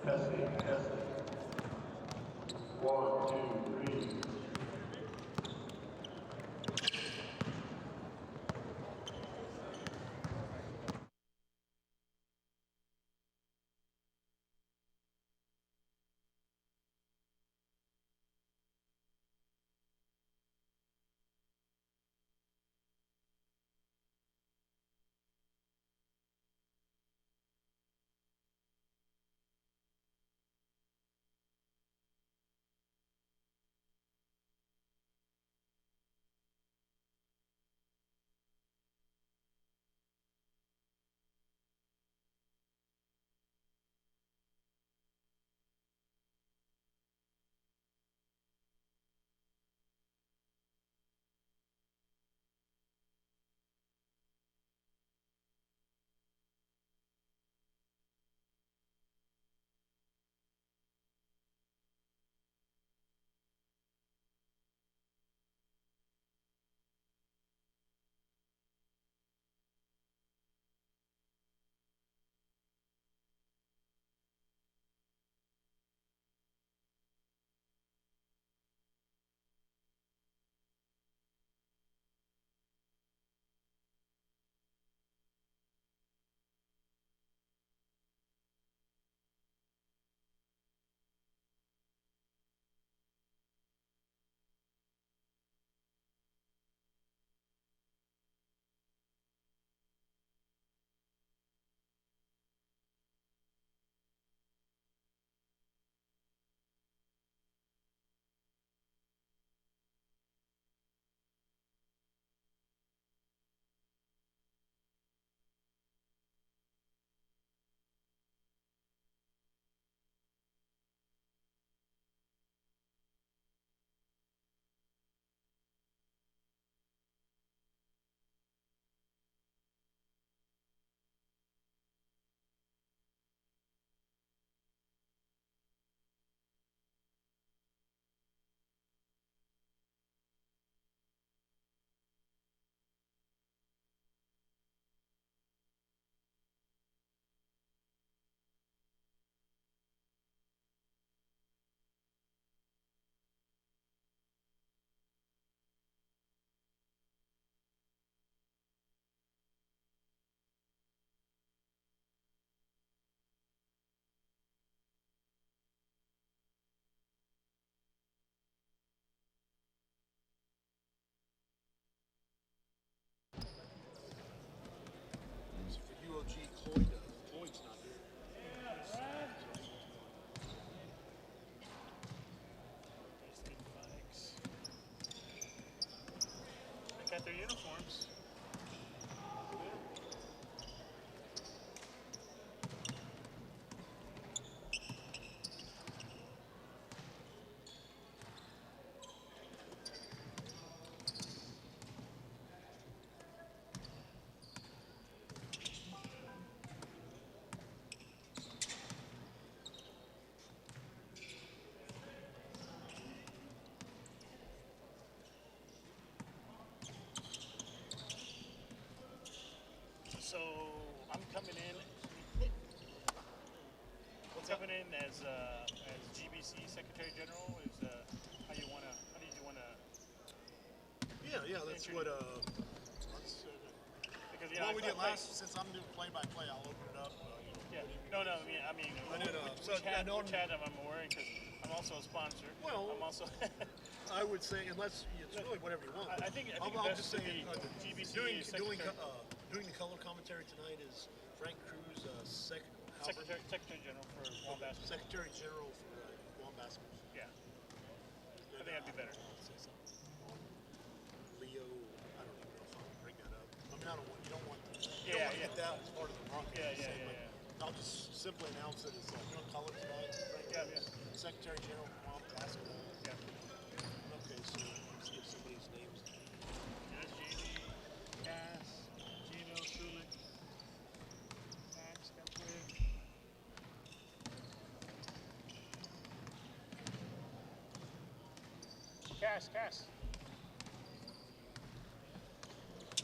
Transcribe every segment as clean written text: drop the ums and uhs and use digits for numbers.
Testing. 1, 2, 3. UOG Cloyd's not here. They got their uniforms. So I'm coming in. Coming in as GBC Secretary General is how did you wanna? Yeah, that's what. Because What we did last, since I'm doing play-by-play, I'll open it up. Yeah. No. I mean. Which hat I'm wearing because I'm also a sponsor. Well, I'm also. I would say unless it's really whatever you want. I think I'll just say GBC doing the color commentary tonight is Frank Cruz, Secretary General for Guam Basketball. Secretary General for Guam Basketball. Yeah. I think that'd be better. Leo, I don't even know if I'll bring that up. I mean, you don't want to get that as part of the broadcast. Yeah. I'll just simply announce it as color tonight. Yeah. Secretary General of Guam Basketball. Yeah. Okay, so let's see if somebody's name's There's JD, Cass, Gino, Sulik, Max, Kempwig. Cass.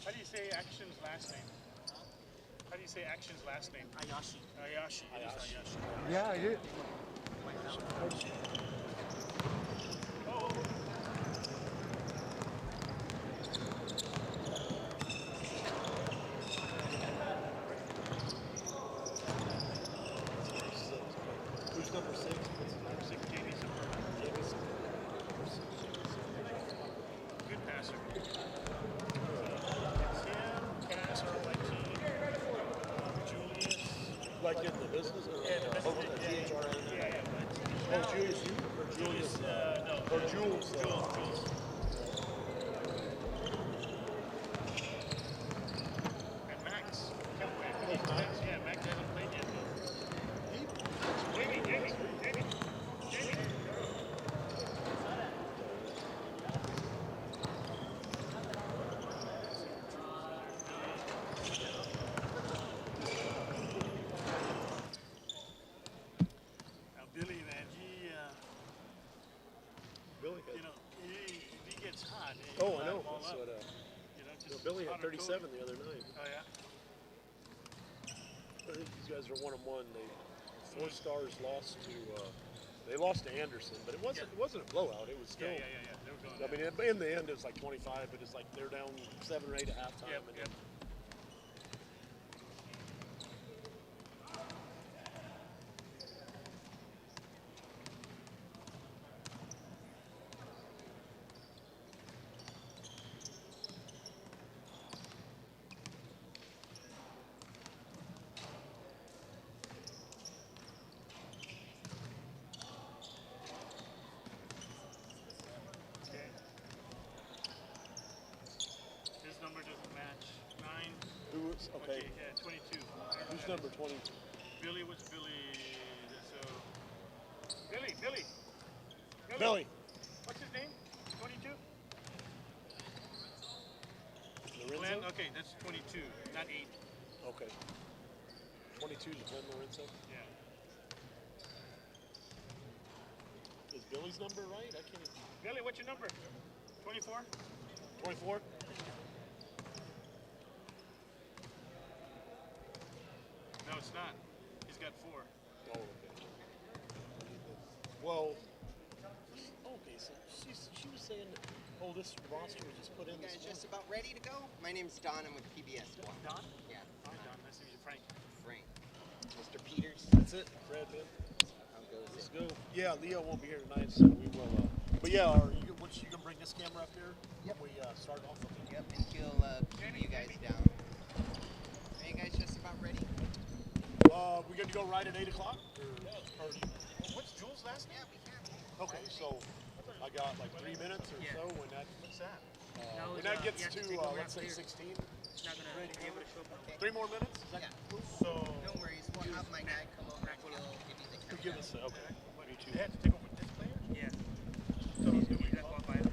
How do you say Action's last name? How How do you say Action's last name? Ayashi. Ayashi. It is Ayashi. Yeah, I did. Who's number 6? Number 6, Jamieson. Good passer. It's him, Cass, RYT, Julius. Like in the business? Or, Yeah, the business. THRA? Yeah. Oh, Julius, you? Or Julius? No. Or Jules? Jules. And Max. Yeah, Max hasn't played yet though. Jamie. Now Billy, man, Billy you know, he gets hot. Oh, I light know. them all That's up. what, You know, just Billy had powder 37 coated. the other night. Oh yeah. I think these guys are 1-1. They 4 stars lost to they lost to Anderson, but it wasn't a blowout. It was still. Yeah. They were going. I mean, in the end, it was like 25, but it's like they're down 7 or 8 at halftime. Yep. Okay. His number doesn't match. 9. Who's okay? Yeah, 22. Who's number 20? Billy was Billy. So Billy. Billy. What's his name? 22. Lorenzo? Glenn. Okay, that's 22, not 8. Okay. 22 is Glenn Lorenzo. Yeah. Is Billy's number right? I can't. Billy, what's your number? 24. 24. No, it's not. He's got 4. Oh, okay. Well. Okay, so she was saying, oh, this roster was just put in. You This guys just about ready to go? My name's Don. I'm with PBS One. Don? Yeah, Hi, Don. Nice to meet you, Frank. Frank. Mr. Peters. That's it, Fred, man. How goes Let's it? go. Yeah, Leo won't be here tonight, so we will. But yeah, you gonna bring this camera up here? Yep. We start off with it. Yep, and he'll keep you guys down. Are you guys just about ready? We good to go right at 8 o'clock? What's Jules' last name? Yeah, we can. Okay, so I got like 3 minutes or Yeah. so when that What's that? when that gets to let's say 16. Not gonna be able to show up. Okay. 3 more minutes? Is that Yeah. cool? So No worries. We'll have my guy come over and he'll give you the You countdown. give us okay. Me too. they had to take over this player? Yeah. So he's gonna be that qualified.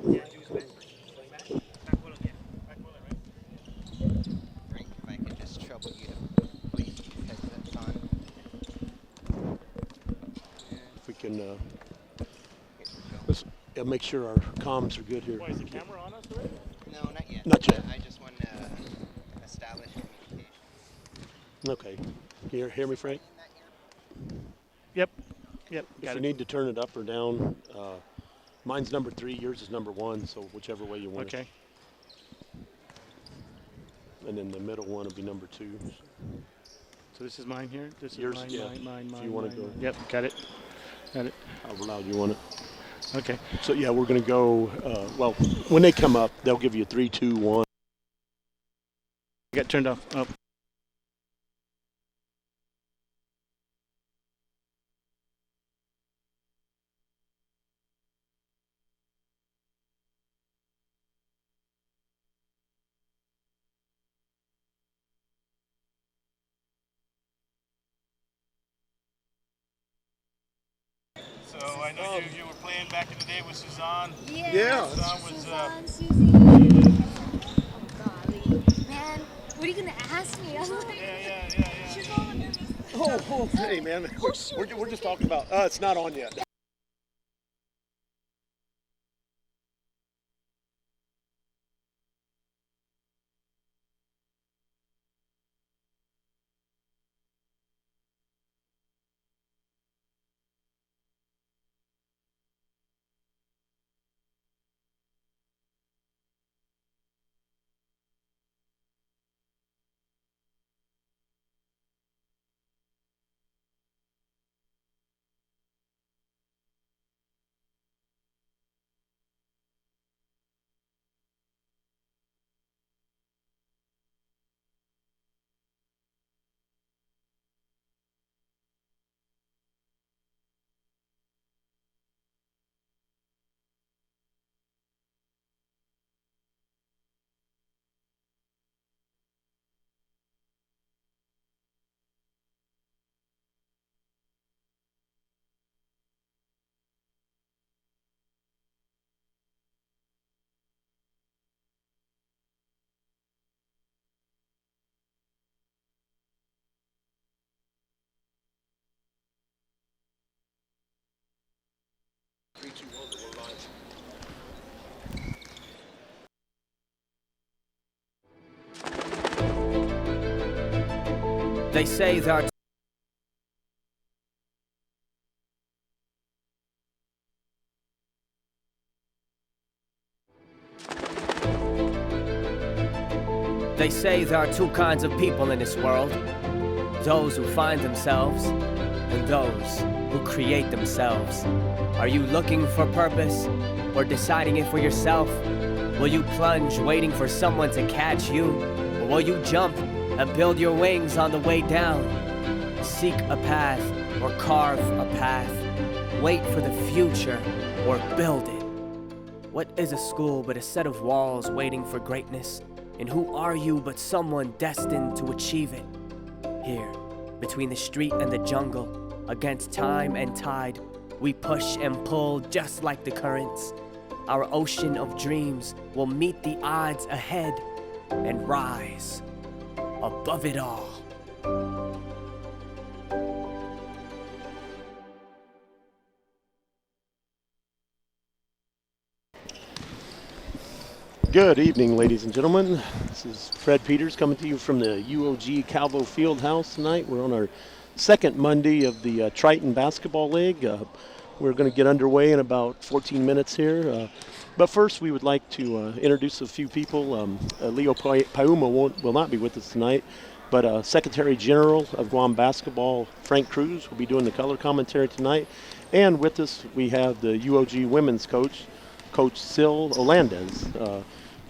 Yeah, Juice back. Back well, yeah. Back Willer, right? Frank, if I could just trouble you to please keep headsets on. If we can Here we go. let's make sure our comms are good here. Why, is the camera on us already? No, not yet. Not yet. I just want to establish communication. Okay. Can you hear me, Frank? In that ear- Yep. If Got you it. need to turn it up or down, mine's number 3, yours is number 1, so whichever way you want it. Okay. And then the middle one will be number 2. So this is mine here? This is Yours, mine, yeah. mine. If you wanna go. Yep, got it. How loud you want it. Okay. So yeah, we're gonna go. Well, when they come up, they'll give you 3, 2, 1. Got turned off. Oh. So I know you were playing back in the day with Suzanne. Yeah. Suzanne was Suzanne, Susie. Oh, golly. Man, what are you going to ask me? I'm like, yeah. she's all nervous. Oh, hey man, we're just talking about. It's not on yet. They say there are They say there are two kinds of people in this world. Those who find themselves and those who create themselves. Are you looking for purpose or deciding it for yourself? Will you plunge waiting for someone to catch you? Or will you jump and build your wings on the way down? Seek a path or carve a path. Wait for the future or build it. What is a school but a set of walls waiting for greatness? And who are you but someone destined to achieve it? Here, between the street and the jungle, against time and tide, we push and pull just like the currents. Our ocean of dreams will meet the odds ahead and rise above it all. Good evening, ladies and gentlemen. This is Fred Peters coming to you from the UOG Calvo Fieldhouse tonight. We're on our second Monday of the Triton Basketball League. We're going to get underway in about 14 minutes here. But first, we would like to introduce a few people. Leo Pauma will not be with us tonight, but Secretary General of Guam Basketball, Frank Cruz, will be doing the color commentary tonight. And with us, we have the UOG women's coach, Coach Sil Olandez.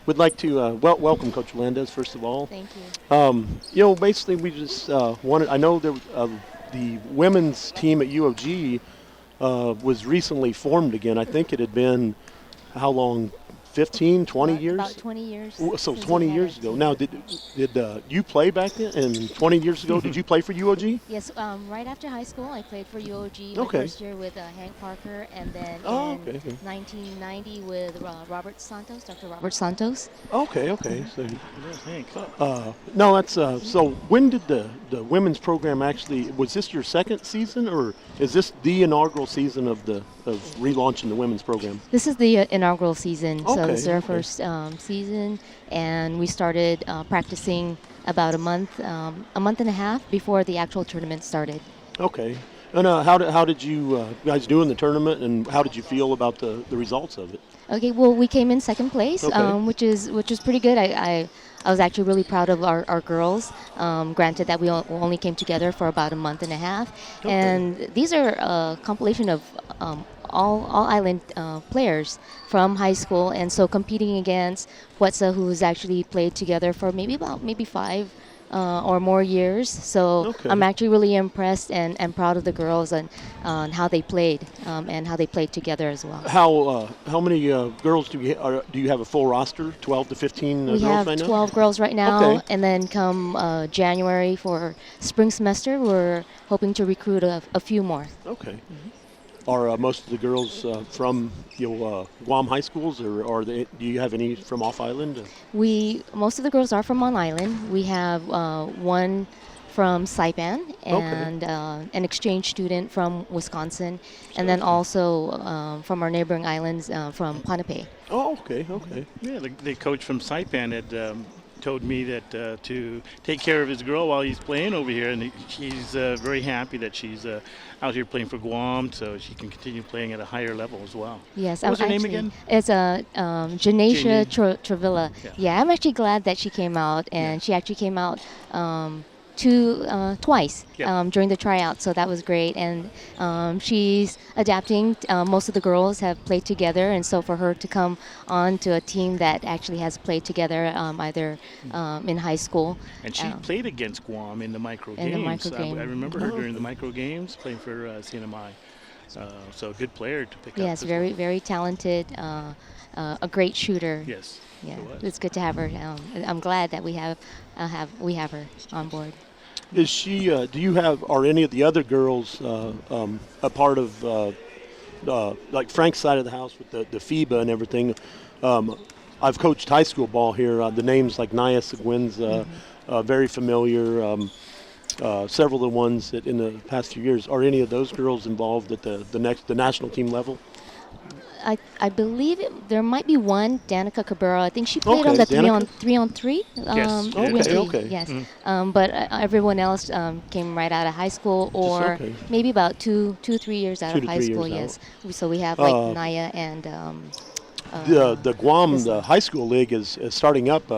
We'd like to welcome Coach Olandez, first of all. Thank you. Basically we just wanted, I know that the women's team at UOG was recently formed again. I think it had been, how long, 15, 20 years? About 20 years. So 20 years ago. Now, did you play back then? And 20 years ago, did you play for UOG? Yes, right after high school, I played for UOG my Okay. first year with Hank Parker, and then Okay. 1990 with Robert Santos, Dr. Robert Santos. Okay. So, no, that's so. When did the women's program actually? Was this your second season, or is this the inaugural season of relaunching the women's program? This is the inaugural season, so Okay, this is our okay. first season, and we started practicing about a month and a half before the actual tournament started. Okay. And how did you guys do in the tournament, and how did you feel about the results of it? Okay, well, we came in second place, Okay. which is pretty good. I was actually really proud of our girls. Granted that we only came together for about a month and a half, Okay. and these are a compilation of all island players from high school, and so competing against Huetza, who's actually played together for maybe 5 or more years. So Okay. I'm actually really impressed and proud of the girls and on how they played and how they played together as well. How many girls do you have a full roster? 12 to 15 We girls have right now? 12 girls right now, Okay. and then come January for spring semester, we're hoping to recruit a few more. Okay. Are most of the girls from Guam high schools, or do you have any from off island? Most of the girls are from on island. We have one from Saipan and an exchange student from Wisconsin, and then also from our neighboring islands from Ponape. Oh, okay. Yeah, the coach from Saipan had told me that to take care of his girl while he's playing over here, and he's very happy that she's out here playing for Guam, so she can continue playing at a higher level as well. Yes, What was her name again? It's Janesha Travilla. Yeah. Yeah, I'm actually glad that she came out, and she actually came out twice Yep. during the tryout, so that was great. And she's adapting. Most of the girls have played together, and so for her to come on to a team that actually has played together either in high school. And she played against Guam in the micro games. In the micro game. I remember her during the micro games playing for CNMI. So a good player to pick up. Yes, as very, well. very talented, a great shooter. Yes. Yeah, it was. it's good to have her. I'm glad that we have her on board. Is she? Are any of the other girls a part of like Frank's side of the house with the FIBA and everything? I've coached high school ball here. The names like Naya Seguin's very familiar. Several of the ones that in the past few years. Are any of those girls involved at the national team level? I believe there might be one, Danica Cabrera. I think she played on Okay, the Danica? 3-on-3. Yes, she did. Okay, usually, okay. yes. Mhm. But everyone else came right out of high school, or okay. maybe about 3 years out 2 of to high 3 school. years Yes. So we have like Uh, Naya and The Guam this the one. high school league is starting up.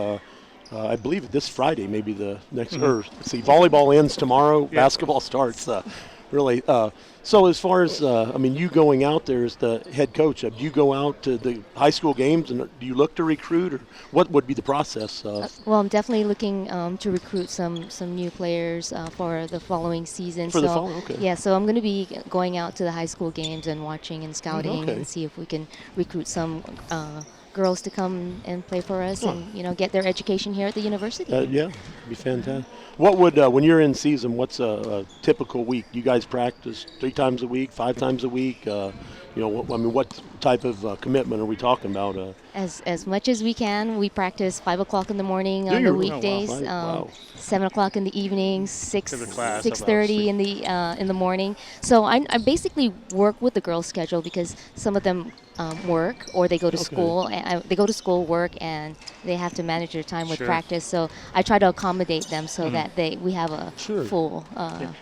I believe this Friday, maybe the next. Mhm. Or let's see, volleyball ends tomorrow. Yeah. Basketball starts. Really. So as far as I mean, you going out there as the head coach, do you go out to the high school games and do you look to recruit, or what would be the process? Well, I'm definitely looking to recruit some new players for the following season. For so the following, okay. yeah, so I'm going to be going out to the high school games and watching and scouting okay. and see if we can recruit some girls to come and play for us Huh. and get their education here at the university. Yeah, be fantastic. What would when you're in season? What's a typical week? You guys practice 3 times a week, 5 times a week? What type of commitment are we talking about? As much as we can, we practice 5 o'clock in the morning Do on you the really? Oh, wow. weekdays. Wow. 7 o'clock in the evening, To the class, 6:30 in the morning. So I basically work with the girls' schedule because some of them work or they go to school. And they go to school, work, and they have to manage their time with Sure. practice. So I try to accommodate them so that we have a Sure. full.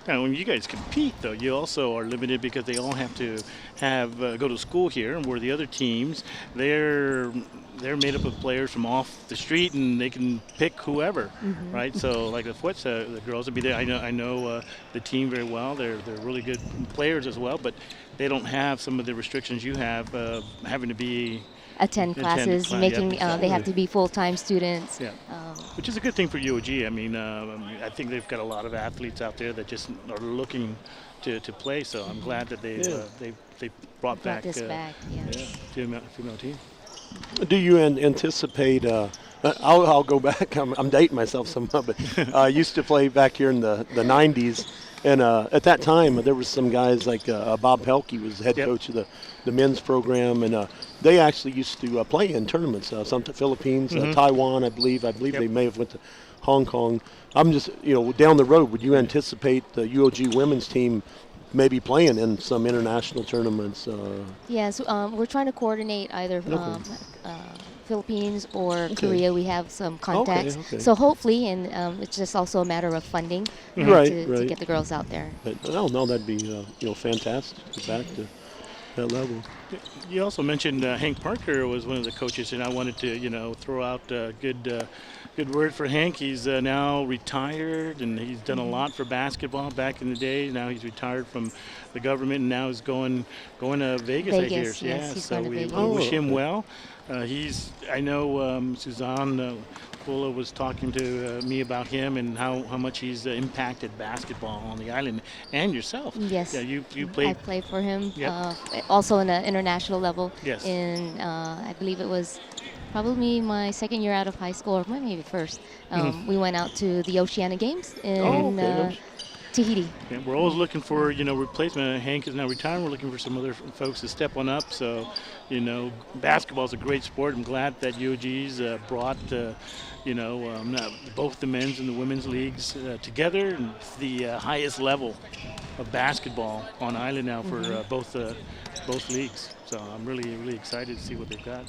Now, when you guys compete, though, you also are limited because they all have to have go to school here, and where the other teams, they're made up of players from off the street, and they can pick whoever, right? So, like the girls will be there. I know the team very well. They're really good players as well, but they don't have some of the restrictions you have, having to be. Attend classes, class, making yeah, they have to be full-time students. Yeah. Which is a good thing for UOG. I mean, I think they've got a lot of athletes out there that just are looking to play. So I'm glad that they brought back this back. Yeah. female team. Do you anticipate? I'll go back. I'm dating myself somehow, but I used to play back here in the 90s, and at that time there was some guys like Bob Pelkey was head Yep. coach of the men's program, and they actually used to play in tournaments. Some to Philippines, Taiwan, I believe. Yep. They may have went to Hong Kong. I'm just down the road. Would you anticipate the UOG women's team maybe playing in some international tournaments? Yes, we're trying to coordinate either Philippines or Korea. We have some contacts, okay. so hopefully, and it's just also a matter of funding Right, to right. get the girls out there. But no, that'd be fantastic to get back to that level. You also mentioned Hank Parker was one of the coaches, and I wanted to throw out a good word for Hank. He's now retired, and he's done a lot for basketball back in the day. Now he's retired from the government, and now he's going to Vegas. I hear. Vegas, yes, Yeah, he's so going to we Vegas. wish him okay. well. I know Suzanne Fuller was talking to me about him and how much he's impacted basketball on the island, and yourself. Yes. Yeah, you I played. played for him, Yep. also on an international level. Yes. In I believe it was probably my second year out of high school, or maybe first. We went out to the Oceania Games in okay. Tahiti. Yeah, we're always looking for replacement. Hank is now retired. We're looking for some other folks to step on up. So, basketball is a great sport. I'm glad that UOG's brought both the men's and the women's leagues together, and it's the highest level of basketball on island now for both leagues. So I'm really excited to see what they've got.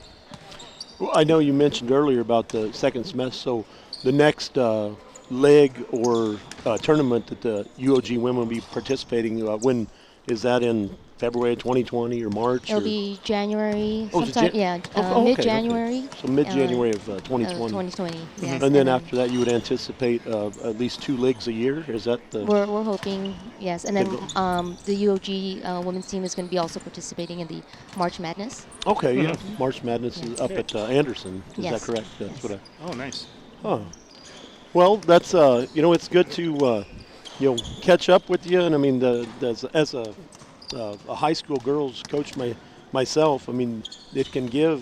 Well, I know you mentioned earlier about the second semester. So the next leg or tournament that the UOG women will be participating, when is that in February 2020 or March? It'll or? be January, Oh, is it sometime, okay, mid-January. So mid-January of 2020. 2020, yes. And then after that, you would anticipate at least 2 leagues a year? Is that the... We're hoping, yes. And then the UOG women's team is going to be also participating in the March Madness. Okay, yeah. March Madness is up at Anderson. Is Yes, that correct? That's yes. what I... Oh, nice. Oh. Well, that's it's good to catch up with you, and I mean, as a high school girls coach myself, I mean, it can give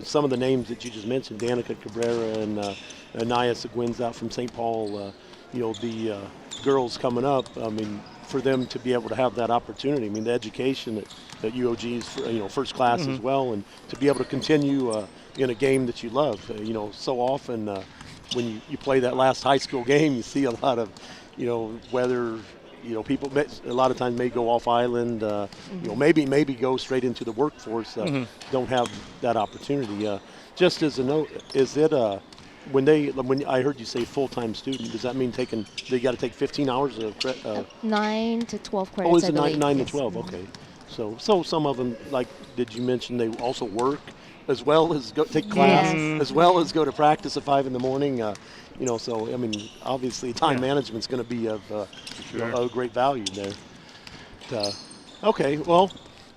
some of the names that you just mentioned, Danica Cabrera and Anaya Seguin's out from St. Paul, the girls coming up. I mean, for them to be able to have that opportunity. I mean, the education that UOG is, first class as well, and to be able to continue in a game that you love. So often when you play that last high school game, you see a lot of, weather people a lot of times may go off island. Maybe go straight into the workforce. Don't have that opportunity. Just as a note, is it when I heard you say full-time student, does that mean they got to take 15 hours of 9 to 12 credits. Oh, is I it believe. 9 to Yes. 12? Okay. So some of them, like, did you mention they also work as well as go take class, Yes. as well as go to practice at 5 in the morning? So I mean, obviously time management's going to be of of great value there. Okay, well,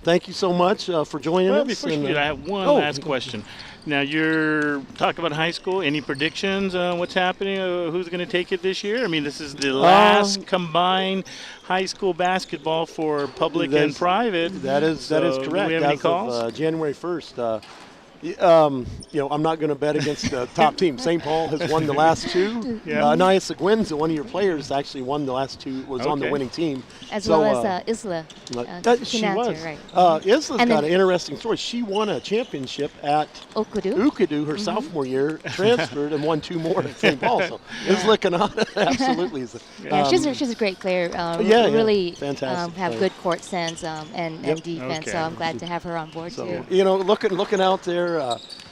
thank you so much for joining Well, us. before you do, I have one last question. Now, you're talking about high school. Any predictions on what's happening? Who's going to take it this year? I mean, this is the last combined high school basketball for public and private. That is correct. Do we have any calls? Of, January 1st. I'm not going to bet against the top team. St. Paul has won the last two. Anaya Seguenza, one of your players, actually won the last two, was on the winning team. As well as Isla. She Kinata, was. right. Isla's got an interesting story. She won a championship at Ukadu her sophomore year, transferred and won 2 more at St. Paul. So Isla Kinata, absolutely. She's a great player. Really fantastic have player. good court sense and defense. So I'm glad to have her on board too. Looking out there,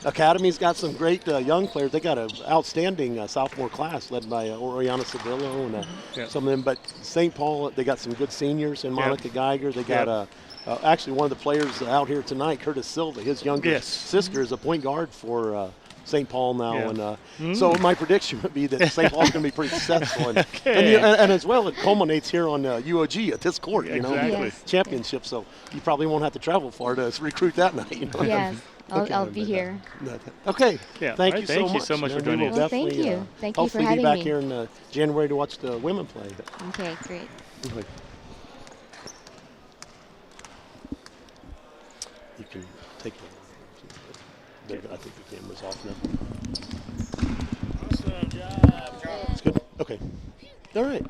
Academy's got some great young players. They got an outstanding sophomore class led by Oriana Savillo and some of them. But St. Paul, they got some good seniors and Monica Geiger. They got actually one of the players out here tonight, Curtis Silva. His younger sister is a point guard for St. Paul now, and so my prediction would be that St. Paul's going to be pretty successful, and as well it culminates here on UOG at this court, championship. So you probably won't have to travel far to recruit that night. Yes. I'll be here. Okay. Yeah. Thank you so much for joining us. Thank you. Thank you for having me. Hopefully be back here in January to watch the women play. Okay, great. You can take the. I think the camera's off now. Awesome job. It's good. Okay. All right.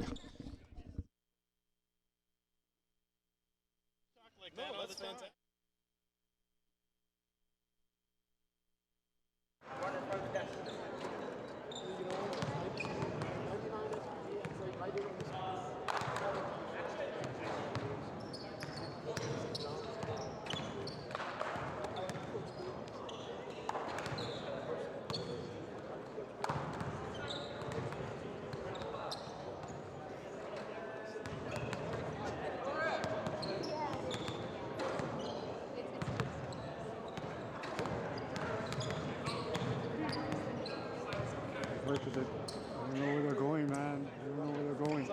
I don't know where they're going, man. I don't know where they're going.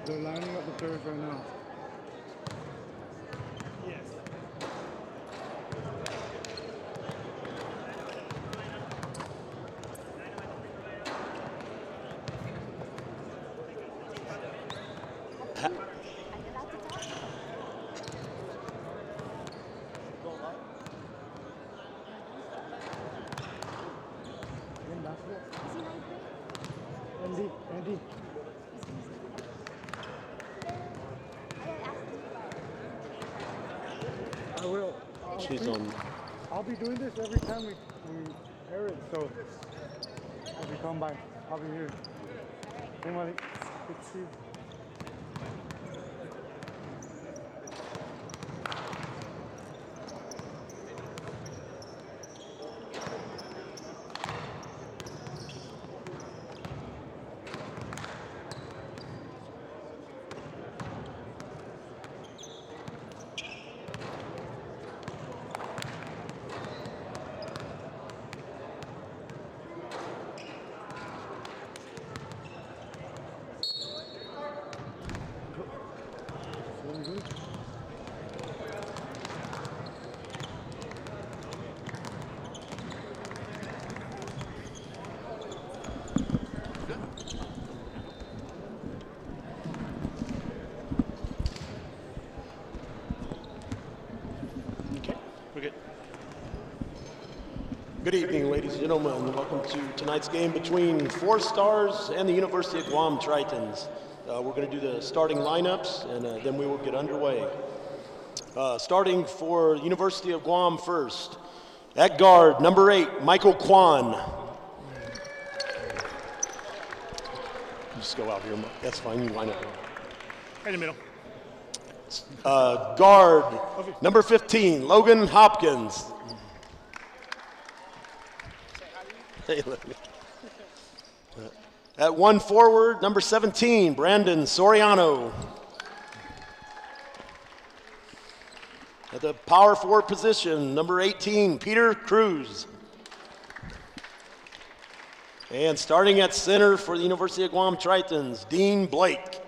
They're lining up the players right now. Andy. I will. I'll be doing this every time we air it, so if you come by, I'll be here. Hey, Malik. Good to see you. Good evening, ladies and gentlemen. Welcome to tonight's game between 4 Stars and the University of Guam Tritons. We're going to do the starting lineups, and then we will get underway. Starting for University of Guam first. At guard, number 8, Michael Kwan. Just go out here. That's fine. You line up. Right in the middle. Guard, number 15, Logan Hopkins. At 1 forward, number 17, Brandon Soriano. At the power forward position, number 18, Peter Cruz. And starting at center for the University of Guam Tritons, Dean Blake.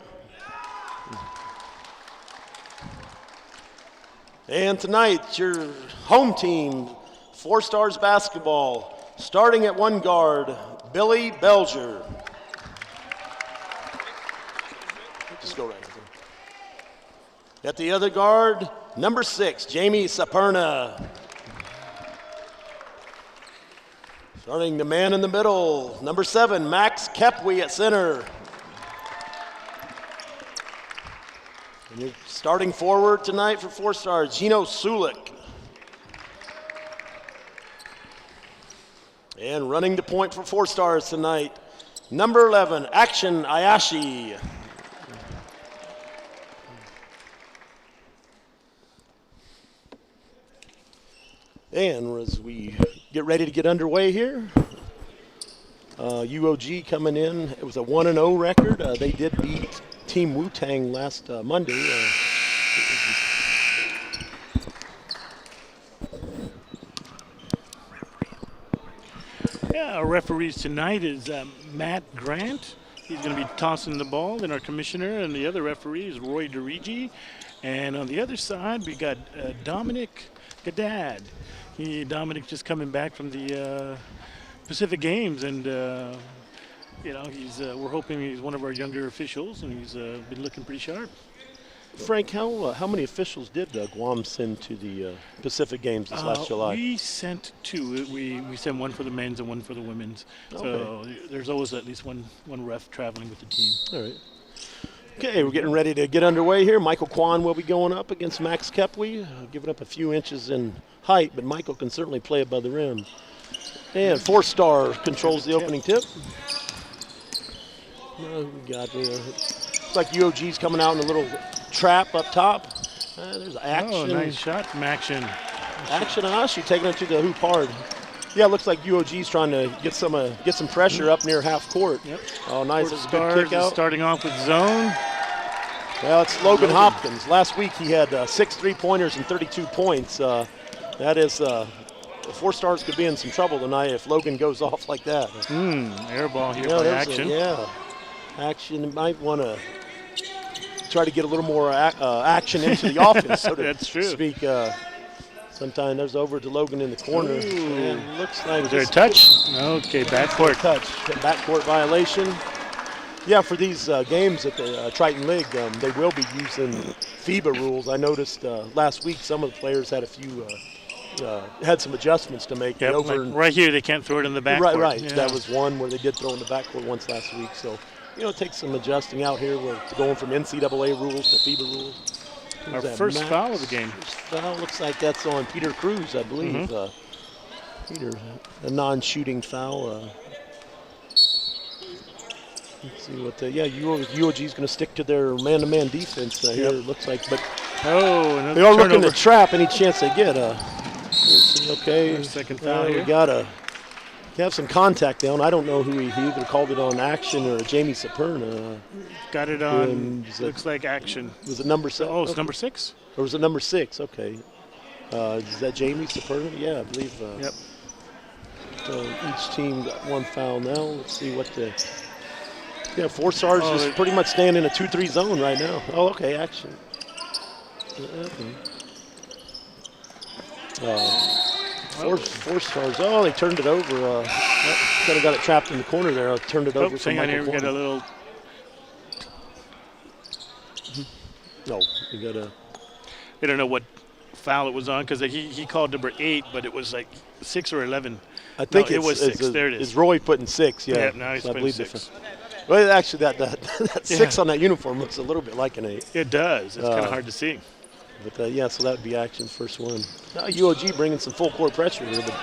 And tonight, your home team, 4 Stars basketball, starting at 1 guard, Billy Belger. Just go right there. At the other guard, number 6, Jamie Saperna. Starting the man in the middle, number 7, Max Kepwe at center. And you're starting forward tonight for 4 Stars, Gino Sulik. And running the point for 4 Stars tonight, number 11, Action Ayashi. And as we get ready to get underway here, UOG coming in. It was a 1-0 record. They did beat Team Wu-Tang last Monday. Yeah, our referees tonight is Matt Grant. He's going to be tossing the ball. Then our commissioner and the other referee is Roy DeRigi. And on the other side, we got Dominic Gaddad. Dominic just coming back from the Pacific Games, and you know, we're hoping he's one of our younger officials, and he's been looking pretty sharp. Frank, how many officials did Guam send to the Pacific Games this last July? We sent 2. We sent 1 for the men's and 1 for the women's. Okay. So there's always at least one ref traveling with the team. All right. Okay, we're getting ready to get underway here. Michael Kwan will be going up against Max Kepwe, giving up a few inches in height, but Michael can certainly play above the rim. And 4 Star controls the opening tip. Looks like UOG's coming out in a little trap up top. There's Action. Oh, nice shot from Action. Action Ayashi taking it to the hoop hard. Yeah, it looks like UOG's trying to get some pressure up near half court. Yep. Oh, nice. 4 That's a good Stars kick out. starting off with zone. Well, it's Logan Hopkins. Last week he had 6 3-pointers and 32 points. That is, 4 Stars could be in some trouble tonight if Logan goes off like that. Air ball here by Action. Action might want to try to get a little more action into the offense, so to That's true. speak. Sometime there's over to Logan in the corner. And looks like Was there a touch? Okay, backcourt. Touch. Backcourt violation. Yeah, for these games at the Triton League, they will be using FIBA rules. I noticed last week some of the players had a few had some adjustments to make. Yep, like right here, they can't throw it in the backcourt. Right. Yeah. That was one where they did throw in the backcourt once last week. So, you know, it takes some adjusting out here. We're going from NCAA rules to FIBA rules. Our first foul of the game. First foul looks like that's on Peter Cruz, I believe. Peter, a non-shooting foul. Let's see what UOG is going to stick to their man-to-man defense here. It looks like, but they are looking to trap any chance they get. Okay, second foul we here. gotta have some contact down. I don't know who he either called it on Action or Jamie Saperna. Got it on. Looks like Action. Was it number 7? Oh, it's number 6. Or was it number 6? Okay. Is that Jamie Saperna? Yeah, I believe. Yep. So each team got 1 foul now. Let's see what the. Yeah, 4 Stars just pretty much staying in a 2-3 zone right now. Oh, okay, Action. Four Stars. Oh, they turned it over. Kind of got it trapped in the corner there. Turned it over. Hang on here. We got a little. No, we got a. We don't know what foul it was on because he called number 8, but it was like 6 or 11. I think it was 6. There it is. Is Roy putting 6? Yeah. Yeah, now he's So I putting believe 6. Well, actually, that 6 Yeah. on that uniform looks a little bit like an 8. It does. It's kind of hard to see. But yeah, so that would be action first one. Now UOG bringing some full court pressure here, but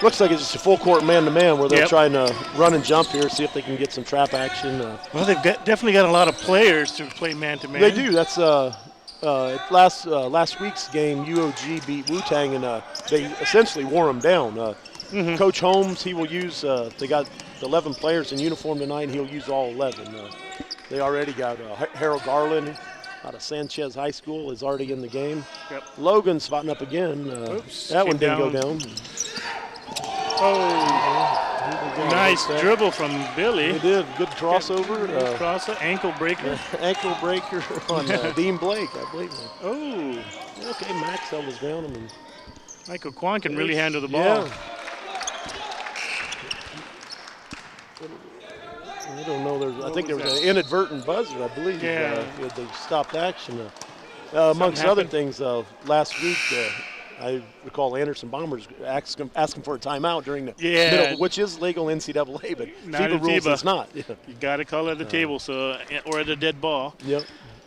looks like it's just a full court man-to-man where they're trying to run and jump here, see if they can get some trap action. Well, they've definitely got a lot of players to play man-to-man. They do. That's last week's game. UOG beat Wu-Tang, and they essentially wore them down. Coach Holmes, he will use. They got 11 players in uniform tonight, and he'll use all 11. They already got Harold Garland out of Sanchez High School is already in the game. Yep. Logan spotting up again. That one didn't go down. Oh, nice dribble from Billy. He did. Good crossover. Ankle breaker. Ankle breaker on Dean Blake, I believe. Oh. Okay, Max held his ground. I mean, Michael Kwan can really handle the ball. Yeah. I don't know. I think there was an inadvertent buzzer, I believe. Yeah. They stopped action. Amongst other things, last week, I recall Anderson Bombers asking for a timeout during the middle, which is legal NCAA, but FIBA rules it's not. Yeah. You got to call it at the table, or at a dead ball. Yep.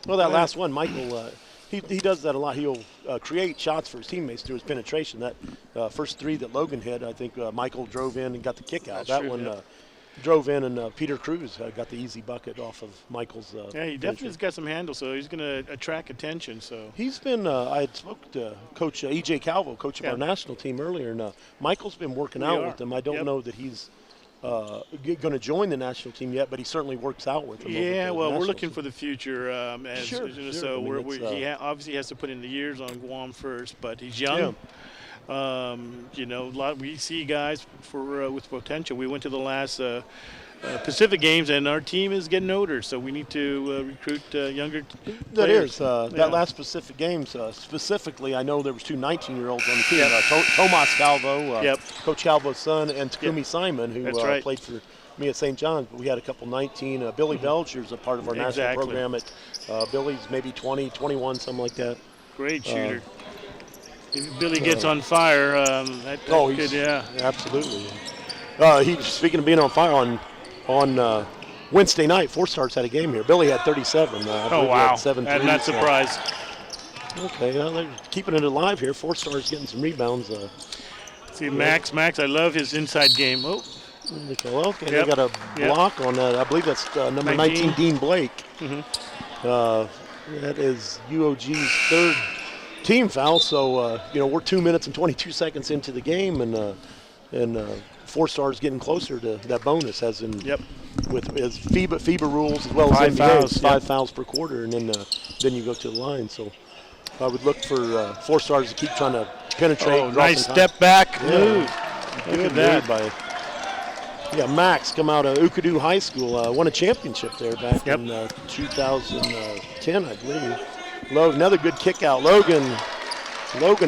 Well, that last one, Michael, he does that a lot. He'll create shots for his teammates through his penetration. That first 3 that Logan hit, I think Michael drove in and got the kick out. That's true, one drove in, and Peter Cruz got the easy bucket off of Michael's. Yeah, he definitely has got some handle, so he's going to attract attention. So he's been. I had spoke to Coach E.J. Calvo, coach of our national team earlier, and Michael's been working out with them. I don't know that he's going to join the national team yet, but he certainly works out with them. Yeah, well, we're looking team. for the future. Sure. So I mean, he obviously has to put in the years on Guam first, but he's young. Yeah. We see guys with potential. We went to the last Pacific Games, and our team is getting older, so we need to recruit younger players. That last Pacific Games, specifically, I know there was 2 19-year-olds on the team. Tomas Calvo, Coach Calvo's son, and Takumi Simon, who played for me at St. John's. But we had a couple 19. Billy Belcher's a part of our national program. At Billy's maybe 20, 21, something like that. Great shooter. If Billy gets on fire, absolutely. Speaking of being on fire, on Wednesday night, 4 Stars had a game here. Billy had 37. Wow! 7 I'm not surprised. Okay, they're keeping it alive here. 4 Stars getting some rebounds. See, Max, I love his inside game. Oh. Okay, they got a block on that. I believe that's number 19, Dean Blake. That is UOG's 3rd team foul. So we're 2 minutes and 22 seconds into the game, and 4 Stars getting closer to that bonus, as in with as FIBA rules as well as NBA, 5 fouls per quarter, and then you go to the line. So I would look for 4 Stars to keep trying to penetrate. Oh, nice step back move. Look at that by Max, come out of Ukadu High School, won a championship there back in 2010, I believe. Another good kick out. Logan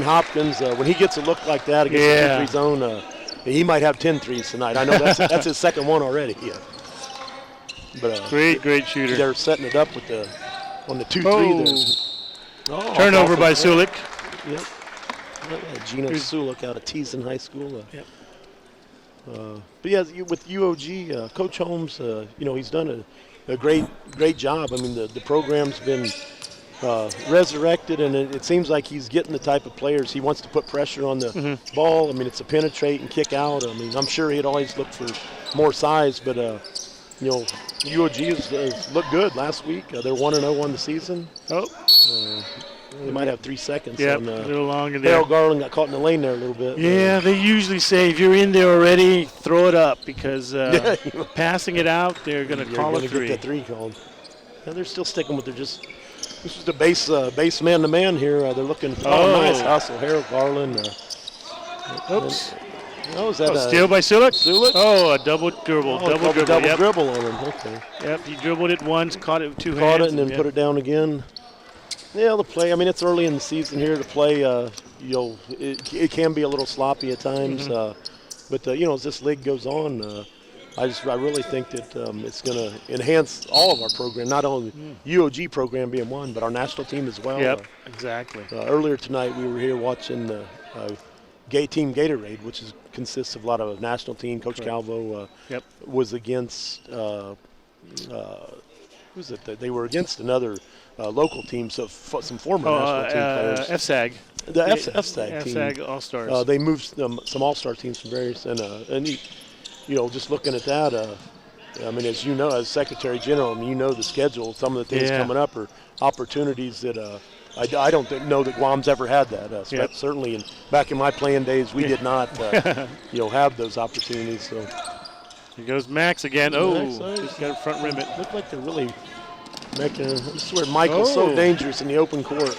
Hopkins, when he gets a look like that against the 2-3 zone, he might have 10 threes tonight. I know that's his second one already. Yeah. But great shooter. They're setting it up with on the 2-3. Turnover by Sulik. Yep. Gino Sulik out of Teason High School. But with UOG, Coach Holmes, he's done a great job. I mean, the program's been resurrected, and it seems like he's getting the type of players he wants to put pressure on the ball. I mean, it's a penetrate and kick out. I mean, I'm sure he'd always look for more size, but UOG has looked good last week. They're 1-0 on the season. They might have 3 seconds. Yeah, a little long in there. Harold Garland got caught in the lane there a little bit. Yeah, they usually say if you're in there already, throw it up, because passing it out, they're going to call it 3. Get the 3 called. They're still sticking with this is the base man-to-man here. They're looking for nice hustle. Harold Garland. Oops. Was that steal by Sulik? Sulik? Oh, a double dribble. Double dribble on him. Okay. Yep, he dribbled it once, caught it with 2 hands. Caught it and then put it down again. Yeah, the play. I mean, it's early in the season here to play. It can be a little sloppy at times. But as this league goes on, I really think that it's going to enhance all of our program, not only UOG program being one, but our national team as well. Yep, exactly. Earlier tonight, we were here watching the Gay Team Gatorade, which consists of a lot of national team. Coach Calvo was against, who was it? They were against another local team, so some former national team players. FSAG. The FSAG team. FSAG All-Stars. They moved some All-Star teams from various, and just looking at that, I mean, as you know, as Secretary General, I mean, you know the schedule. Some of the things coming up are opportunities that I don't know that Guam's ever had that. Certainly, back in my playing days, we did not, have those opportunities. So here goes Max again. Just got a front rim it. Looked like they're really making. This is where Michael's so dangerous in the open court.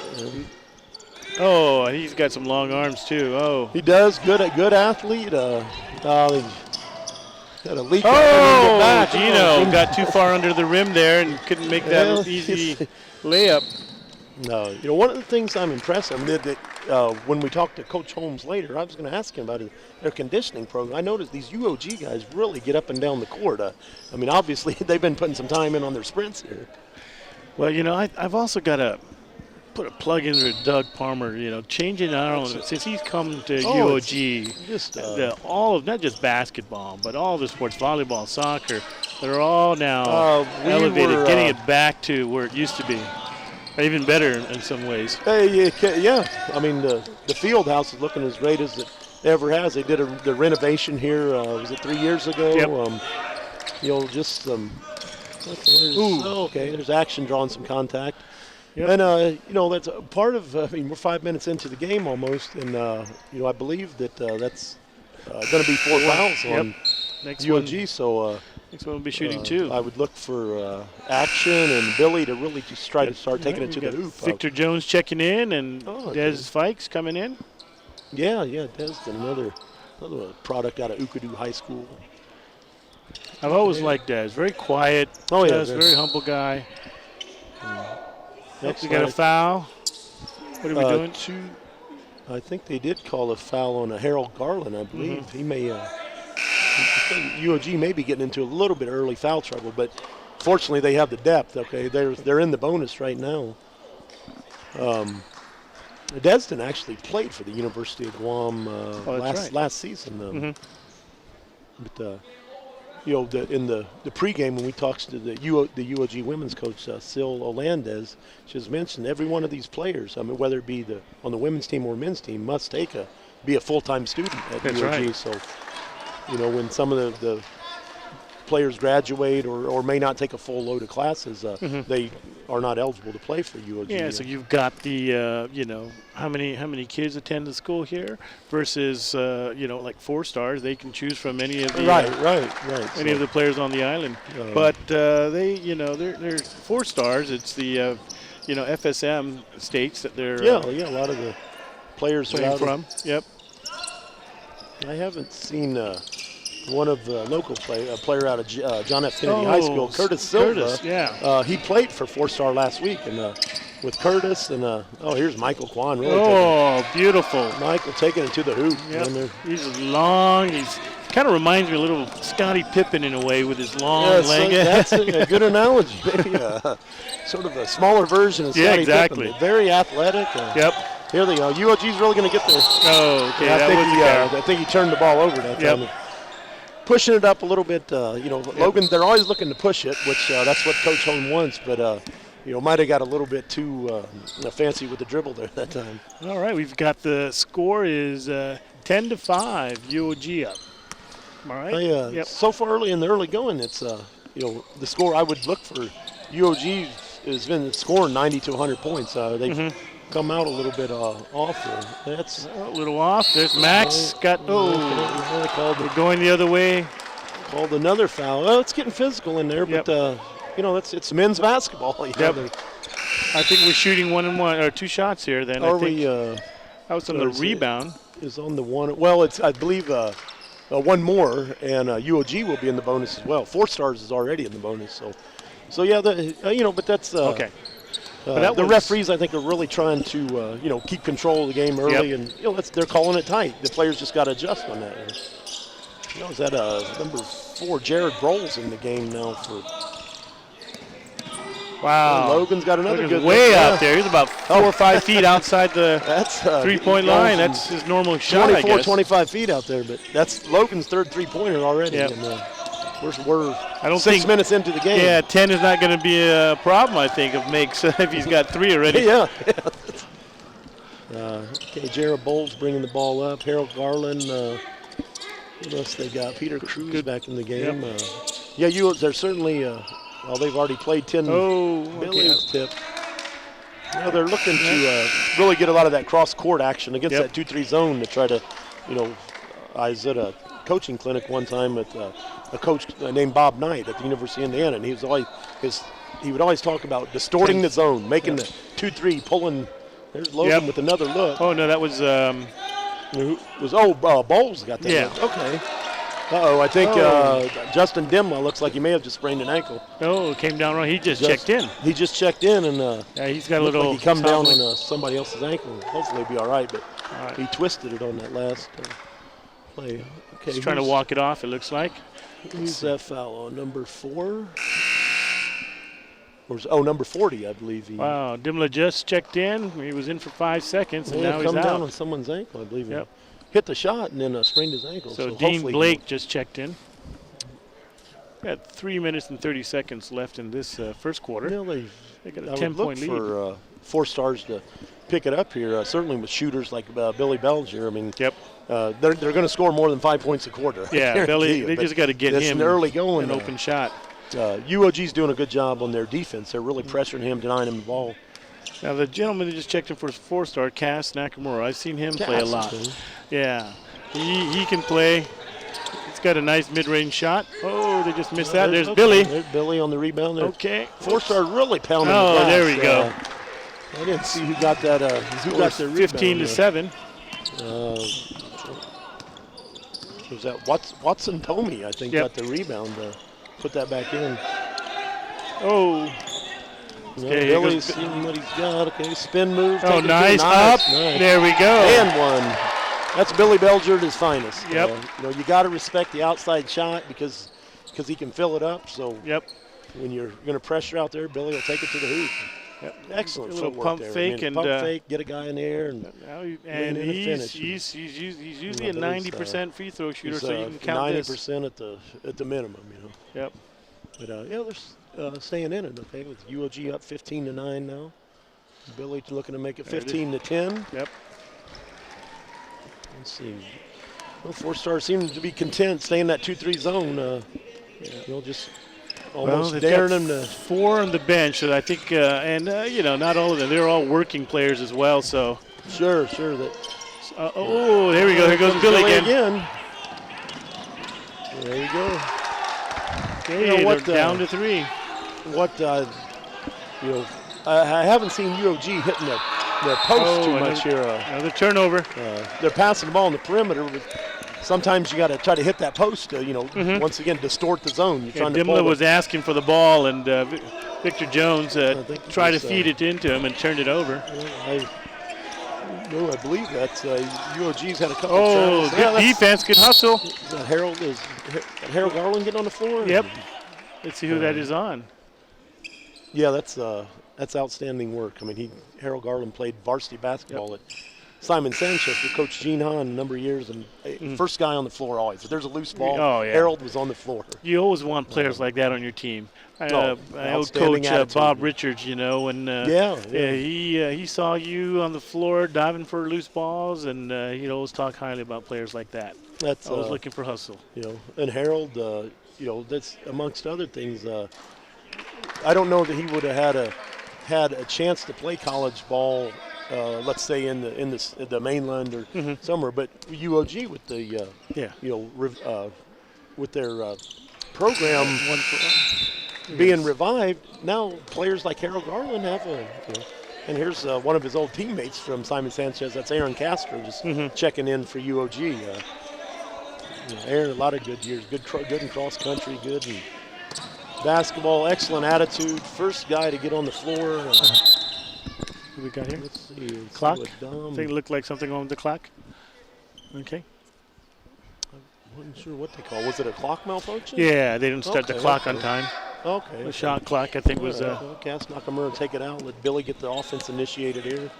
Oh, he's got some long arms too. Oh, he does. Good athlete. Got a leak. Gino got too far under the rim there and couldn't make that easy layup. No, one of the things I'm impressed. I mean, that when we talked to Coach Holmes later, I was going to ask him about their conditioning program. I noticed these UOG guys really get up and down the court. I mean, obviously they've been putting some time in on their sprints here. Well, I've also got to put a plug into Doug Palmer. Changing since he's come to UOG, just all of not just basketball, but all the sports, volleyball, soccer, they're all now elevated, getting it back to where it used to be. Even better in some ways. Yeah. I mean, the field house is looking as great as it ever has. They did the renovation here, was it 3 years ago? Yep. There's action drawing some contact. Yep. And, that's a part of, we're 5 minutes into the game almost, and, I believe that that's going to be 4 fouls on UOG, so next one will be shooting 2. I would look for action and Billy to really just try to start taking it to the hoop. Victor Jones checking in, and Des Fikes coming in. Yeah, Des, another product out of Ukadu High School. I've always liked Des. Very quiet. Des, very humble guy. Next, we got a foul. What are we doing? I think they did call a foul on Harold Garland, I believe. He may, UOG may be getting into a little bit early foul trouble, but fortunately they have the depth. Okay, they're in the bonus right now. Destin actually played for the University of Guam last season, though. But in the pregame when we talked to the UOG women's coach, Sil Olandez, she has mentioned every one of these players, I mean, whether it be on the women's team or men's team, must be a full-time student at That's UOG. Right. So, when some of the players graduate or may not take a full load of classes, they are not eligible to play for UOG. Yeah, so you've got the, how many kids attend the school here versus, like 4 stars. They can choose from any of the any of the players on the island. But they're 4 stars. It's the FSM states that they're a lot of the players playing from. Yep. I haven't seen one of the local player out of John F. Kennedy High School, Curtis Silva. He played for 4-star last week, and with Curtis and here's Michael Kwan. Really beautiful! Michael taking it to the hoop. Yep. He's long. He's kind of reminds me a little of Scottie Pippen in a way with his long leg. That's a good analogy. Maybe sort of a smaller version of Scottie Pippen. Very athletic. Here they go. UOG's really going to get there. Oh, okay. I think he turned the ball over that time. Pushing it up a little bit. Logan, they're always looking to push it, which that's what Coach Holmes wants, but might have got a little bit too fancy with the dribble there that time. All right, we've got the score is 10-5, UOG up. All right. So far early in the early going, it's the score I would look for. UOG has been scoring 90 to 100 points. They've come out a little bit off there. That's a little off. There's Max got they're going the other way. Called another foul. Well, it's getting physical in there, but it's men's basketball. I think we're shooting 1-1 or 2 shots here. Then that was on the rebound. Is on the one. Well, it's I believe one more, and UOG will be in the bonus as well. 4 stars is already in the bonus. So yeah, but that's okay. The referees, I think, are really trying to, keep control of the game early, and they're calling it tight. The players just got to adjust on that. No, is that number 4, Jared Broles in the game now for. Wow. Logan's got another Logan's good way look. out Yeah. there. He's about 4 or 5 feet outside the That's 3-point line. That's his normal shot, 24, I guess. 25 feet out there, but that's Logan's third 3-pointer already. Yep. And, we're I don't 6 think- minutes into the game. Yeah, 10 is not going to be a problem, I think, if makes if he's got 3 already. Yeah. Okay, Jared Bowles bringing the ball up. Harold Garland. What else they got? Peter Cruz back in the game. Yep. They're certainly. Well, they've already played 10. Oh, Billy was tipped. They're looking to really get a lot of that cross-court action against that 2-3 zone to try to, I was at a coaching clinic one time with a coach named Bob Knight at the University of Indiana, and he would always talk about distorting the zone, making the 2-3, pulling. There's Logan with another look. Oh, no, that was Bowles got that. Yeah. Look. Okay. I think Justin Dimla looks like he may have just sprained an ankle. Oh, it came down wrong. He just checked in. He just checked in, and he's got a looked little. like he come down on somebody else's ankle. Hopefully he'll be all right, but he twisted it on that last play. Okay, He's trying to walk it off, it looks like. Who's that foul on? Number 4? Number 40, I believe. Wow, Dimla just checked in. He was in for 5 seconds, and now he's come out. down on someone's ankle, I believe. Yep. Hit the shot and then sprained his ankle. So Dean hopefully Blake just checked in. Got 3 minutes and 30 seconds left in this first quarter. They got a 10-point lead. For 4 stars to pick it up here. Certainly with shooters like Billy Belgier. I mean, they're going to score more than 5 points a quarter. Yeah, Billy. They just got to get him an early going. an open shot. UOG's doing a good job on their defense. They're really pressuring him, denying him the ball. Now the gentleman that just checked in for his 4-star, Cass Nakamura. I've seen him play a lot. Yeah, he can play. He's got a nice mid-range shot. Oh, they just missed that. There's Billy. There's Billy on the rebound there. Okay. 4-star really pounding the Oh, glass. there we go. I didn't see who got that. Who got the rebound? 15 to 7. Was that Watson Tomey, I think, got the rebound. Put that back in. Oh. Okay, Billy's seeing what he's got. Okay, spin move. Oh, nice. Up. Nice. There we go. And one. That's Billy Belgier at his finest. Yep. You got to respect the outside shot because he can fill it up. So when you're going to pressure out there, Billy will take it to the hoop. Yep. Excellent a little footwork pump there. fake and pump fake, get a guy in there, and he's usually a 90% free throw shooter, so you can count 90% at the minimum, Yep. But they're staying in it. Okay, with UOG up 15-9 now. Billy looking to make it 15-10. Yep. Let's see. Well, 4-star seems to be content staying in that 2-3 zone. Just almost daring them to. 4 on the bench, so I think, not all of them. They're all working players as well. So. Sure. There we go. Here goes Billy again. There you go. Okay, they're down to 3. I haven't seen UOG hitting the post too much here. Another turnover. They're passing the ball on the perimeter, but sometimes you got to try to hit that post to, once again, distort the zone. You're trying to Dimla was asking for the ball, and Victor Jones tried to feed it into him and turned it over. I believe that's UOG's had a couple of good defense, good hustle. Is Harold Garland getting on the floor? Yep. Let's see who that is on. Yeah, that's outstanding work. I mean, Harold Garland played varsity basketball at Simon Sanchez with Coach Gene Hahn a number of years, and first guy on the floor always. If there's a loose ball, Harold was on the floor. You always want players like that on your team. I old coach Bob Richards, and he saw you on the floor diving for loose balls, and he'd always talk highly about players like that. That's always looking for hustle. And Harold, that's amongst other things. I don't know that he would have had a chance to play college ball. Let's say in the mainland or somewhere, but UOG with the with their program being revived, now players like Harold Garland have and here's one of his old teammates from Simon Sanchez. That's Aaron Castro, just checking in for UOG. Aaron, a lot of good years, good in cross country, good in basketball, excellent attitude. First guy to get on the floor. Who we got here? Let's see. Clock. I think it looked like something on the clock. Okay. Wasn't sure what they call. Was it a clock malfunction? Yeah, they didn't start the clock on time. Okay. The shot clock, I think, was. Okay, that's Nakamura take it out. Let Billy get the offense initiated here.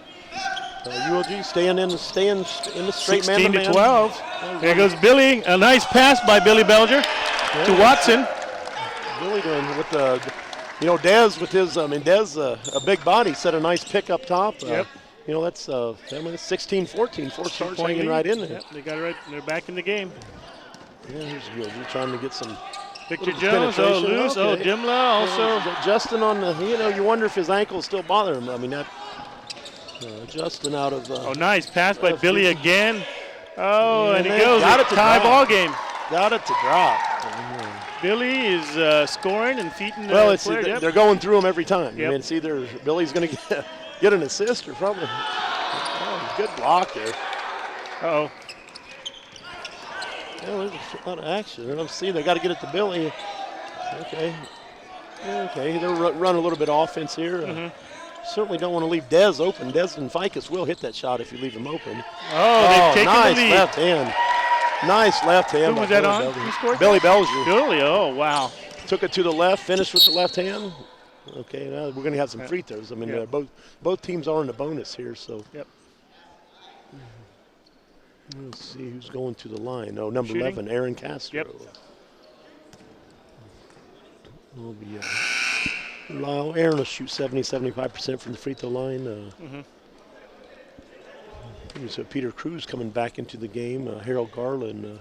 UOG staying in the straight man. 16 to 12. There goes Billy. A nice pass by Billy Belger to Watson. Billy doing with the, Dez with his. Dez a big body set a nice pick up top. Yep. That's 16-14. 4 stars hanging right in there. Yep, they got it right. They're back in the game. Yeah, here's UOG trying to get some. Victor Jones, loose. Okay. Dimla also. Justin on the. You wonder if his ankles still bother him. that. Justin out of. Nice pass by Billy again. And it goes. Got it to tie drop. ball game. Got it to drop. Billy is scoring and feeding. They're going through him every time. Yep. It's either Billy's going to get an assist or probably. Good block there. Uh-oh. There's a lot of action. Let's see. They got to get it to Billy. Okay. They'll run a little bit of offense here. Certainly don't want to leave Dez open. Dez and Ficus will hit that shot if you leave him open. They've taken nice the lead. left hand. Nice left hand. Who was that on? Who scored? Billy Belger. Billy, oh, wow. Took it to the left, finished with the left hand. Okay, now we're going to have some free throws. Both teams are in the bonus here, so. Yep. Let's see who's going to the line. Number Shooting. 11, Aaron Castro. Yep. Will be, Aaron will shoot 70-75% from the free throw line. So Peter Cruz coming back into the game. Harold Garland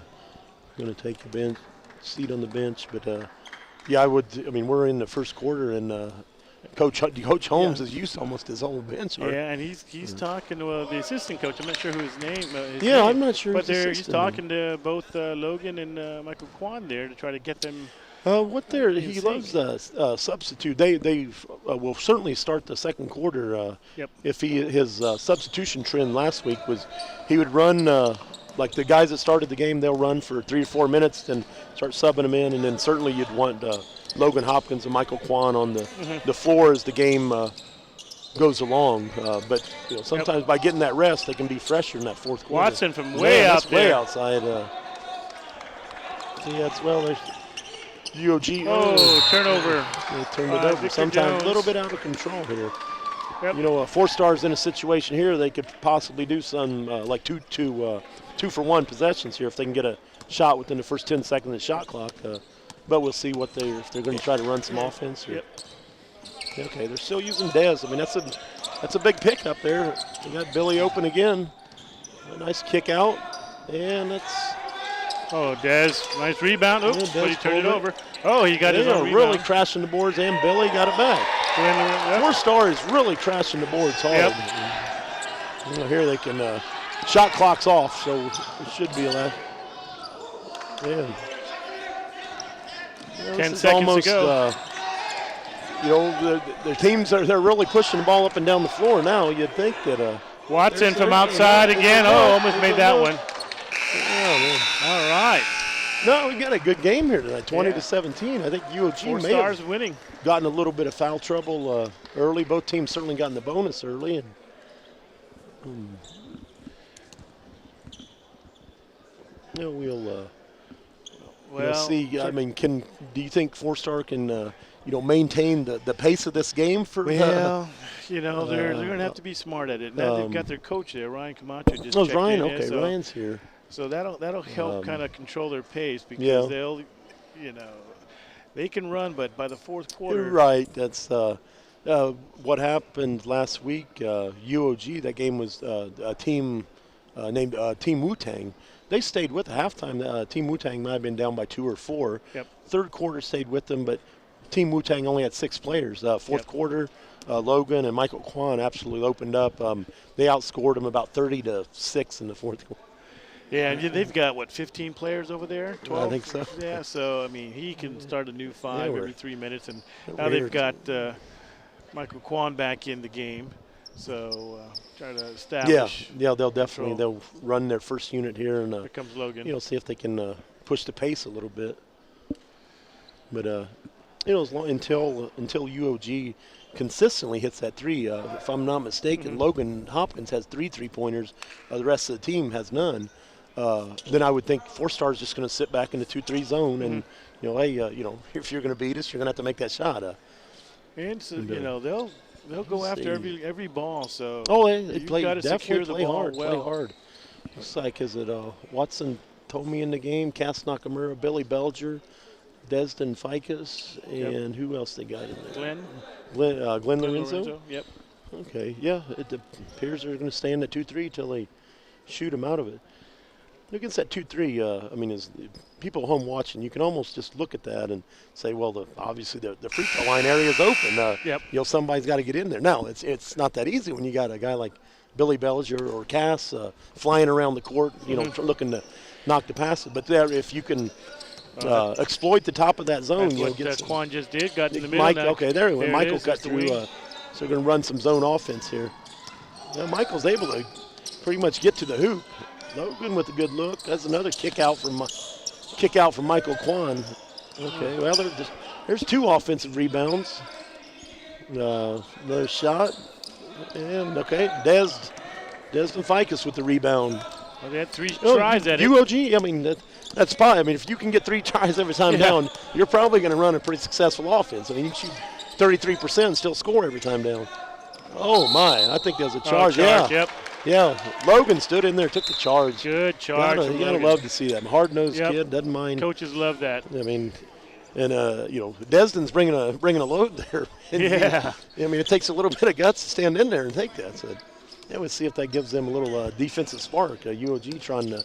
going to take a seat on the bench. But, we're in the first quarter, and Coach Holmes has used almost his whole bench. Yeah, and he's talking to the assistant coach. I'm not sure who his name is. I'm not sure. But he's talking to both Logan and Michael Kwan there to try to get them. He loves substitute. They will certainly start the second quarter. If his substitution trend last week was he would run like the guys that started the game, they'll run for 3 or 4 minutes, then start subbing them in, and then certainly you'd want Logan Hopkins and Michael Kwan on the floor as the game goes along. But sometimes by getting that rest, they can be fresher in that fourth quarter. Watson from way out there. Way outside. There's UOG. Turnover. They turned it over. Victor Sometimes Jones. a little bit out of control here. Yep. 4 stars in a situation here, they could possibly do some like two for one possessions here if they can get a shot within the first 10 seconds of the shot clock. But we'll see if they're going to try to run some offense. Okay, they're still using Dez. That's a big pick up there. They got Billy open again. A nice kick out, and that's. Dez, nice rebound. Oops, but he turned it over. He got his own rebound. Really crashing the boards, and Billy got it back. 4 stars really crashing the boards hard. Here they can shot clock's off, so it should be allowed. 10 seconds to go. The teams they're really pushing the ball up and down the floor now. You'd think that Watson from outside again. Almost made that one. All right. No, we got a good game here tonight, 20-17. I think UOG 4 may stars have winning. gotten a little bit of foul trouble early. Both teams certainly got in the bonus early. And we'll see. Do you think 4-star can maintain the pace of this game for? Well, they're going to have to be smart at it. Now they've got their coach there, Ryan Camacho. Just Ryan. In, Okay, so, Ryan's here. So that'll help kind of control their pace because they'll, they can run, but by the fourth quarter. You're right. That's what happened last week. UOG. That game was a team named Team Wu-Tang. They stayed with the halftime. Team Wu-Tang might have been down by 2 or 4. Yep. Third quarter stayed with them, but Team Wu-Tang only had 6 players. Fourth quarter, Logan and Michael Kwan absolutely opened up. They outscored them about 30-6 in the fourth quarter. Yeah, and they've got, 15 players over there? 12? I think so. Yeah, so, he can start a new 5 every 3 minutes. And now they've got Michael Kwan back in the game. So, try to establish. Yeah, they'll run their first unit here. And here comes Logan. See if they can push the pace a little bit. But, as long, until UOG consistently hits that 3, if I'm not mistaken, Logan Hopkins has 3 3-pointers. The rest of the team has none. then I would think 4-star is just going to sit back in the 2-3 zone and, hey, if you're going to beat us, you're going to have to make that shot. And so, they'll go after every ball. So they you've play got to secure the ball hard, well. play hard. Looks like Watson told me in the game, Cass Nakamura, Billy Belger, Desden Ficus, and who else they got in there? Glenn Lorenzo. Yep. Okay, yeah, it appears they're going to stay in the 2-3 till they shoot them out of it. Against that 2-3, as people home watching, you can almost just look at that and say, well, obviously the free throw line area is open. Somebody's got to get in there. Now, it's not that easy when you got a guy like Billy Belger or Cass flying around the court, looking to knock the passes. But there, if you can exploit the top of that zone, that's what Quan just did. Got in the middle. Okay, there he went. Michael cut through. So we're going to run some zone offense here. Michael's able to pretty much get to the hoop. Logan with a good look. That's another kick out from Michael Quan. Okay, well there's 2 offensive rebounds. Another shot, and Desden Ficus with the rebound. Well, they had 3 tries at it. UOG. That's probably. If you can get 3 tries every time down, you're probably going to run a pretty successful offense. You can shoot 33% and still score every time down. Oh my! I think there's a charge. Yep. Yeah, Logan stood in there, took the charge. Good charge. You gotta love to see that. Hard-nosed kid, doesn't mind. Coaches love that. And Desden's bringing a load there. And it takes a little bit of guts to stand in there and take that. So, we'll see if that gives them a little defensive spark. UOG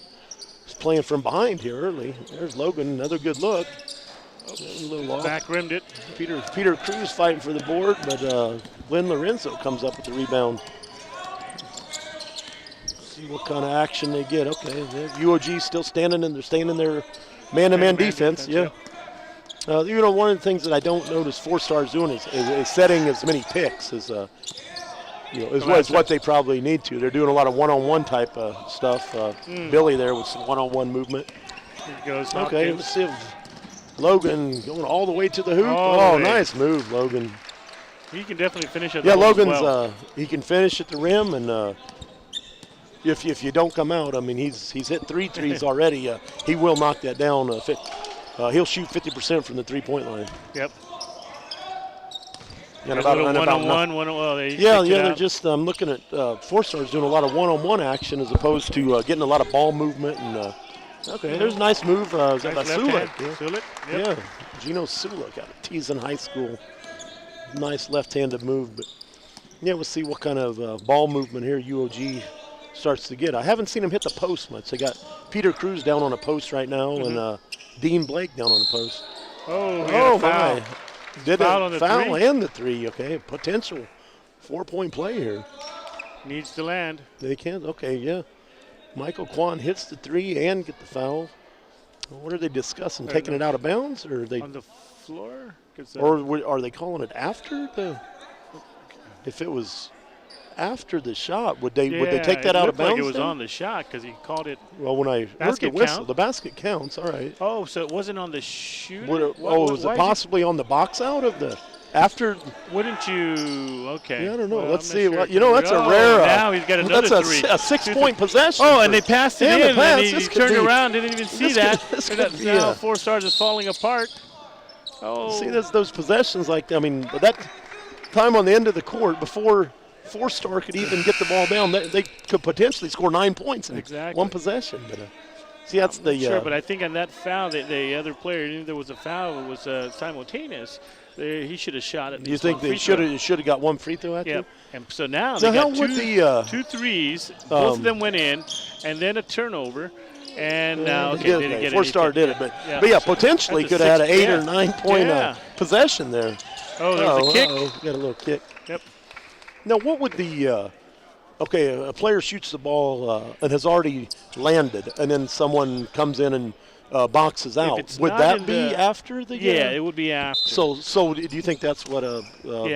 playing from behind here early. There's Logan, another good look. A little off. Back rimmed it. Peter Cruz fighting for the board, but Glenn Lorenzo comes up with the rebound. See what kind of action they get. Okay, UOG still standing, and they're staying in their man-to-man defense. One of the things that I don't notice 4-stars doing is setting as many picks as what they probably need to. They're doing a lot of one-on-one type of stuff. Billy there with some one-on-one movement. Here goes. Okay, let's see if Logan going all the way to the hoop. Oh, nice move, Logan. He can definitely finish at the rim. Logan's he can finish at the rim, and if you don't come out, he's hit 3 threes already. He will knock that down. He'll shoot 50% from the 3-point line. Yep. And about one-on-one. They're just looking at 4-stars doing a lot of one-on-one action as opposed to getting a lot of ball movement. And there's a nice move. Is that by Sulek? Sulek. Yep. Yeah, Gino Sulek out of Teason High School. Nice left-handed move, but we'll see what kind of ball movement here UOG starts to get. I haven't seen him hit the post much. They got Peter Cruz down on a post right now, and Dean Blake down on a post. Oh my! Did foul a on the foul 3. and the 3. Okay, potential 4-point play here. Needs to land. They can. Okay, yeah. Michael Quan hits the 3 and get the foul. What are they discussing? Taking it out of bounds, or are they on the floor? Or are they calling it after the? If it was after the shot, would they take that out of bounds? Like it was on the shot because he called it. Well, when I heard the whistle, the basket counts. All right. Oh, so it wasn't on the shooter? Was it possibly on the box out of the after? Wouldn't you? Okay. Yeah, I don't know. Well, Let's see. sure. That's a rare. Now he's got another that's 3. A 6-point possession. Oh, and they passed it in, and he turned around, didn't even see that. Now 4-stars is falling apart. Oh. See, those possessions that time on the end of the court before 4-star could even get the ball down, they could potentially score 9 points in one possession. But see, that's sure, but I think on that foul, the other player knew there was a foul. It was simultaneous. He should have shot it. You think they should have got 1 free throw after? Yep. And so now they got 2 threes. Both of them went in, and then a turnover. And now, they didn't get it. 4-star did it, but potentially could have had an 8 or 9 point possession there. Oh, there's a kick. Got a little kick. Yep. Now, what would a player shoots the ball and has already landed, and then someone comes in and boxes out. Would that be after the game? Yeah, it would be after. So do you think that's what the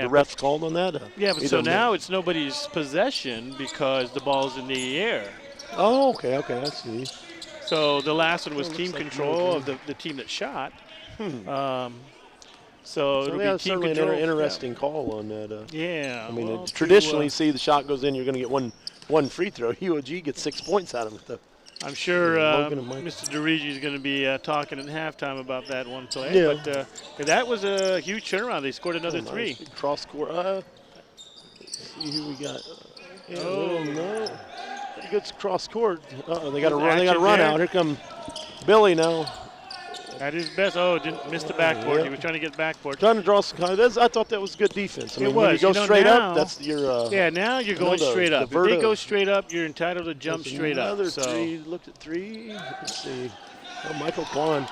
refs called on that? But so now it's nobody's possession because the ball's in the air. Oh, okay, I see. So the last one was team control of the team that shot. So it'll be team control. An interesting call on that. Yeah. Traditionally, see the shot goes in, you're going to get one free throw. UOG gets 6 points out of it, though. I'm sure Logan and Mike. Mr. DeRigi is going to be talking at halftime about that one play. Yeah. But that was a huge turnaround. They scored another three. Nice big cross court. Let's see who we got. No. Pretty good cross court. They got to run. They got to run out. Here come Billy now. At his best. Oh, didn't miss the backboard. He was trying to get backboard. Trying to draw some kind of. I thought that was good defense. I mean, it when was. you go straight now, up, that's your. Yeah, now you're going straight up. If they go straight up, you're entitled to jump straight up. Another three. Looked at three. Let's see. Oh, Michael Kwan.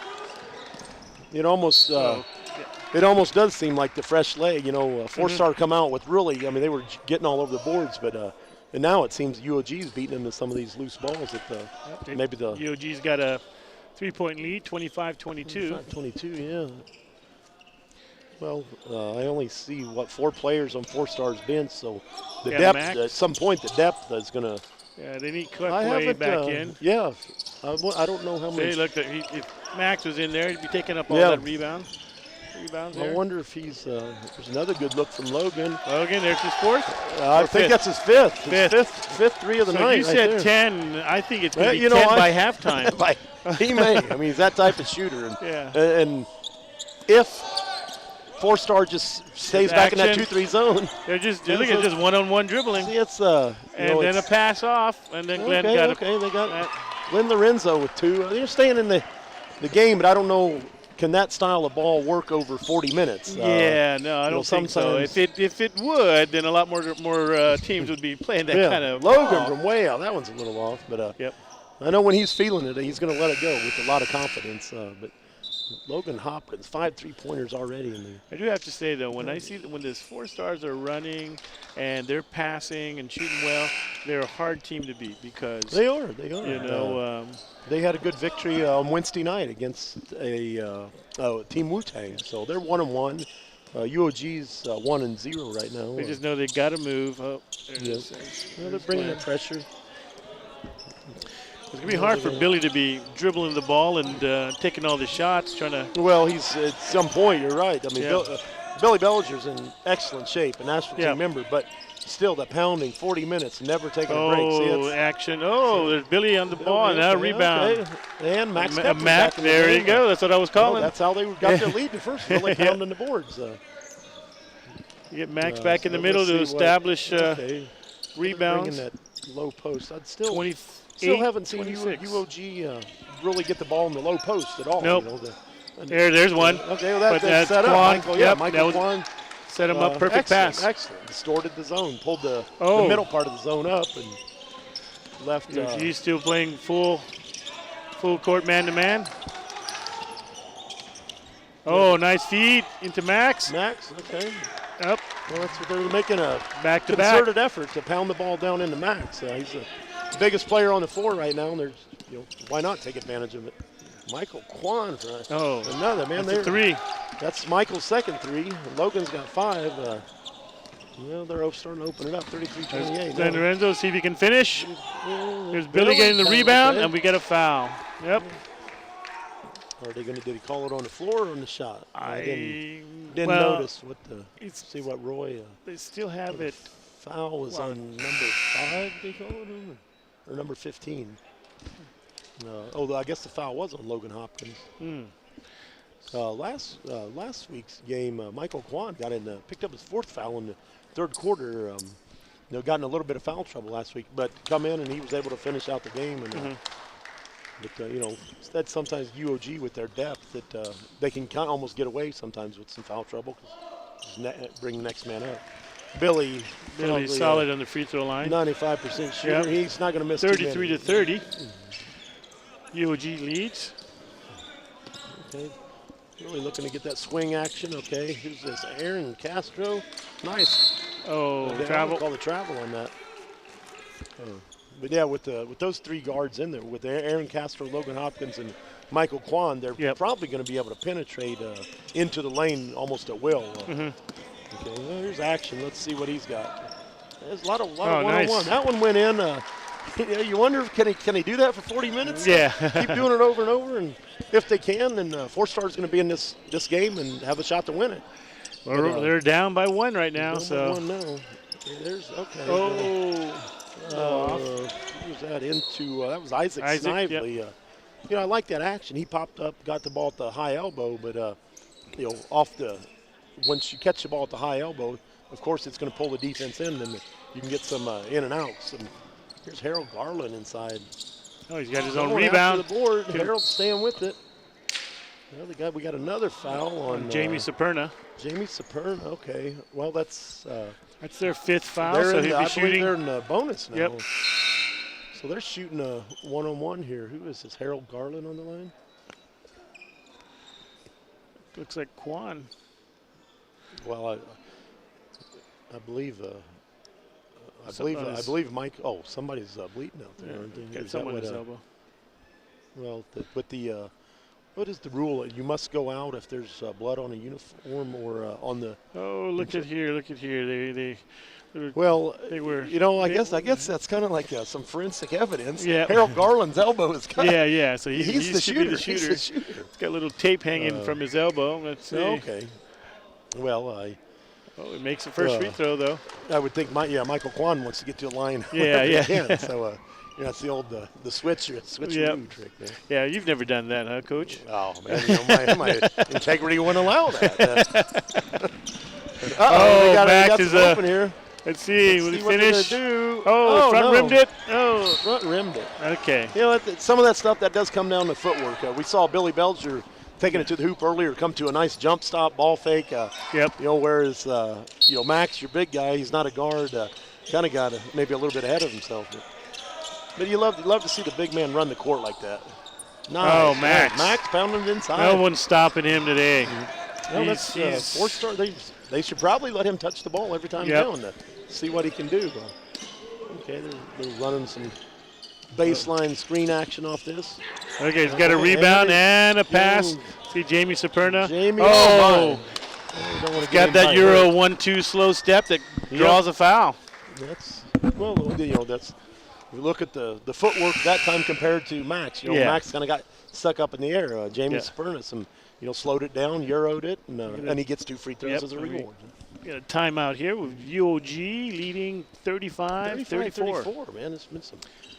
It almost. It almost does seem like the fresh leg. Four-star come out with really. I mean, they were getting all over the boards, but. And now it seems UOG's beating them to some of these loose balls. Maybe the UOG's got a 3-point lead, 25-22. 22, yeah. Well, I only see 4 players on Four-Star's bench, so the depth at some point the depth is going to. Yeah, they need Clefway back in. Yeah, I don't know how many. Hey, look, if Max was in there, he'd be taking up all that rebounds. I wonder if he's. There's another good look from Logan. Logan, there's his fourth. I think that's his fifth. Fifth three of the night. You said 10. I think it's going to be 10 by halftime. He may. I mean, he's that type of shooter. And if Four-Star just stays back in that 2-3 zone, they're just one-on-one dribbling. See, it's and then a pass off, and then Glenn got it. Okay, they got Glenn Lorenzo with 2. They're staying in the game, but I don't know. Can that style of ball work over 40 minutes? Yeah, no, I don't think so. If it would, then a lot more teams would be playing that kind of Logan ball. From way out. That one's a little off, but I know when he's feeling it, he's going to let it go with a lot of confidence. But Logan Hopkins, 5 3-pointers already in there. I do have to say, though, when I see when these Four-Stars are running and they're passing and shooting well, they're a hard team to beat because they are. They had a good victory on Wednesday night against a Team Wu-Tang, so they're 1-1. UOG's 1-0 right now. They just know they got to move. They're bringing the pressure. It's going to be hard for Billy to be dribbling the ball and taking all the shots, trying to. Well, he's at some point, you're right. I mean, Billy Bellinger's in excellent shape, a national team member, but still the pounding, 40 minutes, never taking a break. Oh, action. Oh, there's Billy on the ball, and now rebound. Okay. And Max Mac, there you go. That's what I was calling. That's how they got their lead the first, really pounding the boards. You get Max back in the middle to establish rebounds. Bringing that low post. I'd still haven't seen UOG really get the ball in the low post at all. Nope. There's one. Okay, well that's set up. Quan. Michael Quan. Set him up, perfect pass. Excellent. Distorted the zone, pulled the middle part of the zone up and left. He's still playing full court man-to-man. Oh, nice feed into Max. Okay. Yep. Well, that's what they're making a back-to-back concerted effort to pound the ball down into Max. He's the biggest player on the floor right now, and there's why not take advantage of it? Michael Quan for another man. That's a 3. That's Michael's second 3. Logan's got 5. They're starting to open it up. 33-28. Then Lorenzo, see if he can finish. There's Billy getting the rebound, and we get a foul. Yep. Are they going to? Did he call it on the floor or on the shot? I didn't notice see what Roy. They still have it. Foul was on number 5. They call it or number 15. I guess the foul was on Logan Hopkins. Last week's game, Michael Quan picked up his 4th foul in the 3rd quarter. Got in a little bit of foul trouble last week, but come in and he was able to finish out the game. And that's sometimes UOG with their depth that they can kind of almost get away sometimes with some foul trouble because bring the next man up. Billy's solid on the free throw line. 95% shooter. Yep. He's not going to miss 33-30. UOG leads. Okay. Really looking to get that swing action. Okay. Who's this? Aaron Castro. Nice. Travel. Call the travel on that. But yeah, with those 3 guards in there, with Aaron Castro, Logan Hopkins, and Michael Quan, they're probably going to be able to penetrate into the lane almost at will. Okay. Well, here's action. Let's see what he's got. There's a lot of one-on-one. Nice. That one went in. You wonder, can he do that for 40 minutes? Yeah. Keep doing it over and over, and if they can, then Four-Star's going to be in this game and have a shot to win it. They're down by 1 right now. Down by 1 now. Okay, there's Who was that into? That was Isaac Snively. Yep. I like that action. He popped up, got the ball at the high elbow, but off the once you catch the ball at the high elbow, of course it's going to pull the defense in, and you can get some in and outs. And here's Harold Garland inside. Oh, he's got his own rebound. After the board. Harold's staying with it. We got another foul on Jamie Saperna. Jamie Saperna. Okay. Well, that's their 5th foul. So he'll be shooting. They're in the bonus now. Yep. So they're shooting a one-on-one here. Who is this? Harold Garland on the line. Looks like Quan. Well, I believe. I believe Mike. Oh, somebody's bleeding out there. Yeah, got someone his elbow. Well, what is the rule? You must go out if there's blood on a uniform or on the. Oh, look at here! Look at here! They were. I guess that's kind of like some forensic evidence. Yeah. Harold Garland's elbow is kind of. Yeah. So he's the shooter. He's the shooter. It's got a little tape hanging from his elbow. Let's see. Okay. Well, it makes the first free throw though. I would think Michael Kwan wants to get to the line. Yeah. So that's the old the switcheroo trick there. Yeah, you've never done that, huh, Coach? Oh man, my integrity wouldn't allow that. Max is open here. Let's see. Will he finish? Do. Front rimmed it. Front rimmed it. Okay. Some of that stuff that does come down to footwork. We saw Billy Belger taking it to the hoop earlier, come to a nice jump stop, ball fake. Whereas Max, your big guy, he's not a guard. Kind of got maybe a little bit ahead of himself. But you love to see the big man run the court like that. Nice. Oh, Max. Max pounding it inside. No one's stopping him today. Well, that's 4-star. They should probably let him touch the ball every time down to see what he can do. Okay, they're running some baseline screen action off this. Okay, he's got a rebound and a pass. See Jamie Saperna. He's got that Euro 1-2 slow step that draws a foul. That's we look at the footwork that time compared to Max. Max kind of got stuck up in the air. Jamie Saperna slowed it down, Euroed it, and he gets 2 free throws as a reward. We got a timeout here with UOG leading 35-34. Man, it's been it's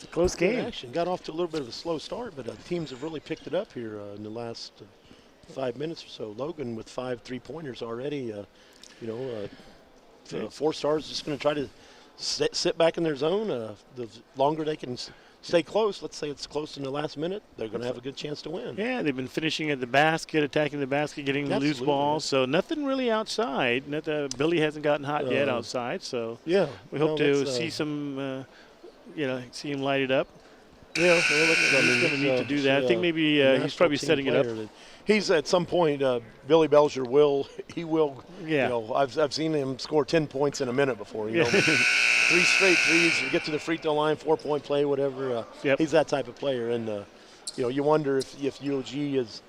a close game. Action. Got off to a little bit of a slow start, but teams have really picked it up here in the last 5 minutes or so. Logan with 5 3-pointers already. 4 stars just going to try to sit back in their zone. The longer they can stay close, let's say it's close in the last minute, they're going to have a good chance to win. Yeah, they've been finishing at the basket, attacking the basket, getting the loose balls. So nothing really outside. Billy hasn't gotten hot yet outside. So we hope to see some, see him light it up. Yeah, he's going to need to do that. I think maybe he's probably setting it up. He's at some point. Billy Belger will. Yeah. I've seen him score 10 points in a minute before. 3 straight threes. You get to the free throw line, 4-point play, whatever. He's that type of player, and you wonder if UOG has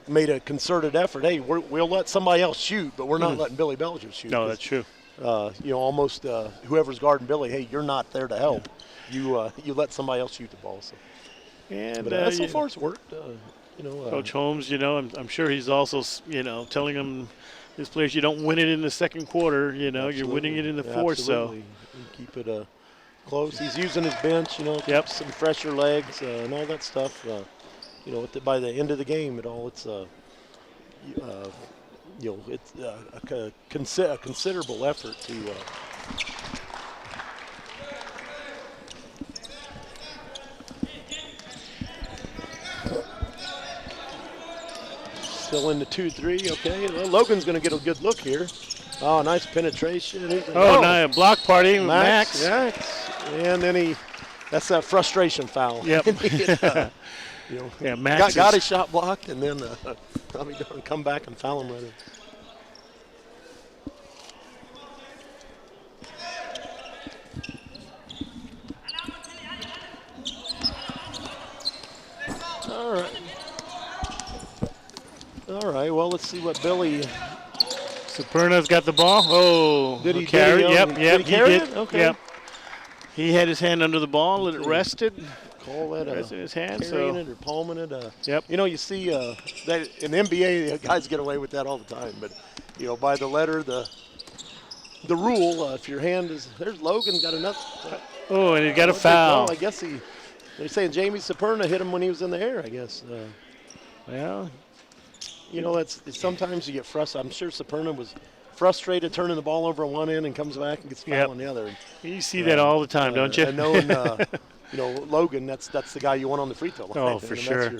made a concerted effort. Hey, we'll let somebody else shoot, but we're not letting Billy Belger shoot. No, that's true. Almost whoever's guarding Billy. Hey, you're not there to help. You let somebody else shoot the ball. So. And so far it's worked. Coach Holmes, I'm sure he's also, telling him, his players, you don't win it in the second quarter. You're winning it in the fourth. Absolutely. So you keep it close. He's using his bench. Keep some fresher legs and all that stuff. By the end of the game, it's a considerable effort to. Still in the 2-3, okay. Well, Logan's going to get a good look here. Oh, nice penetration. Nice block party with Max. And then that's that frustration foul. Yep. Max got his shot blocked, and then probably going to come back and foul him right in. All right, well, let's see what Billy. Saperna's got the ball. Oh, did he carry it? Yep, he did. It. Okay. Yep. He had his hand under the ball, let it rested. Call that in his hand. Carrying it or palming it. Yep. You see that in the NBA, guys get away with that all the time. But by the letter, the rule, if your hand is, there's Logan got enough. Oh, and he got a foul. I guess they're saying Jamie Saperna hit him when he was in the air, I guess. Well, you know, sometimes you get frustrated. I'm sure Saperna was frustrated turning the ball over on one end and comes back and gets fouled on the other. You see that all the time, don't you? And knowing, you know, Logan, that's the guy you want on the free throw line. Oh, for sure.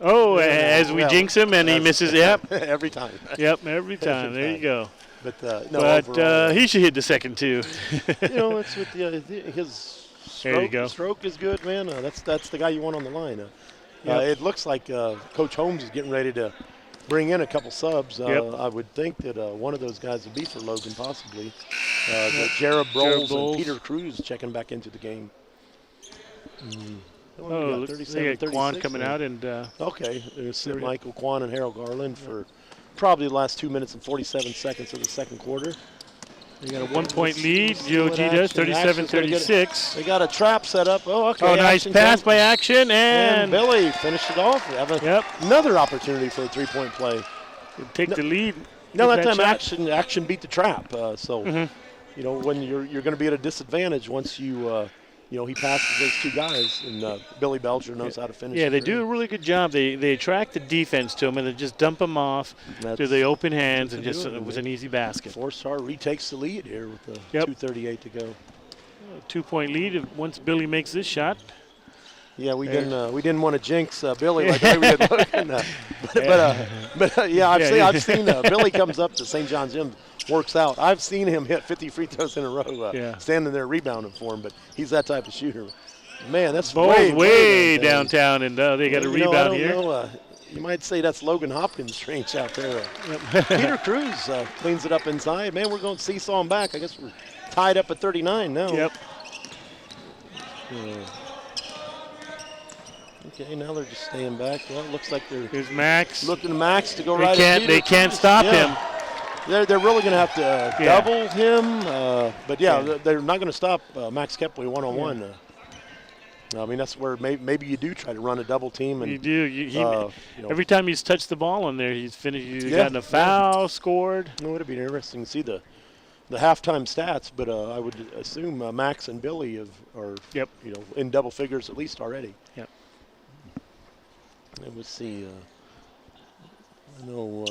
Oh, as we jinx him and he misses, yep. Every time. Yep, every time. There you go. But, overall, he should hit the second, too. You know, it's with his stroke is good, man. That's the guy you want on the line. It looks like Coach Holmes is getting ready to bring in a couple subs. I would think that one of those guys would be for Logan, possibly. Jared Bowles and Peter Cruz checking back into the game. They got Quan coming out. Okay, there's Michael Quan and Harold Garland for probably the last 2 minutes and 47 seconds of the second quarter. They got a 1 point lead. UOG does 37-36. They got a trap set up. Oh, okay. Oh, nice pass by Action. And Billy finished it off. Another opportunity for a 3-point play. Take the lead. No, that time Action beat the trap. You know, when you're going to be at a disadvantage once you he passes those two guys, and Billy Belcher knows how to finish. Yeah, they do a really good job. They attract the defense to them, and they just dump them off to the open hands, and it was an easy basket. 4-star retakes the lead here with 2:38 to go. 2 point lead once Billy makes this shot. Yeah, we didn't want to jinx Billy like we had Logan. I've seen Billy comes up to St. John's Gym, works out. I've seen him hit 50 free throws in a row, standing there rebounding for him. But he's that type of shooter. Man, that's way downtown, and they got a rebound here. You might say that's Logan Hopkins' range out there. Peter Cruz cleans it up inside. Man, we're going seesaw him back. I guess we're tied up at 39 now. Yep. Okay, now they're just staying back. Well, it looks like here's Max. Looking to Max to go They can't stop him. They're really going to have to double him. They're not going to stop Max Kepley one-on-one. I mean, that's where maybe you do try to run a double team. And, you do. Every time he's touched the ball in there, he's finished. He's gotten a foul, scored. It would have been interesting to see the halftime stats, but I would assume Max and Billy are in double figures at least already. Yep. And we'll see. I know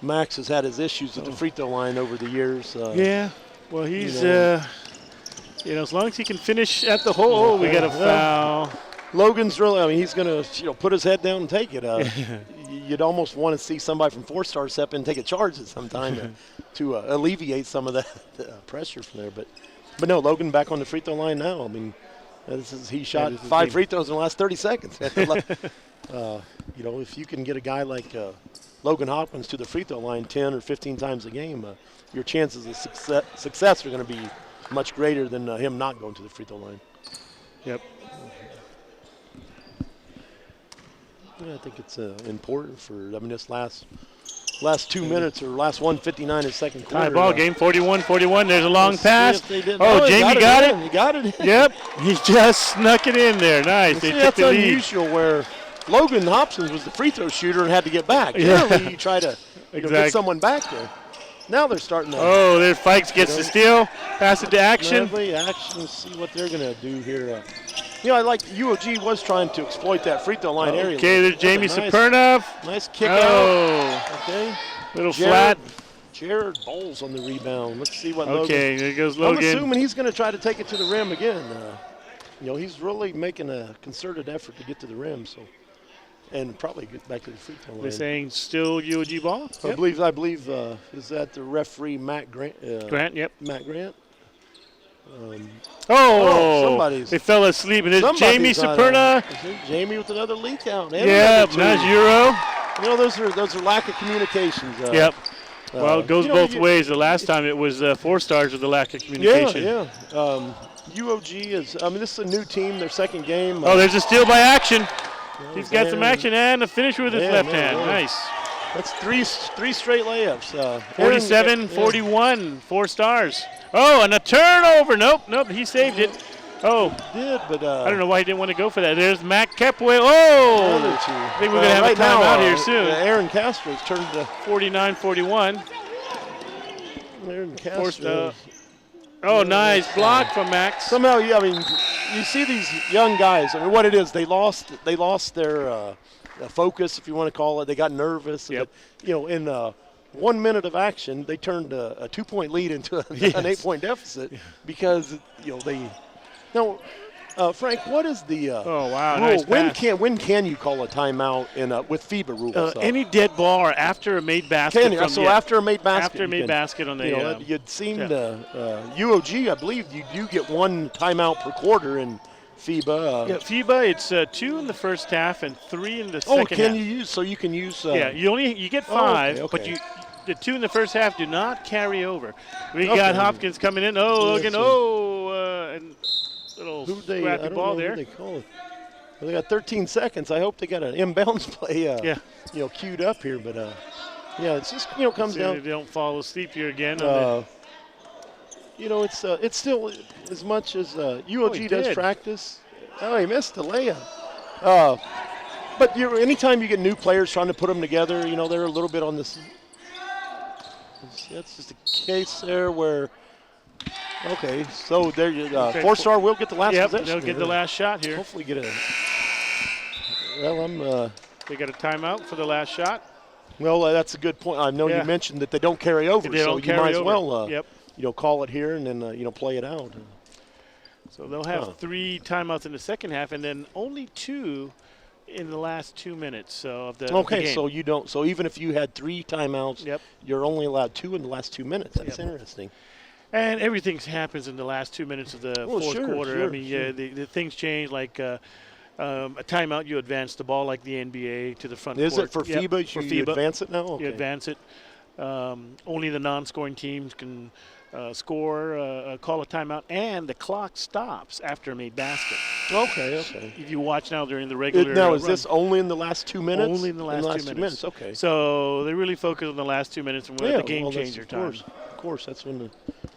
Max has had his issues at the free throw line over the years. Well, he's as long as he can finish at the hole, we got a foul. Logan's really, he's going to put his head down and take it. You'd almost want to see somebody from 4-star step in and take a charge at some time to alleviate some of that pressure from there. But no, Logan back on the free throw line now. I mean, he shot 5 free throws in the last 30 seconds. If you can get a guy like Logan Hopkins to the free throw line 10 or 15 times a game, your chances of success are going to be much greater than him not going to the free throw line. Yep. Yeah, I think it's important for this last 2 minutes or last 1:59 in the second quarter. Tie ball game, 41-41. There's a long pass. Jamie got it. He got it. Yep, he just snuck it in there. Nice. That's unusual where Logan Hopkins was the free throw shooter and had to get back. Generally, you try to get someone back there. Now they're starting to. Oh, there Fikes gets the steal. Pass it to Action. Action, see what they're going to do here. I like UOG was trying to exploit that free throw line area. Okay, there's Jamie Saperna. Nice kick out. Okay. Little flat. Jared Bowles on the rebound. Let's see what Okay, there goes Logan. I'm assuming he's going to try to take it to the rim again. He's really making a concerted effort to get to the rim, and probably get back to the free throw line. They're saying still UOG ball? I believe is that the referee Matt Grant? Grant, yep. Matt Grant. They fell asleep, and there's Jamie Saperna. Jamie with another leak out. Nice Euro. Those are lack of communications. Yep. Well, it goes both ways. The last time it was 4-stars with the lack of communication. UOG is. this is a new team. Their second game. There's a steal by Action. He's got some action and a finish with his left hand. Nice. That's three straight layups. 47-41, 4-stars. Oh, and a turnover. Nope, he saved it. Oh. Did, but I don't know why he didn't want to go for that. There's Matt Kepway. Oh! I think we're going to have a timeout here soon. Aaron Castro's turned to 49-41. Aaron Castro. Oh, nice block from Max. Somehow, yeah, I mean, you see these young guys. I mean, what it is, they lost their focus, if you want to call it. They got nervous. Yep. In 1 minute of action, they turned a 2-point lead into an 8-point deficit because they. Now, Frank, what is the oh wow, rule? nice pass. When can you call a timeout with FIBA rules? Any dead ball or after a made basket. Can you? So after a made basket. After a made basket on the. You'd seen UOG. I believe you do get 1 timeout per quarter in FIBA. FIBA, it's 2 in the first half and 3 in the second half. Oh, can you use? So you can use. You get 5, okay. but the 2 in the first half do not carry over. We got Hopkins coming in. Oh, Logan. And little scrappy ball there. Who they call it. Well, they got 13 seconds. I hope they got an inbounds play. Queued up here, but it's just comes down. They don't fall asleep here again. It's still as much as UOG does practice. Oh, he missed the layup. But anytime you get new players trying to put them together, they're a little bit on this. That's just a case there where. Okay, so there you go. 4-star will get the last possession. They'll get the last shot here. Hopefully get a. Well, They got a timeout for the last shot. Well, that's a good point. I know you mentioned that they don't carry over, so you might as well, call it here and then play it out. So they'll have 3 timeouts in the second half, and then only 2 in the last 2 minutes of the game. So you don't. So even if you had 3 timeouts, you're only allowed 2 in the last 2 minutes. That's interesting. And everything happens in the last 2 minutes of the fourth quarter. Sure, I mean, the things change. Like a timeout, you advance the ball like the NBA to the front court. Is it for FIBA? For you FIBA. Advance it now? Okay. You advance it. Only the non-scoring teams can score, call a timeout, and the clock stops after a made basket. Okay. If you watch now during the regular now, is run, this only in the last 2 minutes? Only in the last 2 minutes. Okay. So they really focus on the last 2 minutes and the game changer time. Of course, that's when the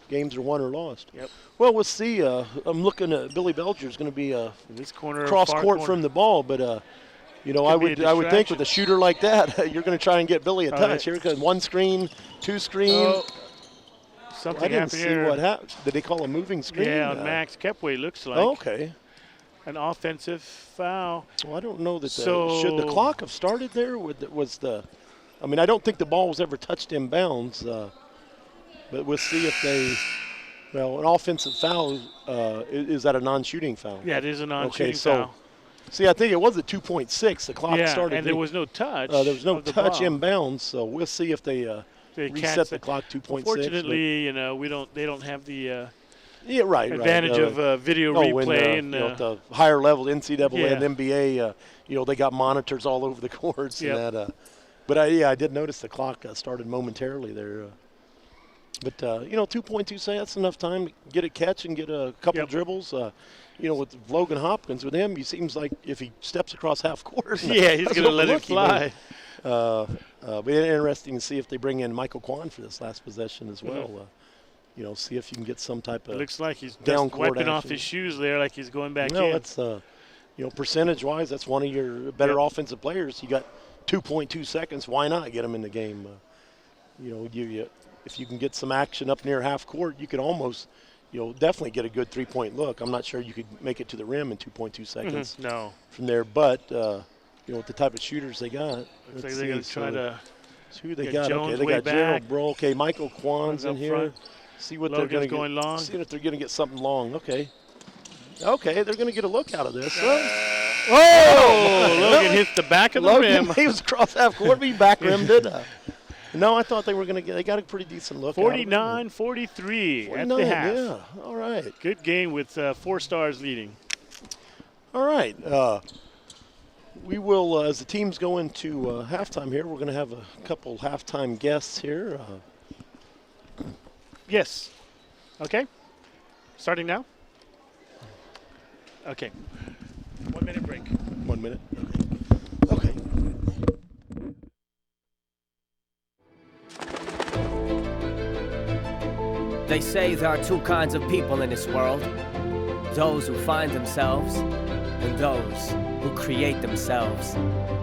games are won or lost. Yep. Well, we'll see. I'm looking at Billy Belger's going to be in this corner, cross court from the ball, but I would think with a shooter like that, you're going to try and get Billy a touch here because 1 screen, 2 screen. Oh, something I didn't happened see here. what happened. Did they call a moving screen? Yeah, on Max Kepway looks like. Oh, okay. An offensive foul. Well, I don't know that. Should the clock have started there? I don't think the ball was ever touched in bounds. But we'll see if they. Well, an offensive foul is that a non-shooting foul? Yeah, it is a non-shooting foul. See, I think it was at 2.6. The clock started. And there was no touch. There was no touch in bounds. So we'll see if they reset the clock 2.6. Fortunately, they don't have the advantage of video replay and the higher level NCAA and NBA. They got monitors all over the courts and that. But I did notice the clock started momentarily there. But 2.2 seconds, that's enough time to get a catch and get a couple dribbles. With Logan Hopkins, with him, he seems like if he steps across half court, he's going to let it fly. But interesting to see if they bring in Michael Kwan for this last possession as well. See if you can get some type of. It looks like he's down just wiping action. off his shoes there, like he's going back in. No, that's percentage-wise, that's one of your better offensive players. You got 2.2 seconds. Why not get him in the game? If you can get some action up near half court, you could almost, definitely get a good 3-point look. I'm not sure you could make it to the rim in 2.2 seconds. No. From there, but with the type of shooters they got, looks like they're going to try to. Who they got? Okay, they got Gerald Bro. Okay, Michael Kwan's in here. Front. See what Logan's they're going to get. long. See if they're going to get something long. Okay, they're going to get a look out of this. Logan hits the back of the rim. He was across half court, but he back rimmed it. No, I thought they were going to get. They got a pretty decent look. 49-43 at the half. Yeah, all right. Good game with 4 stars leading. All right. We will, as the teams go into halftime here, we're going to have a couple halftime guests here. Yes. Okay. Starting now. Okay. 1 minute break. 1 minute. Okay. They say there are 2 kinds of people in this world. Those who find themselves and those who create themselves.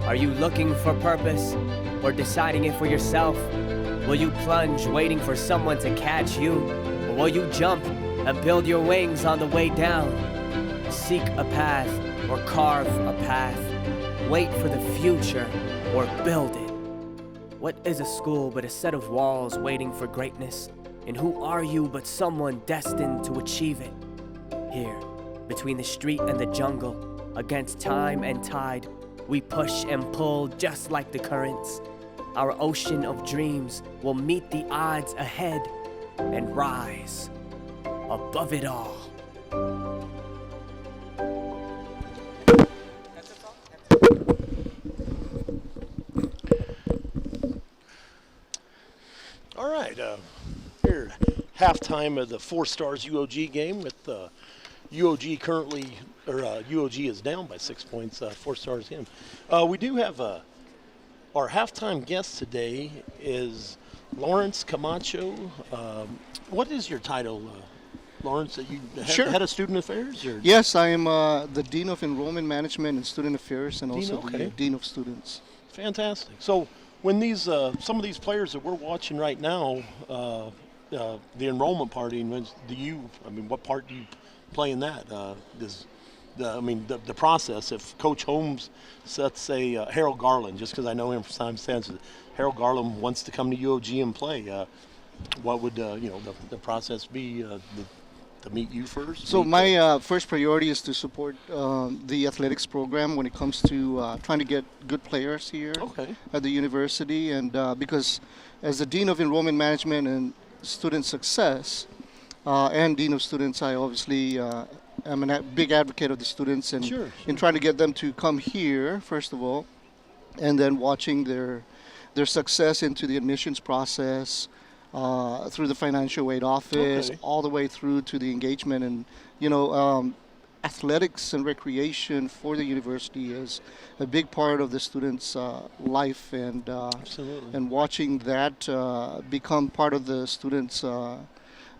Are you looking for purpose or deciding it for yourself? Will you plunge waiting for someone to catch you? Or will you jump and build your wings on the way down. Seek a path or carve a path. Wait for the future or build it. What is a school but a set of walls waiting for greatness? And who are you but someone destined to achieve it? Here, between the street and the jungle, against time and tide, we push and pull just like the currents. Our ocean of dreams will meet the odds ahead and rise above it all. All right, here, halftime of the Four Stars UOG game with UOG currently, or UOG is down by 6 points, Four Stars in. We do have our halftime guest today is Lawrence Camacho. What is your title, Lawrence? That you head of student affairs? Or? Yes, I am the Dean of Enrollment Management and Student Affairs, and also okay. the Dean of Students. Fantastic. So when these some of these players that we're watching right now, the enrollment party, what part do you play in that? The process. If Coach Holmes, let's say Harold Garland, just because I know him from time to time, Harold Garland wants to come to UOG and play, what would the process be to meet you first? So my first priority is to support the athletics program when it comes to trying to get good players here at the university, and because as the Dean of Enrollment Management and Student Success and Dean of Students, I obviously I'm a big advocate of the students and in trying to get them to come here, first of all, and then watching their success into the admissions process, through the financial aid office, all the way through to the engagement. And, athletics and recreation for the university is a big part of the students' life, and watching that become part of the students'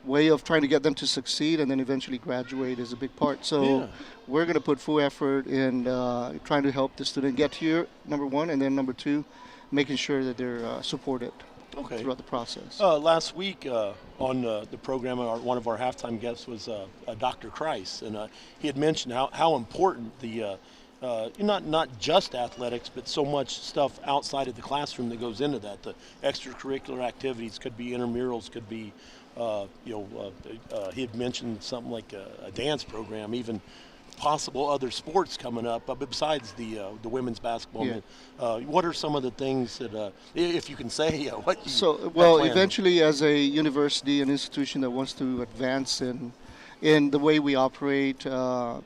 way of trying to get them to succeed and then eventually graduate is a big part. So we're going to put full effort in trying to help the student get here, number one, and then number two, making sure that they're supported throughout the process. Last week on the program, one of our halftime guests was Dr. Kreis, and he had mentioned how important the not just athletics, but so much stuff outside of the classroom that goes into that. The extracurricular activities could be intramurals, could be he had mentioned something like a dance program, even possible other sports coming up, but besides the women's basketball. What are some of the things that, if you can say, what you eventually, as a university, an institution that wants to advance in the way we operate, for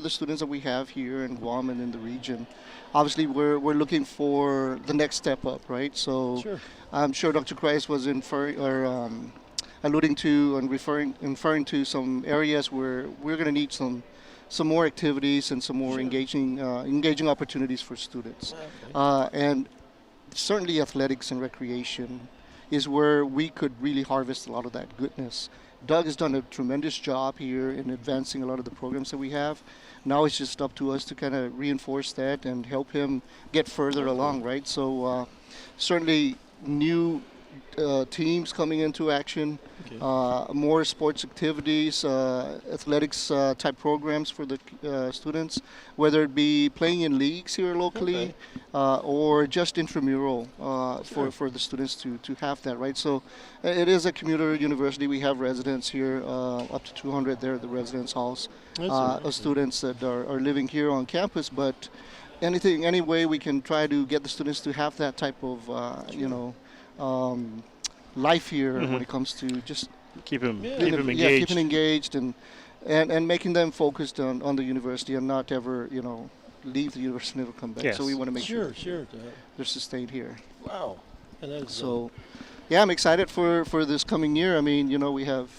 the students that we have here in Guam and in the region, obviously we're looking for the next step up, right? So I'm sure Dr. Kreis was alluding to and referring to some areas where we're going to need some more activities and some more engaging opportunities for students. And certainly athletics and recreation is where we could really harvest a lot of that goodness. Doug has done a tremendous job here in advancing a lot of the programs that we have. Now it's just up to us to kind of reinforce that and help him get further along, right? So certainly new teams coming into action, more sports activities, athletics type programs for the students, whether it be playing in leagues here locally or just intramural for the students to have that, right? So it is a commuter university. We have residents here, up to 200 there at the residence halls, of students that are living here on campus, but any way we can try to get the students to have that type of, life here when it comes to just keep them engaged. Keeping engaged and making them focused on the university and not ever, leave the university and never come back. So we want to make sure they're sustained here. Wow. So, I'm excited for this coming year. I mean, we have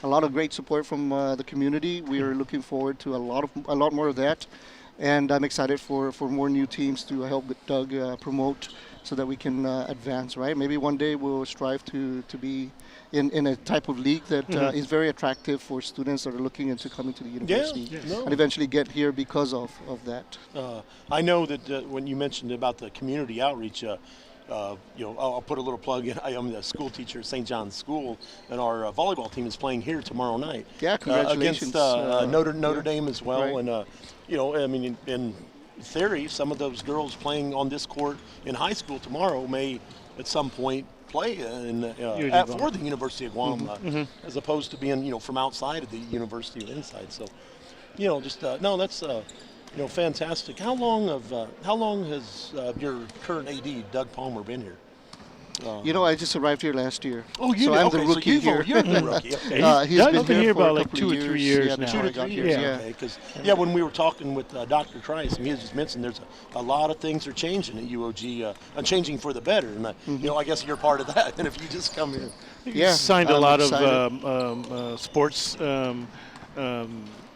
a lot of great support from the community. We are looking forward to a lot more of that. And I'm excited for more new teams to help Doug promote so that we can advance, right? Maybe one day we'll strive to be in a type of league that is very attractive for students that are looking into coming to the university and eventually get here because of that. I know that when you mentioned about the community outreach, I'll put a little plug in. I am the school teacher at St. John's School, and our volleyball team is playing here tomorrow night. Yeah, congratulations. Against Notre Dame as well. Right. And, in theory, some of those girls playing on this court in high school tomorrow may at some point play for the University of Guam, as opposed to being, from outside of the university or inside. So, that's fantastic. How long has your current AD, Doug Palmer, been here? I just arrived here last year. Oh, you so did? I'm Okay, the rookie so here. you're the rookie. Okay. He's been here for about a like couple 2 or 3 years yeah, now. 2 to 3 years. Yeah. Okay. Because when we were talking with Dr. Trice, he just mentioned there's a lot of things are changing at UOG, changing for the better, and I guess you're part of that. And if you just come here, You signed a lot of sports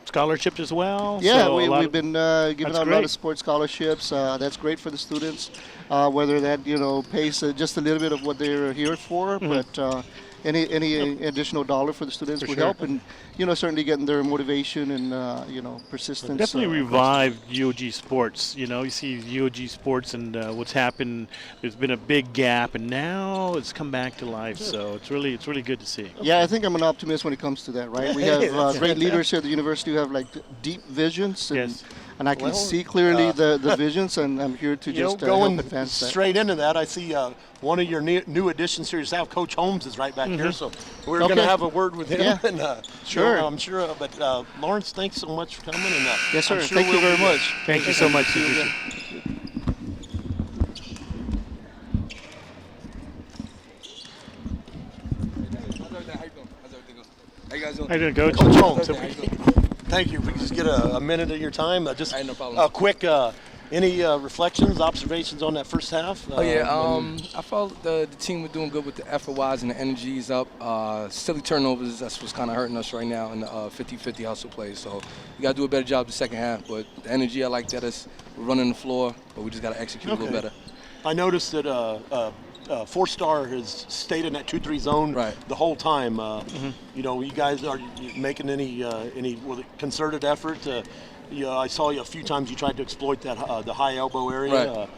scholarships as well. Yeah, so we've been giving out a lot of sports scholarships. That's great for the students, whether that pays just a little bit of what they're here for, but any additional dollar for the students would help, and certainly getting their motivation and persistence. Definitely revived UOG sports. You see UOG sports and what's happened. There's been a big gap, and now it's come back to life. So it's really good to see. Yeah, I think I'm an optimist when it comes to that. Right, we have great leaders here at the university who have deep visions, and I can see clearly the visions, and I'm here to just going help advance that. straight into that. I see one of your new additions here yourself, Coach Holmes, is right back here, so we're going to have a word with him. Yeah. And, sure. I'm sure. But Lawrence, thanks so much for coming. And yes, sir. I'm sure Thank you very much. Thank you so much. See you again. How you guys doing? How you doing, Coach? Coach Holmes. Thank you. If we could just get a minute of your time. Just no problem. Quick, any reflections, observations on that first half? I felt the team was doing good with the effort-wise and the energy is up. Silly turnovers, that's what's kind of hurting us right now in the 50-50 hustle play. So we got to do a better job the second half. But the energy, I like that. We're running the floor, but we just got to execute a little better. I noticed that Four-Star has stayed in that 2-3 zone the whole time. You guys are making any concerted effort? I saw you a few times. You tried to exploit that the high elbow area.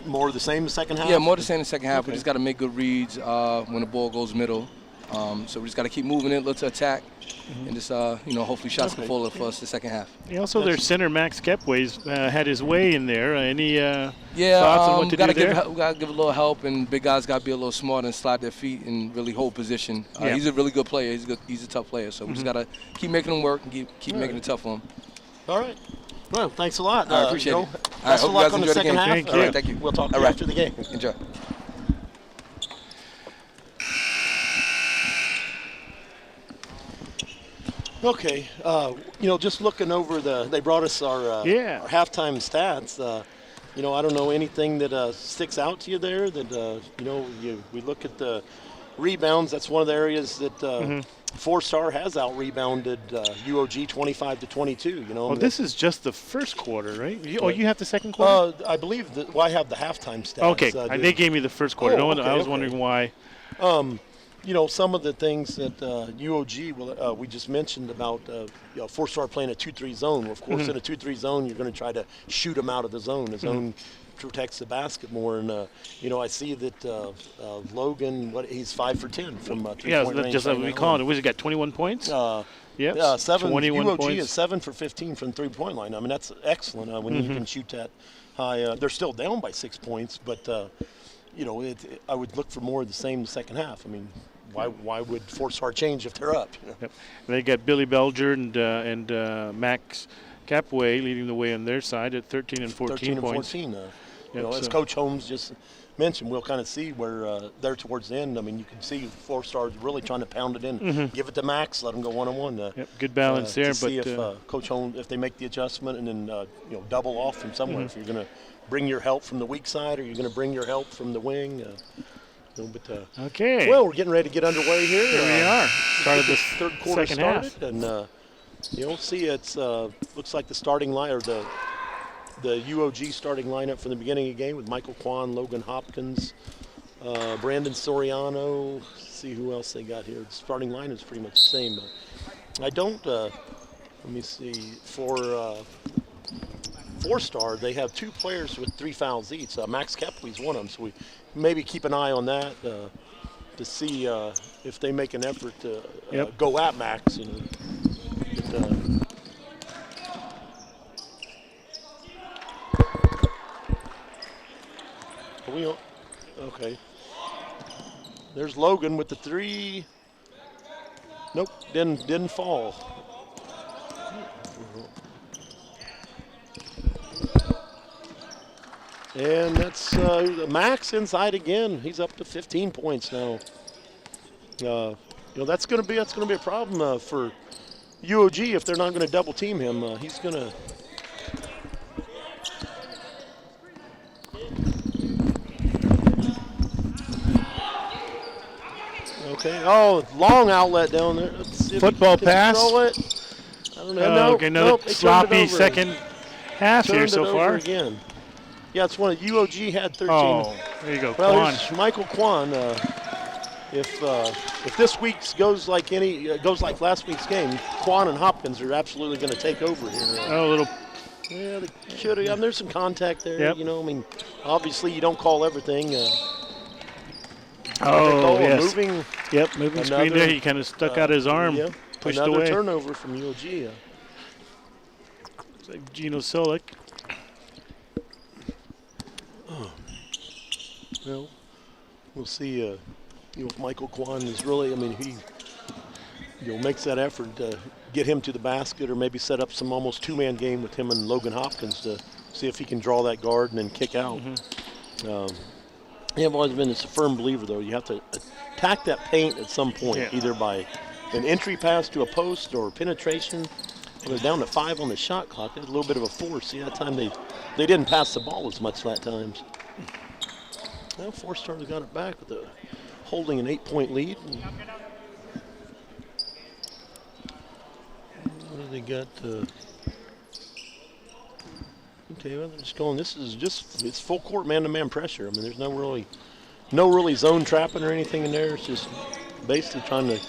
More of the same in the second half. Yeah, more of the same in the second half. We just got to make good reads when the ball goes middle. So we just got to keep moving it, look to attack, and just hopefully shots can fall for us the second half. Yeah, also their center Max Kepways had his way in there. Any thoughts on what to do there? We got to give a little help, and big guys got to be a little smart and slide their feet and really hold position. He's a really good player. He's a tough player. So we just got to keep making him work and keep making it tough for him. All right. Well, thanks a lot. I appreciate it. Best of luck on the second half. Thank you. Thank you. We'll talk to you after the game. Enjoy. Okay, just looking over they brought us our halftime stats. I don't know anything that sticks out to you there. That we look at the rebounds. That's one of the areas that Four-Star has out-rebounded UOG 25-22. This is just the first quarter, right? You have the second quarter? I believe that. Well, I have the halftime stats. Okay, they gave me the first quarter. I was wondering why. Some of the things that UOG, we just mentioned about Four-Star playing a 2-3 zone. Well, of course, in a 2-3 zone, you're going to try to shoot them out of the zone. The zone protects the basket more. And, I see that Logan, he's 5 for 10 from three-point range. Just like we call it. He got 21 points? Yeah, 7. 21 UOG points. is 7 for 15 from three-point line. I mean, that's excellent when you can shoot that high. They're still down by 6 points, but, I would look for more of the same in the second half. I mean, why would Four-Star change if they're up? Yep. They got Billy Belger and Max Capway leading the way on their side at 13 and 14 points. 13 and 14. As Coach Holmes just mentioned, we'll kind of see where they're towards the end. I mean, you can see Four-Star really trying to pound it in, give it to Max, let them go one-on-one. Good balance there. To see if Coach Holmes, if they make the adjustment and then double off from somewhere. If you're going to bring your help from the weak side, or you're going to bring your help from the wing. Okay. Well, we're getting ready to get underway here. Here we are. Started the third quarter second started, half. and see it's looks like the starting line or the UOG starting lineup from the beginning of the game with Michael Kwan, Logan Hopkins, Brandon Soriano. Let's see who else they got here. The starting line is pretty much the same. I don't. Let me see four-star, they have 2 players with 3 fouls each. Max Kepley's one of them, so we maybe keep an eye on that to see if they make an effort to go at Max. Okay. There's Logan with the 3. Nope, didn't fall. And that's Max inside again. He's up to 15 points now. That's going to be a problem for UOG if they're not going to double team him. He's going to. Okay. Oh, long outlet down there. Football pass. I don't know. Okay, nope, sloppy second half here so far. Again. Yeah, it's one of UOG had 13. Oh, there you go, well, Quan. Here's Michael Quan. If this week's goes like last week's game, Quan and Hopkins are absolutely going to take over here. Oh, a little. Yeah, they should. I mean, there's some contact there. Yep. Obviously you don't call everything. Yes. Moving screen there. He kind of stuck out his arm, pushed another away. Turnover from UOG. It's like Gino Solik. Well, we'll see. Michael Quan is really. He makes that effort to get him to the basket, or maybe set up some almost 2-man game with him and Logan Hopkins to see if he can draw that guard and then kick out. I've always been a firm believer, though. You have to attack that paint at some point, either by an entry pass to a post or penetration. They're down to 5 on the shot clock. There's a little bit of a force. See, that time they didn't pass the ball as much that time. Well, four-stars got it back with holding an 8-point lead. What do they got? Okay, well, they're just going. It's full court man-to-man pressure. There's no really zone trapping or anything in there. It's just basically trying to.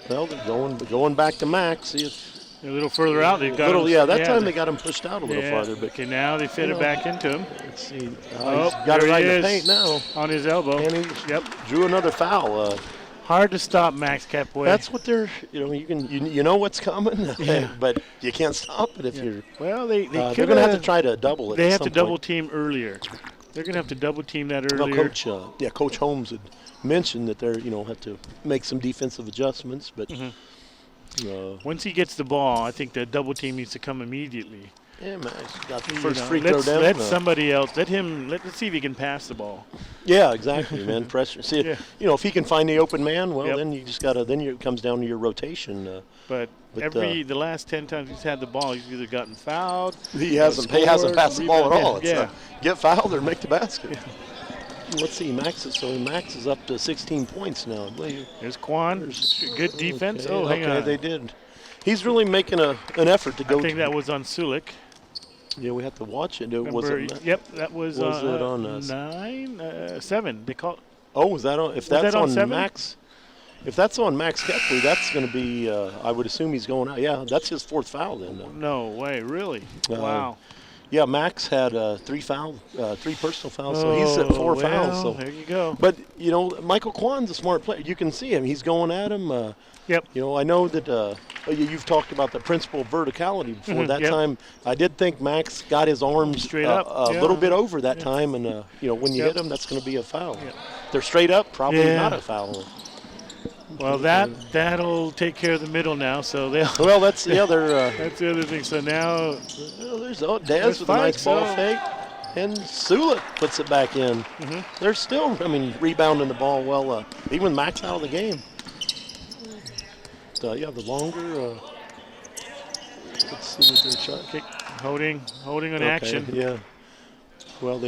Well, they're going back to Max. See if a little further out. They've got that time they got him pushed out a little farther. But okay, now they fit it back into him. Let's see. He's got it right in the paint now. On his elbow. And he drew another foul. Hard to stop Max Kepway. That's what they're. You know what's coming, but you can't stop it if you're. Well, they're going to have to try to double it. They have to double team earlier. They're going to have to double team that earlier. Well, Coach Holmes had mentioned that they're have to make some defensive adjustments, but once he gets the ball, I think the double team needs to come immediately. Yeah, Max got the first free throw down. Let somebody else. Let's see if he can pass the ball. Yeah, exactly, man. Pressure. See, if he can find the open man, well, then you just got to. Then it comes down to your rotation. But the last 10 times he's had the ball, he's either gotten fouled. He hasn't passed the ball at all. It's get fouled or make the basket. Yeah. Let's see, Max is up to 16 points now. There's Quan. Good defense. Okay. Hang on. They did. He's really making an effort to go. I think that was on Sulik. Yeah, we have to watch it. Yep, that was. Was it on 7? They call. Oh, was that on? If that's on Max, if that's on Max Kepley, that's going to be. I would assume he's going out. Yeah, that's his 4th foul then. No way, really? Wow. Yeah, Max had 3 personal fouls, so he's at 4 fouls. So there you go. But Michael Quan's a smart player. You can see him; he's going at him. I know that you've talked about the principle of verticality before. That time, I did think Max got his arms straight up a little bit over that time, and when you hit him, that's going to be a foul. They're straight up, probably not a foul. Well, that'll take care of the middle now. So they'll. Well, that's the other. That's the other thing. So now. There's Daz with a nice ball fake, and Sulik puts it back in. They're still, rebounding the ball well. Even Max out of the game. The longer. Let's see what their shot kick. Holding on action. Yeah. Well,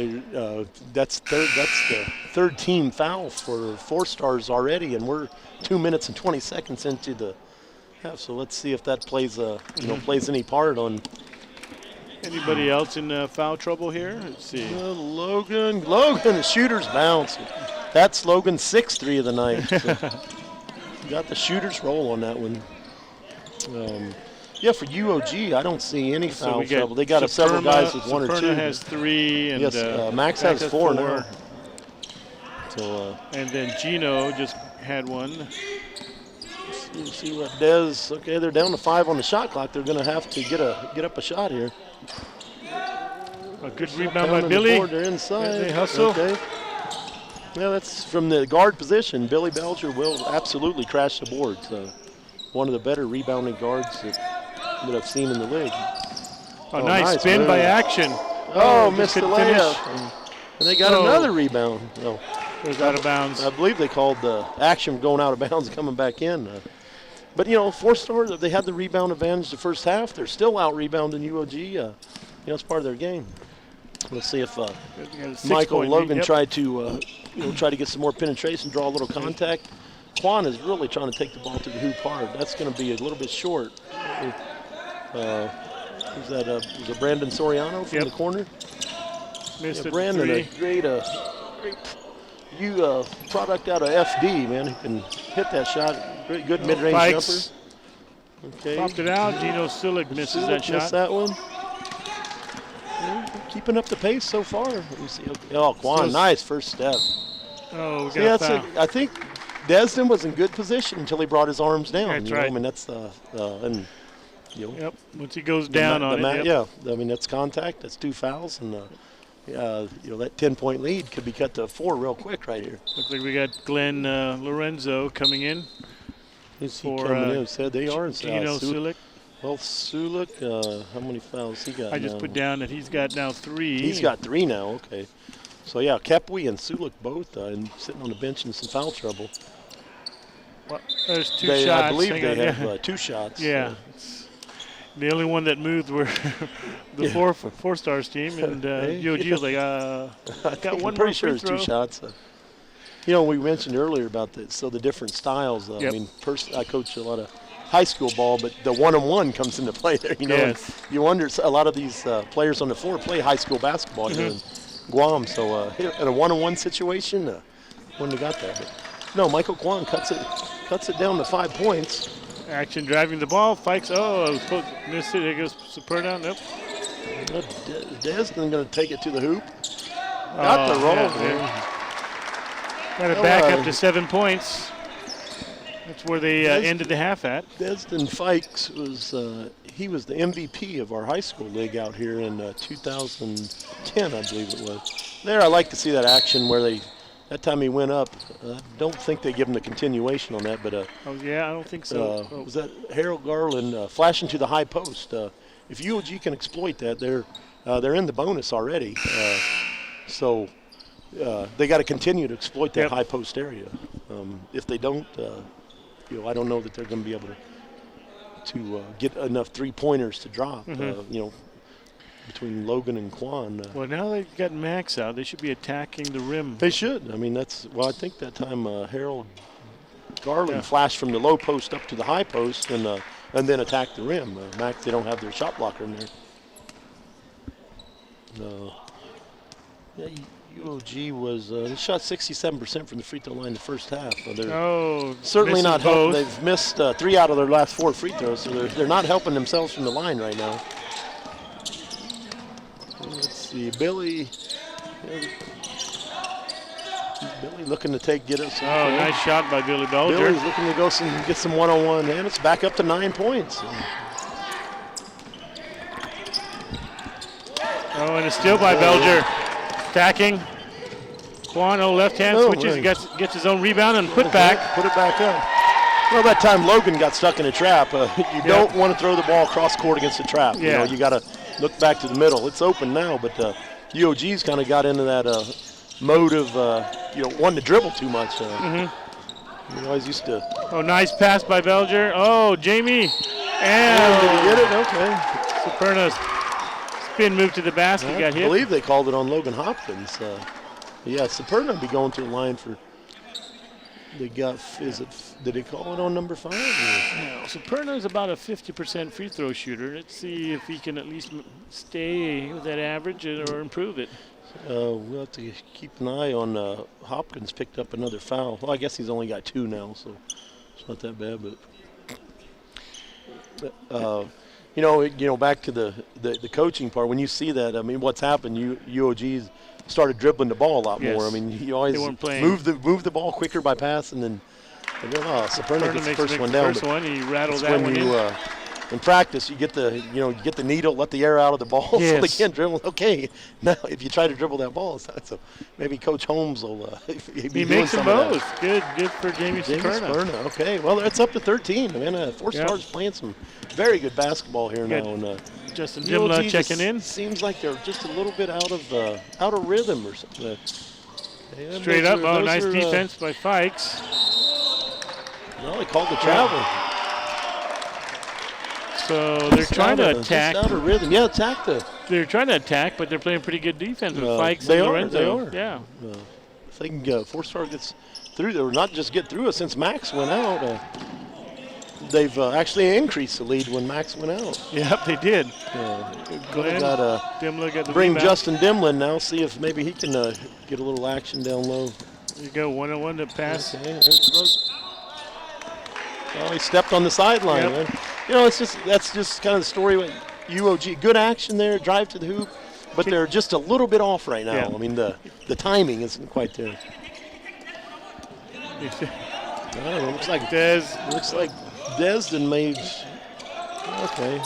that's the 3rd team foul for 4-stars already, and we're 2 minutes and 20 seconds into the half. So let's see if that plays plays any part on. Anybody else in foul trouble here? Let's see. Logan, the shooter's bounce. That's Logan's 6th 3 of the night. So got the shooter's roll on that one. Yeah, for UOG, I don't see any So foul we got trouble. They got several guys with one or two. Superna has 3, and yes, Max has 4 now. 4. So, and then Gino just had one. let's see what Dez. Okay, they're down to 5 on the shot clock. They're going to have to get up a shot here. A good rebound by Billy. They're inside. They hustle. Okay. Yeah, that's from the guard position. Billy Belger will absolutely crash the boards. One of the better rebounding guards that I've seen in the league. Oh, nice spin by Action. Oh, missed the layup. And they got another rebound. No. It was out of bounds. I believe they called the Action going out of bounds and coming back in. But, 4-star, they had the rebound advantage the first half. They're still out-rebounding UOG. It's part of their game. Let's see if Michael Logan tried to get some more penetration, draw a little contact. Quan is really trying to take the ball to the hoop hard. That's going to be a little bit short. Was it Brandon Soriano from the corner? Missed it. Brandon, a great product out of FD, man. He can hit that shot. Great, good mid-range jumper. Okay. Popped it out. Gino Sulik misses that shot. Missed that one. Keeping up the pace so far. Let me see. Oh, Quan, nice first step. Oh, we got a foul. I think Desden was in good position until he brought his arms down. That's right. I mean, that's Yep. Once he goes down on it. Yeah. I mean, that's contact. That's 2 fouls, and that 10-point lead could be cut to 4 real quick right here. Looks like we got Glenn Lorenzo coming in. Who's he coming in? Said they are. Gino Sulik. Well, Sulik, how many fouls he got? I just put down that he's got now 3. He's got 3 now. Okay. So yeah, Kepwe and Sulik both and sitting on the bench in some foul trouble. Well, there's 2 shots. I believe they have 2 shots. Yeah. The only one that moved were the four stars team, and UOG was like, got one more free throw. 2 shots. We mentioned earlier about the different styles. I mean, I coach a lot of high school ball, but the one-on-one comes into play there. Yes. You wonder, a lot of these players on the floor play high school basketball here in Guam. So in a one-on-one situation, wouldn't have got that. But no, Michael Kwan cuts it down to 5 points. Action driving the ball. Fikes. Oh, I was supposed to miss it. There goes Superna. Nope. Desden going to take it to the hoop. Got the roll. Got it back up to 7 points. That's where they ended the half at. Desden Fikes was he was the MVP of our high school league out here in 2010, I believe it was. There, I like to see that action where that time he went up. Don't think they give him the continuation on that, but I don't think so. Was that Harold Garland flashing to the high post? If UOG can exploit that, they're in the bonus already. So they got to continue to exploit that high post area. If they don't, I don't know that they're going to be able to get enough 3-pointers to drop. Between Logan and Quan. Well, now they've got Max out. They should be attacking the rim. They should. I mean, I think that time Harold Garland flashed from the low post up to the high post and then attacked the rim. Max, they don't have their shot blocker in there. UOG was they shot 67% from the free throw line the first half. So they're certainly not helping. They've missed 3 out of their last 4 free throws, so they're not helping themselves from the line right now. Let's see, Billy looking to get us. Nice shot by Billy Belger. Billy's looking to get some one-on-one, and it's back up to 9 points. And a steal by Belger. Stacking. Quano left hand switches, gets his own rebound and put it back up. Well, that time Logan got stuck in a trap. You don't want to throw the ball cross court against the trap. Yeah. You got to look back to the middle. It's open now, but UOG's kind of got into that mode of wanting to dribble too much. Always used to. Nice pass by Belger. Jamie. And did he get it? Okay. Superna's spin move to the basket got hit. I believe they called it on Logan Hopkins. Superna will be going to the line for. Did they call it on number 5? No, Superna is about a 50% free throw shooter. Let's see if he can at least stay with that average or improve it. We'll have to keep an eye on Hopkins. Picked up another foul. Well, I guess he's only got 2 now, so it's not that bad. But back to the coaching part. When you see that, I mean, what's happened? UOG's started dribbling the ball a lot more. I mean, you always move the ball quicker by pass, and then Saperna gets the first one down. First one, he rattled that one in. In practice, you get the needle, let the air out of the ball, so they can't dribble. Okay, now if you try to dribble that ball, so maybe Coach Holmes will. He makes them both. Good for Jamie Saperna. Okay, well that's up to 13. I mean, 4 stars playing some very good basketball here now. And Justin Dimla checking in. Seems like they're just a little bit out of rhythm or something. Straight up, nice defense by Fikes. Well, they called the travel. So they're trying to attack. Out of rhythm. Yeah, attack They're trying to attack, but they're playing pretty good defense with Fikes and Lorenzo. They are. Yeah. If they can go, 4-star gets through, or not just get through it since Max went out. They've actually increased the lead when Max went out. Yep, they did. Dimla got the bring rebound. Justin Dimlin now, see if maybe he can get a little action down low. There you go, 1-on-1 to pass. Okay, he stepped on the sideline. Yep. That's just kind of the story with UOG. Good action there, drive to the hoop, but they're just a little bit off right now. Yeah. I mean, the timing isn't quite there. I don't know. Looks like Desden made. Okay.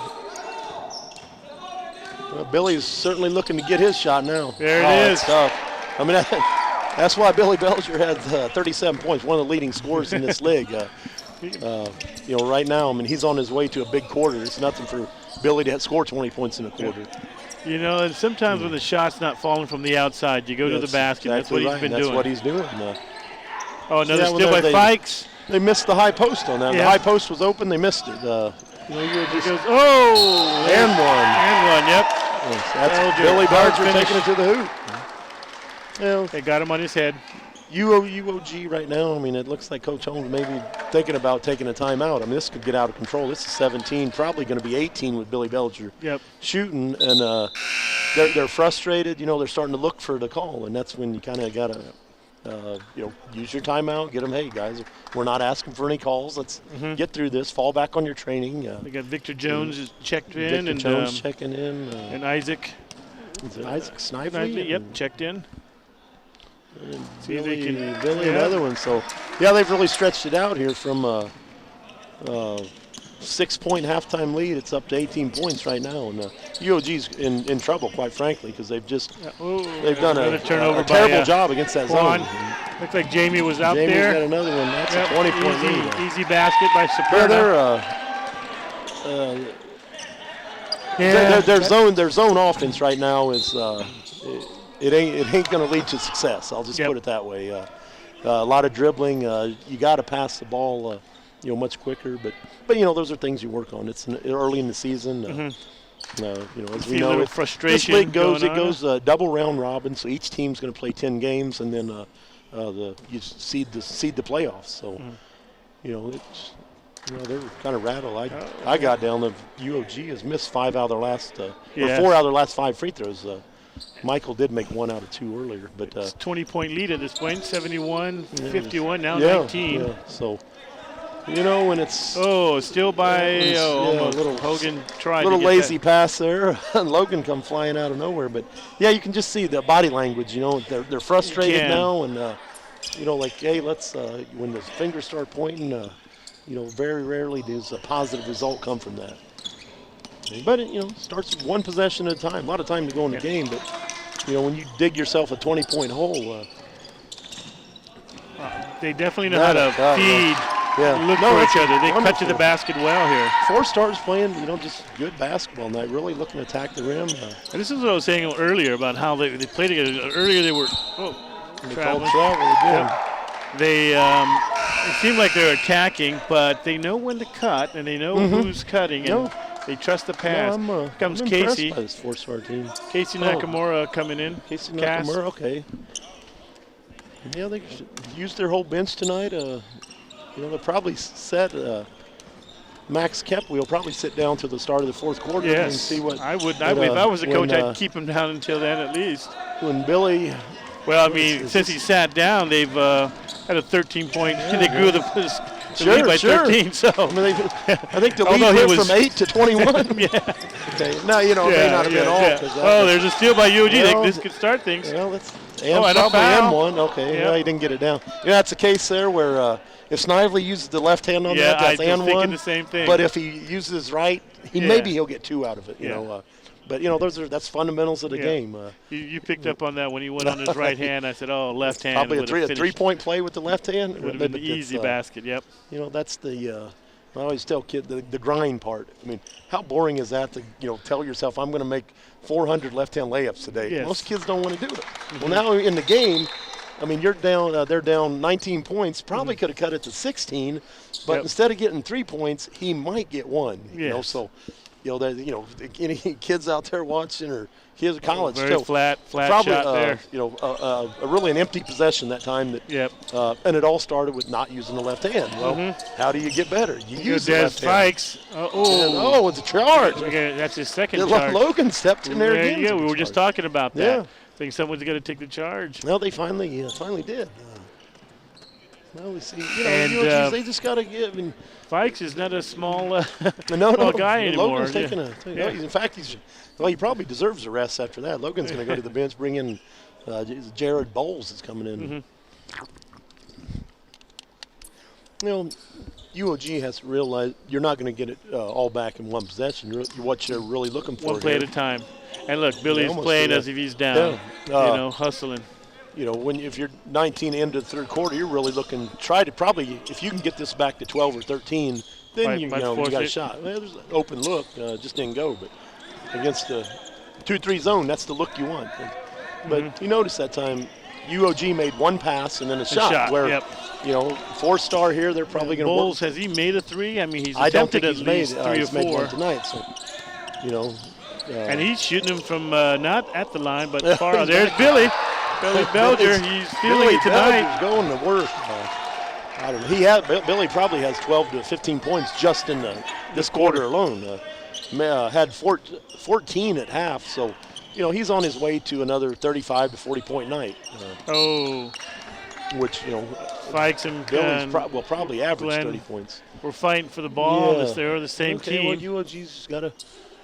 Well, Billy's certainly looking to get his shot now. There it is. That's tough. I mean, that's why Billy Belger had 37 points, one of the leading scorers in this league. Right now, I mean, he's on his way to a big quarter. It's nothing for Billy to score 20 points in a quarter. And sometimes when the shot's not falling from the outside, you go to the basket. That's what he's been doing. That's what he's doing. Another steal by Fikes. They missed the high post on that. Yeah. The high post was open. They missed it. And one. And one, yep. Yes, that's Billy Belger taking it to the hoop. They got him on his head. UOG right now, I mean, it looks like Coach Holmes may be thinking about taking a timeout. I mean, this could get out of control. This is 17, probably going to be 18 with Billy Belger shooting. And they're frustrated. They're starting to look for the call, and that's when you kind of got to use your timeout, get them, hey, guys, we're not asking for any calls. Let's get through this, fall back on your training. They got Victor Jones is checked in. Victor Jones checking in. And Isaac. Is it Isaac Snively? Yep, checked in. And Billy another one. So, they've really stretched it out here from 6-point halftime lead. It's up to 18 points right now. And UOG's in trouble, quite frankly, because they've done a terrible job against that zone. Looks like Jamie was out Jamie's there. Got another one. That's a 20-point lead. Easy basket by Saperna. Their zone offense right now is it ain't going to lead to success. I'll just put it that way. A lot of dribbling. You got to pass the ball, much quicker. But those are things you work on. It's early in the season. As we know, this league goes double round robin. So each team's going to play 10 games, and then you seed the playoffs. So they're kind of rattled. I got down that UOG has missed 5 out of their last or 4 out of their last 5 free throws. Michael did make 1 out of 2 earlier, but it's 20-point lead at this point, 71-51, now 19. Yeah. So, when it's still by almost. Hogan tried. A little lazy pass there, and Logan come flying out of nowhere. But you can just see the body language. They're frustrated now, and like, hey, let's. When the fingers start pointing, very rarely does a positive result come from that. But it starts one possession at a time. A lot of time to go in the game, but when you dig yourself a 20-point hole, they definitely know how to feed. Look for each other. They cut to the basket well here. 4 stars playing, just good basketball night. Really looking to attack the rim. And this is what I was saying earlier about how they played together. Earlier they were travel again. They it seemed like they're attacking, but they know when to cut, and they know who's cutting. And they trust the pass. Comes I'm Casey. By this 4-star team. Casey Nakamura coming in. Casey Nakamura, okay. Yeah, they used their whole bench tonight. They'll probably set Max Kep. We'll probably sit down to the start of the 4th quarter and see what. I would. If I was a coach, I'd keep him down until then at least. When Billy. Well, I mean, since he sat down, they've had a 13-point. They grew the to lead by 13. So I think the lead Although went from 8 to 21. yeah. Okay. Now, it may not have been all. There's a steal by UOG. Well, This could start things. Well, that's and a probably foul. and one. Okay. Yep. Well, he didn't get it down. That's a case there where if Snively uses the left hand on that, that's I and was thinking one. the same thing. But if he uses right, maybe he'll get 2 out of it. You know. But that's fundamentals of the game. You picked up on that when he went on his right hand. I said, "Left hand." Probably a 3-point play with the left hand. Would have been the easy basket. Yep. That's the. I always tell kids the grind part. I mean, how boring is that to tell yourself I'm going to make 400 left-hand layups today? Yes. Most kids don't want to do it. Well, now in the game, I mean, you're down. They're down 19 points. Probably could have cut it to 16, but instead of getting 3 points, he might get 1. So. Any kids out there watching or kids at college, very flat probably, shot there. Really an empty possession that time. And it all started with not using the left hand. Well, how do you get better? You use the left Fikes. hand. It's a charge. That's his second charge. Logan stepped in there again. Yeah, we were just talking about that. I think someone's going to take the charge. Well, they finally did. Well, we see. They just got to give. Fikes is not a small, small guy anymore. Logan's taking in fact, he probably deserves a rest after that. Logan's going to go to the bench, bring in Jared Bowles is coming in. UOG has to realize you're not going to get it all back in one possession. What you're really looking for. One play at a time. And look, Billy's playing as if he's down. Hustling. If you're 19 into the third quarter, you're really looking. If you can get this back to 12 or 13, then you got a shot. Well, there's an open look, just didn't go. But against the 2-3 zone, that's the look you want. But you notice that time, UOG made one pass and then a shot. Where 4-star here, they're probably going to. Bowles, has he made a 3? I mean, he's attempted at least 3 or 4 made one tonight. So, and he's shooting them from not at the line, but far out. There's Billy. Billy Belger, he's feeling it tonight. Going to work. I don't know. Billy probably has 12 to 15 points just in this quarter alone. Had 14 at half, so he's on his way to another 35 to 40 point night. Which Fikes and Billy's probably average 30 points. We're fighting for the ball. They're the same team. Well, UOG's got to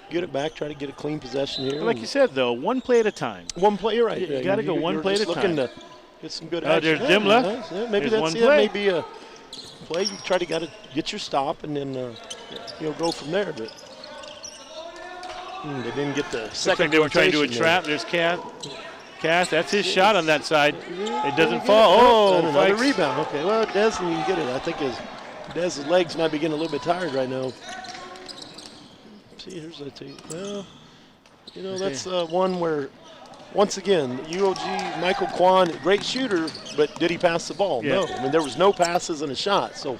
get it back, try to get a clean possession here. Like you said, though, one play at a time. One play, you're right. You got to go one play at a time. Looking to get some good action. There's Dimla. Maybe there's that's one play. Maybe a play. You got to get your stop and then go from there. But they didn't get the second. Like they were trying to do a trap. There's Cass. That's his shot on that side. It doesn't fall. Another rebound. Okay. Well, Des, you can get it. I think Dez's legs might be getting a little bit tired right now. See, here's that team. Well, that's one where, once again, UOG, Michael Kwan, great shooter, but did he pass the ball? No. I mean, there was no passes and a shot. So,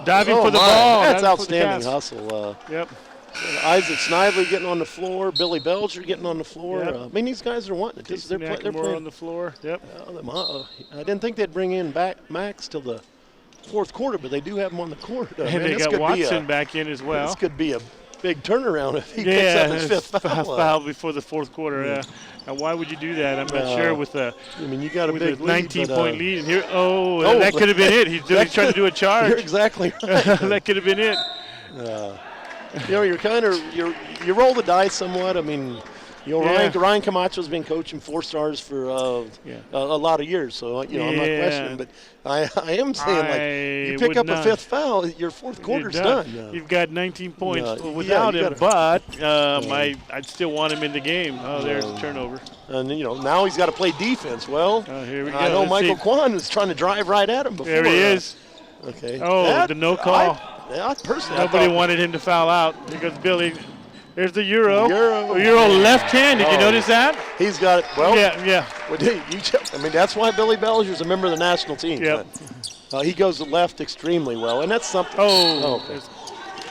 diving for the ball. That's outstanding hustle. Yep. Isaac Snively getting on the floor. Billy Belger getting on the floor. Yep. I mean, these guys are wanting it. They're playing on the floor. Yep. I didn't think they'd bring in Max till the fourth quarter, but they do have him on the court. And they got Watson back in as well. This could be a big turnaround if he picks up his fifth foul. Before the fourth quarter. Now, why would you do that? I'm not sure with a you got a big 19-point lead. And here, that could have been it. He's trying to do a charge. You're exactly right. That could have been it. You're kind of you roll the dice somewhat. I mean, Ryan Camacho's been coaching 4-stars for a lot of years, so I'm not questioning. But I am saying, you pick up a fifth foul, your fourth quarter's done. You've got 19 points without him, but I'd still want him in the game. There's a turnover. And now he's got to play defense. Well, here we go. I know Michael Kwan was trying to drive right at him before. There he is. Okay. The no call. Nobody wanted him to foul out. Here goes Billy. There's the Euro. Euro left hand. Did you notice that? He's got it. Well, yeah. I mean, that's why Billy Belger's a member of the national team. Yep. He goes to left extremely well, and that's something.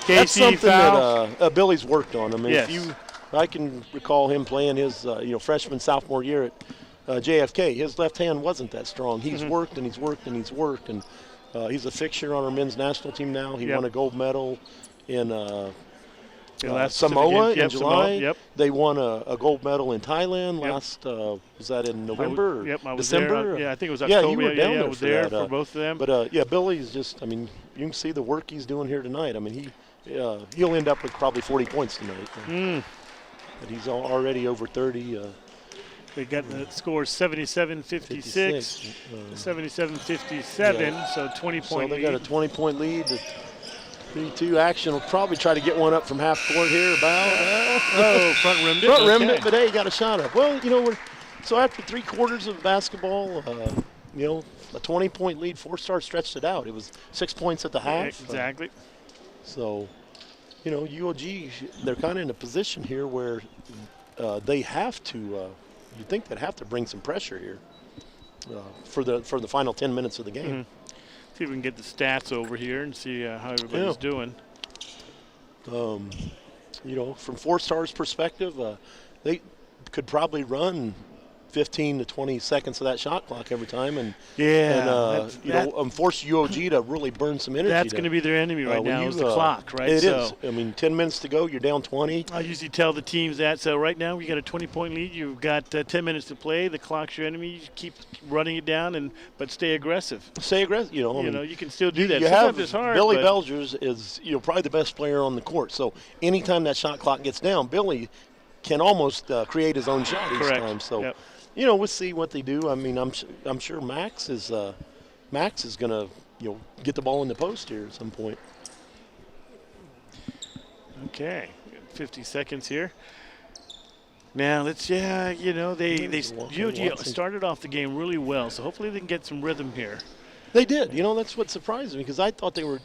That's something foul. that Billy's worked on. I mean, yes. I can recall him playing his freshman sophomore year at JFK. His left hand wasn't that strong. He's worked and he's worked and he's worked, and he's a fixture on our men's national team now. He won a gold medal in Samoa in July. Yep. They won a gold medal in Thailand last. Was that in November? I was December? there. I think it was October. Yeah, you were down there I was for there that, for both of them. But Billy's just. I mean, you can see the work he's doing here tonight. I mean, he'll end up with probably 40 points tonight. But he's already over 30. They got the score 77-56, 77-57, so 20-point So they lead. got a 20-point lead. The 3-2 action will probably try to get one up from half court here. Front rimmed it. Front rimmed it, but hey, got a shot up. Well, so after 3 quarters of basketball, a 20-point lead, 4-star stretched it out. It was 6 points at the half. Exactly. So, UOG, they're kind of in a position here where they have to. You'd think they'd have to bring some pressure here for the final 10 minutes of the game. See if we can get the stats over here and see how everybody's doing. From 4-stars perspective, they could probably run 15 to 20 seconds of that shot clock every time, and force UOG to really burn some energy. That's going to be their enemy right now. Is the clock, right? It is. I mean, 10 minutes to go, you're down 20. I usually tell the teams that. So right now we got a 20-point lead. You've got 10 minutes to play. The clock's your enemy. You keep running it down, but stay aggressive. Stay aggressive. You can still do that. You Sometimes have it's hard. Billy Belgers is probably the best player on the court. So anytime that shot clock gets down, Billy can almost create his own shot each time. So. Yep. We'll see what they do. I mean, I'm sure Max is going to get the ball in the post here at some point. Okay, 50 seconds here. Now let's UOG started off the game really well, so hopefully they can get some rhythm here. They did. That's what surprised me because I thought their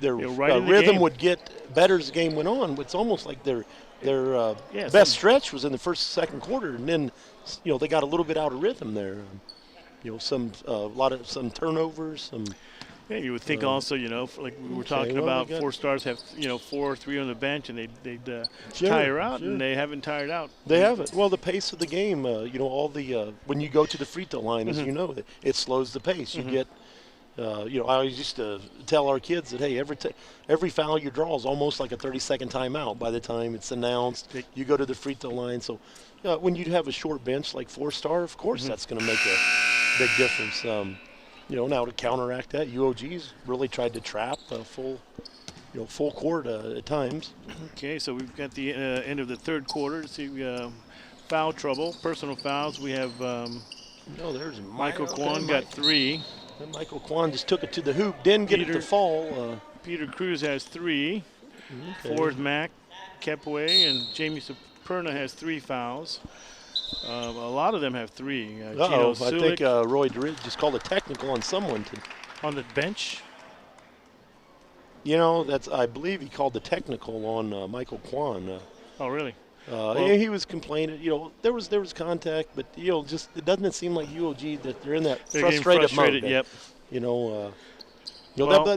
right rhythm would get better as the game went on. But it's almost like their best stretch was in the first, 2nd quarter, and then they got a little bit out of rhythm there. Some turnovers. Yeah, you would think also, like we were talking about, 4-stars have 4 or 3 on the bench, and they'd tire out, and they haven't tired out. They haven't. Well, the pace of the game, all the when you go to the free throw line, as it slows the pace. You get. I always used to tell our kids that, hey, every foul you draw is almost like a 30-second timeout by the time it's announced. You go to the free throw line. So when you have a short bench like 4-star, of course that's going to make a big difference. Now to counteract that, UOG's really tried to trap full court at times. Okay, so we've got the end of the 3rd quarter. To see foul trouble, personal fouls. We have there's Michael Kwan got 3. And Michael Kwan just took it to the hoop, didn't get it to fall. Peter Cruz has 3. 4 is Mac Kepway, and Jamie Superna has 3 fouls. A lot of them have 3. I think Roy DeRidge just called a technical on someone. On the bench? I believe he called the technical on Michael Kwan. Oh, really? He was complaining. There was contact, but just it doesn't seem like UOG that they're in that frustrated mode. Yep.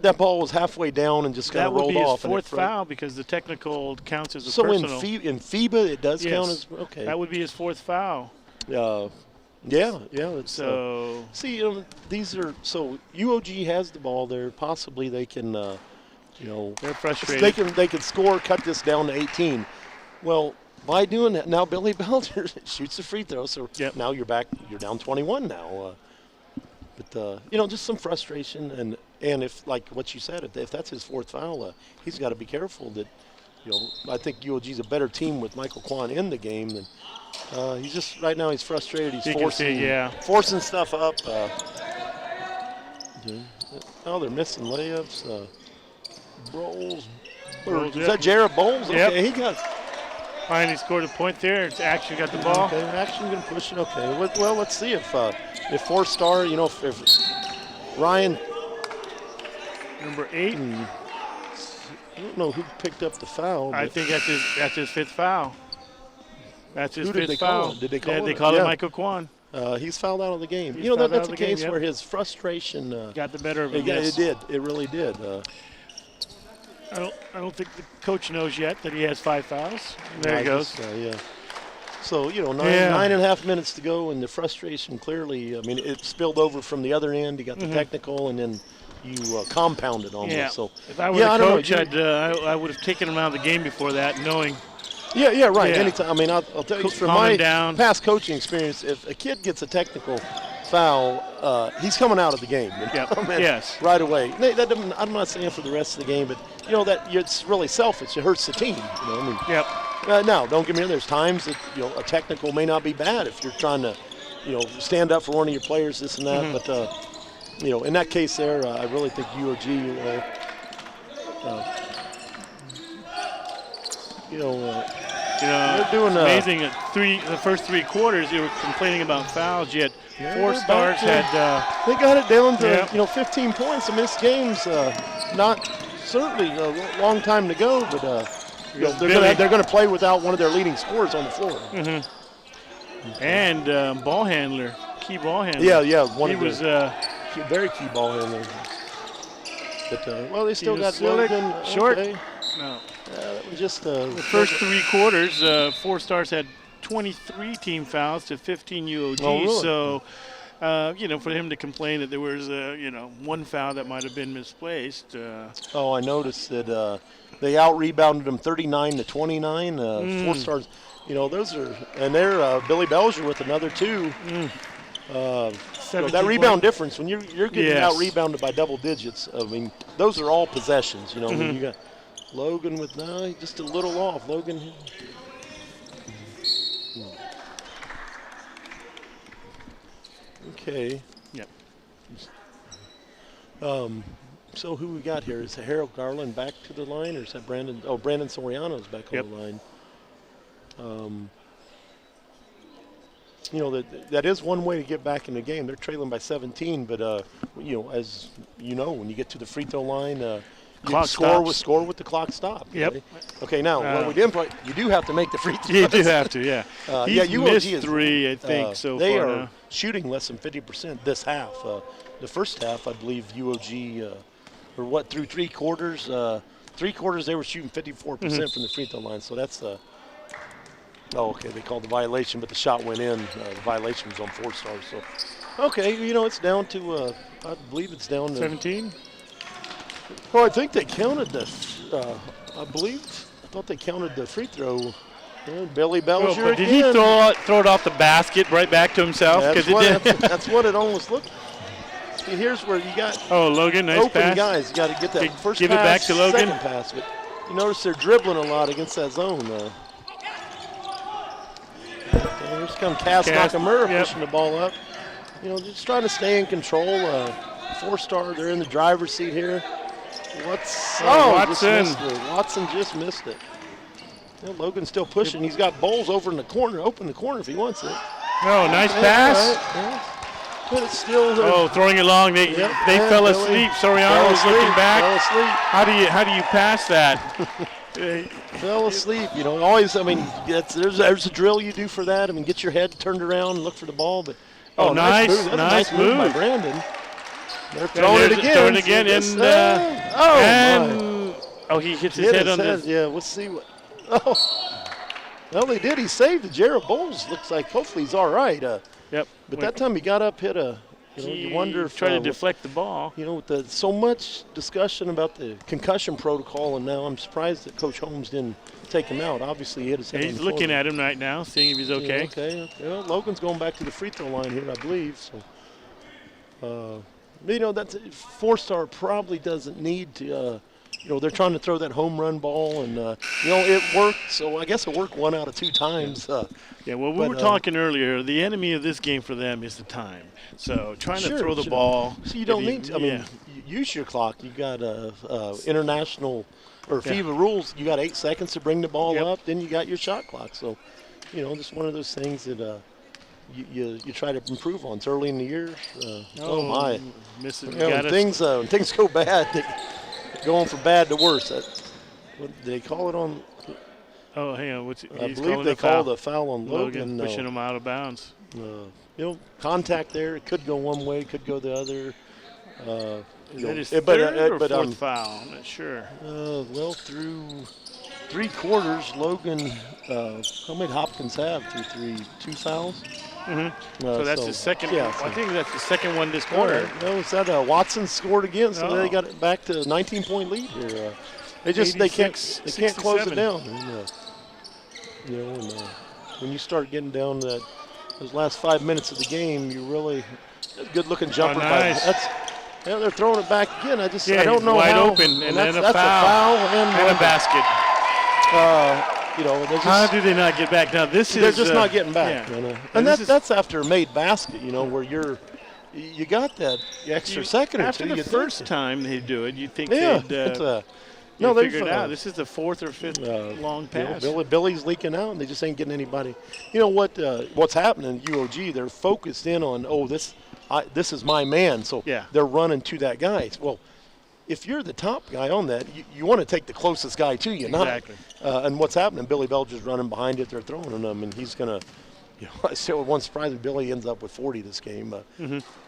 That ball was halfway down and just kind of rolled off. That would be his 4th foul because the technical counts as a personal. So in FIBA it does count as okay. That would be his 4th foul. Yeah. So these are UOG has the ball there. Possibly they can. They're frustrated. They can score, cut this down to 18. Well. By doing that, now Billy Belcher shoots the free throw, so now you're back. You're down 21 now. But just some frustration, and if like what you said, if that's his 4th foul, he's got to be careful that. I think UOG's a better team with Michael Kwan in the game than he's just right now. He's frustrated. He's forcing stuff up. They're missing layups. Bowles. Is that Jared Bowles? Yep. Okay, he got. Finally scored a point there. It's Action got the ball. Okay, Action going to push it. Okay. Well, let's see if 4-star, if Ryan. Number 8. I don't know who picked up the foul. I think that's his 5th foul. That's his 5th foul. Did they call it? They called it Michael Kwan. He's fouled out of the game. He's that's a case where his frustration got the better of him. Yeah, it did. It really did. I don't think the coach knows yet that he has 5 fouls. There he goes. So, 9.5 minutes to go, and the frustration clearly, it spilled over from the other end. He got the technical, and then you compound it almost. Yeah. So if I were the coach, I would have taken him out of the game before that, knowing. Yeah, right. Yeah. Anytime. I mean, I'll tell you from Calm my him down. past coaching experience, if a kid gets a technical foul, he's coming out of the game. You know? Yep. I mean, Yes. right away. I'm not saying for the rest of the game, but you know that it's really selfish. It hurts the team. You know, I mean. Yep. No, don't get me wrong. There's times that a technical may not be bad if you're trying to, stand up for one of your players, this and that. Mm-hmm. But in that case, there, I really think UOG. They're doing amazing. The first 3 quarters, you were complaining about fouls. Yet 4 stars had. They got it down to 15 points. I mean, this game's not certainly a long time to go, but they're going to play without one of their leading scorers on the floor. Mm-hmm. And key ball handler. Yeah. He was very key ball handler. But they still got Logan. Short. Okay. No. That was just the first 3 quarters. 4 stars had 23 team fouls to 15 UOG. Oh, really? So, for him to complain that there was, one foul that might have been misplaced. I noticed that they out-rebounded them 39-29. 4 stars. Those are, and they're Billy Belger with another 2. That rebound difference, when you're getting out-rebounded by double digits, I mean, those are all possessions. I mean, you got Logan with just a little off. Logan. Okay. Yep. So who we got here? Is Harold Garland back to the line, or is that Brandon? Oh, Brandon Soriano's back on the line. That is one way to get back in the game. They're trailing by 17, but as you know, when you get to the free throw line, you score with the clock stopped. Yep. Okay. Now, what we didn't play, you do have to make the free throws. You do have to, yeah. He's missed 3, I think, so they far. They are now. shooting less than 50% this half. The first half, I believe, UOG, through 3 quarters. 3 quarters, they were shooting 54% from the free throw line. So that's okay, they called the violation, but the shot went in. The violation was on 4 stars. So, okay, it's down to, I believe it's down to 17. Oh, I think they counted I thought they counted the free throw. Billy Belger did he throw it off the basket right back to himself? That's what it almost looked. See, here's where you got Logan, nice open pass. guys. You got to get that first give pass, it back to Logan. Second pass. But you notice they're dribbling a lot against that zone. Here's come Cass Nakamura pushing the ball up. Just trying to stay in control. 4-star, they're in the driver's seat here. Watson. Watson just missed it. Logan's still pushing. He's got Bowles over in the corner, open the corner if he wants it. Oh, nice pass. But it's still throwing it long. They fell asleep. Soriano was looking back. Fell asleep. How do you pass that? Fell asleep. Always. I mean, there's a drill you do for that. I mean, get your head turned around and look for the ball. But nice move. That's a nice move by Brandon. They're throwing it again. Throwing it again, he hits his head on this. Yeah, let's see what. Well, they did. He saved the Jared Bowles. Looks like hopefully he's all right. Yep. But that time he got up, hit you wonder if tried to deflect the ball. With so much discussion about the concussion protocol, and now I'm surprised that Coach Holmes didn't take him out. Obviously, he hit his head. He's looking at him right now, seeing if he's okay. Okay. Well, Logan's going back to the free throw line here, I believe. So, that's 4-star probably doesn't need to. They're trying to throw that home run ball, and it worked. So I guess it worked 1 out of 2 times. We were talking earlier. The enemy of this game for them is the time. So trying to throw the ball. So you don't need to. I mean, use your clock. You got international or FIBA rules. You got 8 seconds to bring the ball up. Then you got your shot clock. So, just one of those things that you try to improve on. It's early in the year. My! When things go bad. Going from bad to worse. What they call it on? Oh, hang on. I believe they called a foul on Logan. Pushing him out of bounds. Contact there. It could go one way, it could go the other. Is that his third or fourth foul? I'm not sure. 3 quarters, Logan, how many Hopkins have through 2 fouls? So that's the second. Yeah, I think that's the second one this all quarter. right. No, is that Watson scored again? So they got it back to a 19-point lead here. They can't close it down. And, when you start getting down those last 5 minutes of the game, you really good looking jumper. Nice. They're throwing it back again. I don't know wide how. open, and then that's a foul and a basket. How do they not get back? Now they're just not getting back. Yeah. And that's after a made basket. Where you got that extra second or after two. the first time they do it, you think yeah, they'd no, figure it out. This is the 4th or 5th long pass. Billy's leaking out, and they just ain't getting anybody. You know what? What's happening in UOG? They're focused in on this is my man, so they're running to that guy. Well, if you're the top guy on that, you want to take the closest guy to you. Exactly. And what's happening? Billy Belger's running behind it. They're throwing on him, and he's gonna. I said one surprise. Billy ends up with 40 this game.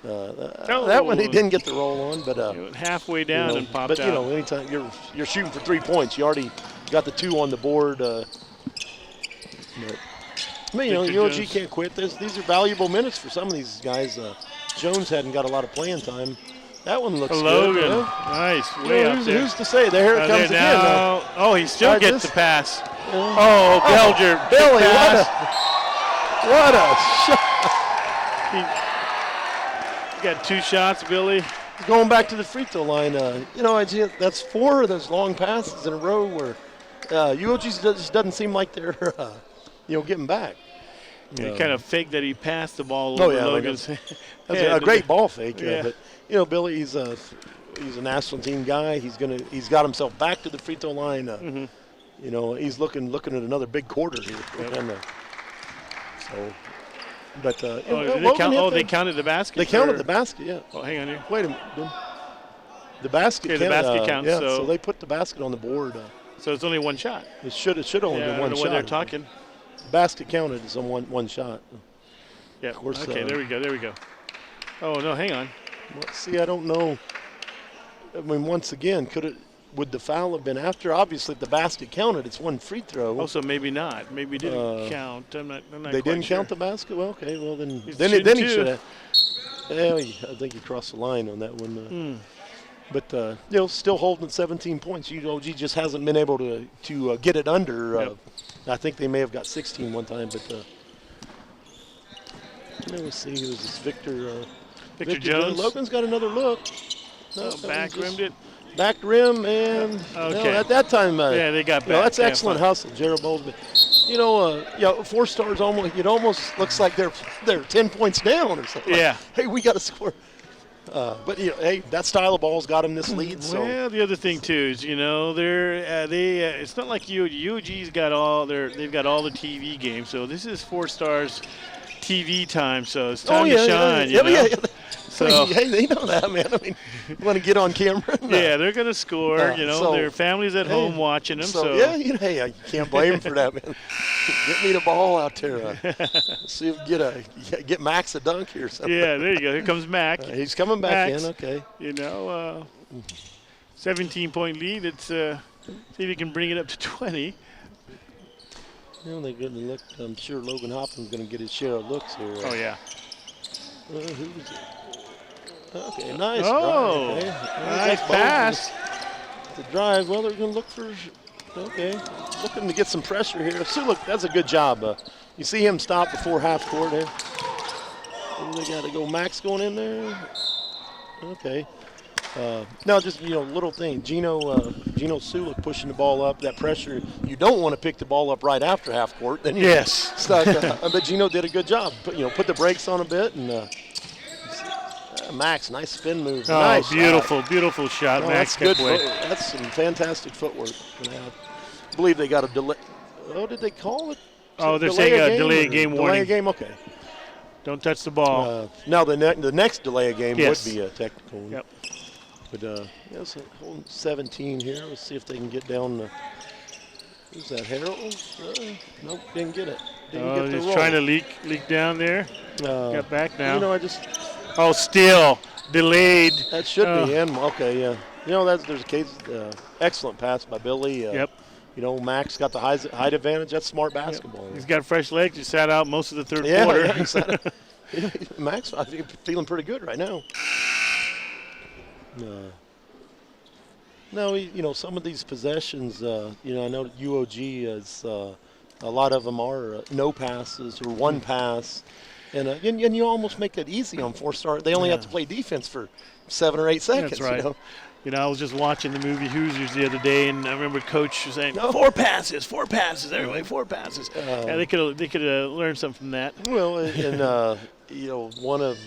That one he didn't get the roll on, but halfway down and popped out. But anytime you're shooting for 3 points, you already got the 2 on the board. UOG can't quit. These are valuable minutes for some of these guys. Jones hadn't got a lot of playing time. That one looks Logan. good. Nice. Way out there. Who's to say? There it comes again. He still gets the pass. Belger. Billy, what a shot. He got 2 shots, Billy. He's going back to the free throw line. That's 4 of those long passes in a row where UOG just doesn't seem like they're getting back. He kind of faked that he passed the ball over Logan's head. That's a great ball fake. But Billy, he's a national team guy. He's got himself back to the free throw line. He's looking at another big quarter here. They counted the basket. They counted the basket. Yeah. Oh, hang on here. Wait a minute. The basket. The basket counts. Yeah. So they put the basket on the board. So it's only 1 shot. It should only been 1 shot. They're talking. Basket counted as one shot. Yeah. Of course. Okay. There we go. Oh no! Hang on. Well, see, I don't know. I mean, once again, would the foul have been after? Obviously, if the basket counted, it's 1 free throw. Oh, so maybe not. Maybe it didn't count. I'm not they quite didn't sure. count the basket. Well, okay. Well, then he should have. I think he crossed the line on that one. But still holding at 17 points. UOG just hasn't been able to get it under. I think they may have got 16 one time, but let's see. Who was this? Victor Jones. Logan's got another look. Back rimmed it. Back rim and at that time. They got back. That's excellent hustle, Gerald Bowles. 4 stars almost. It almost looks like they're 10 points down or something. Yeah. Hey, we got to score. But hey, that style of ball's got him this lead. So. Well, the other thing too is it's not like UOG's got they've got all the TV games. So this is 4 stars TV time. So it's time to shine. Yeah. So hey, they know that, man. I mean, you want to get on camera? Yeah, they're going to score. Their families at home watching them. So hey, I can't blame them for that, man. Get me the ball out there. See if we get Max a dunk here or something. Yeah, there you go. Here comes Mac. He's coming back Max, in. Okay. 17-point lead. Let's see if he can bring it up to 20. They're going to look. I'm sure Logan Hopkins going to get his share of looks here. Oh yeah. Who was it? Okay, nice. Oh, drive. Okay. Nice pass. The drive. Well, they're going to look for. Okay, looking to get some pressure here. So look, that's a good job. You see him stop before half court there. They got to go. Max going in there. Okay. No, just little thing. Gino Sulik pushing the ball up. That pressure. You don't want to pick the ball up right after half court. Then you're stuck. But Gino did a good job. Put the brakes on a bit and. Max, nice spin move. Oh, nice beautiful shot. Max that's good. away. That's some fantastic footwork. I believe they got a delay. Oh, did they call it? Oh, they're saying a delay game warning. Delay a game, okay. Don't touch the ball. Now the next delay a game would be a technical one. Yep. But so holding 17 here. Let's see if they can get down. Who's that? Harold? Nope, didn't get it. Didn't get the he's roll. trying to leak down there. Got back now. Still delayed. That should be in. Okay, yeah. There's a case. Excellent pass by Billy. Yep. Max got the height advantage. That's smart basketball. He's got fresh legs. He sat out most of the third Yeah, quarter. Max, I think feeling pretty good right now. No, some of these possessions, I know UOG is a lot of them are no passes or one pass, and you almost make it easy on 4-star. They only have to play defense for 7 or 8 seconds. That's right. I was just watching the movie Hoosiers the other day, and I remember Coach saying, No. 4 passes, everybody, 4 passes. Yeah, they could learned something from that. Well, and one of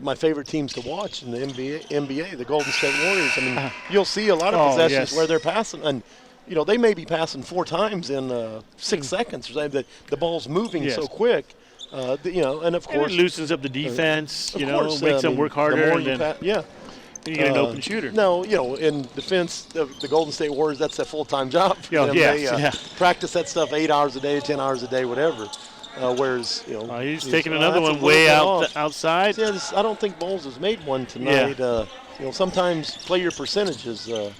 my favorite teams to watch in the NBA, the Golden State Warriors. I mean, you'll see a lot of possessions where they're passing, and they may be passing 4 times in 6 seconds or something. The ball's moving so quick, and of course it loosens up the defense. Course, makes them work harder. The more you get an open shooter. No, in defense, the Golden State Warriors, that's a full-time job. They practice that stuff 8 hours a day, 10 hours a day, whatever. Whereas, he's taking another one way outside. Yeah, I don't think Bowles has made one tonight. Sometimes play your percentages. Okay,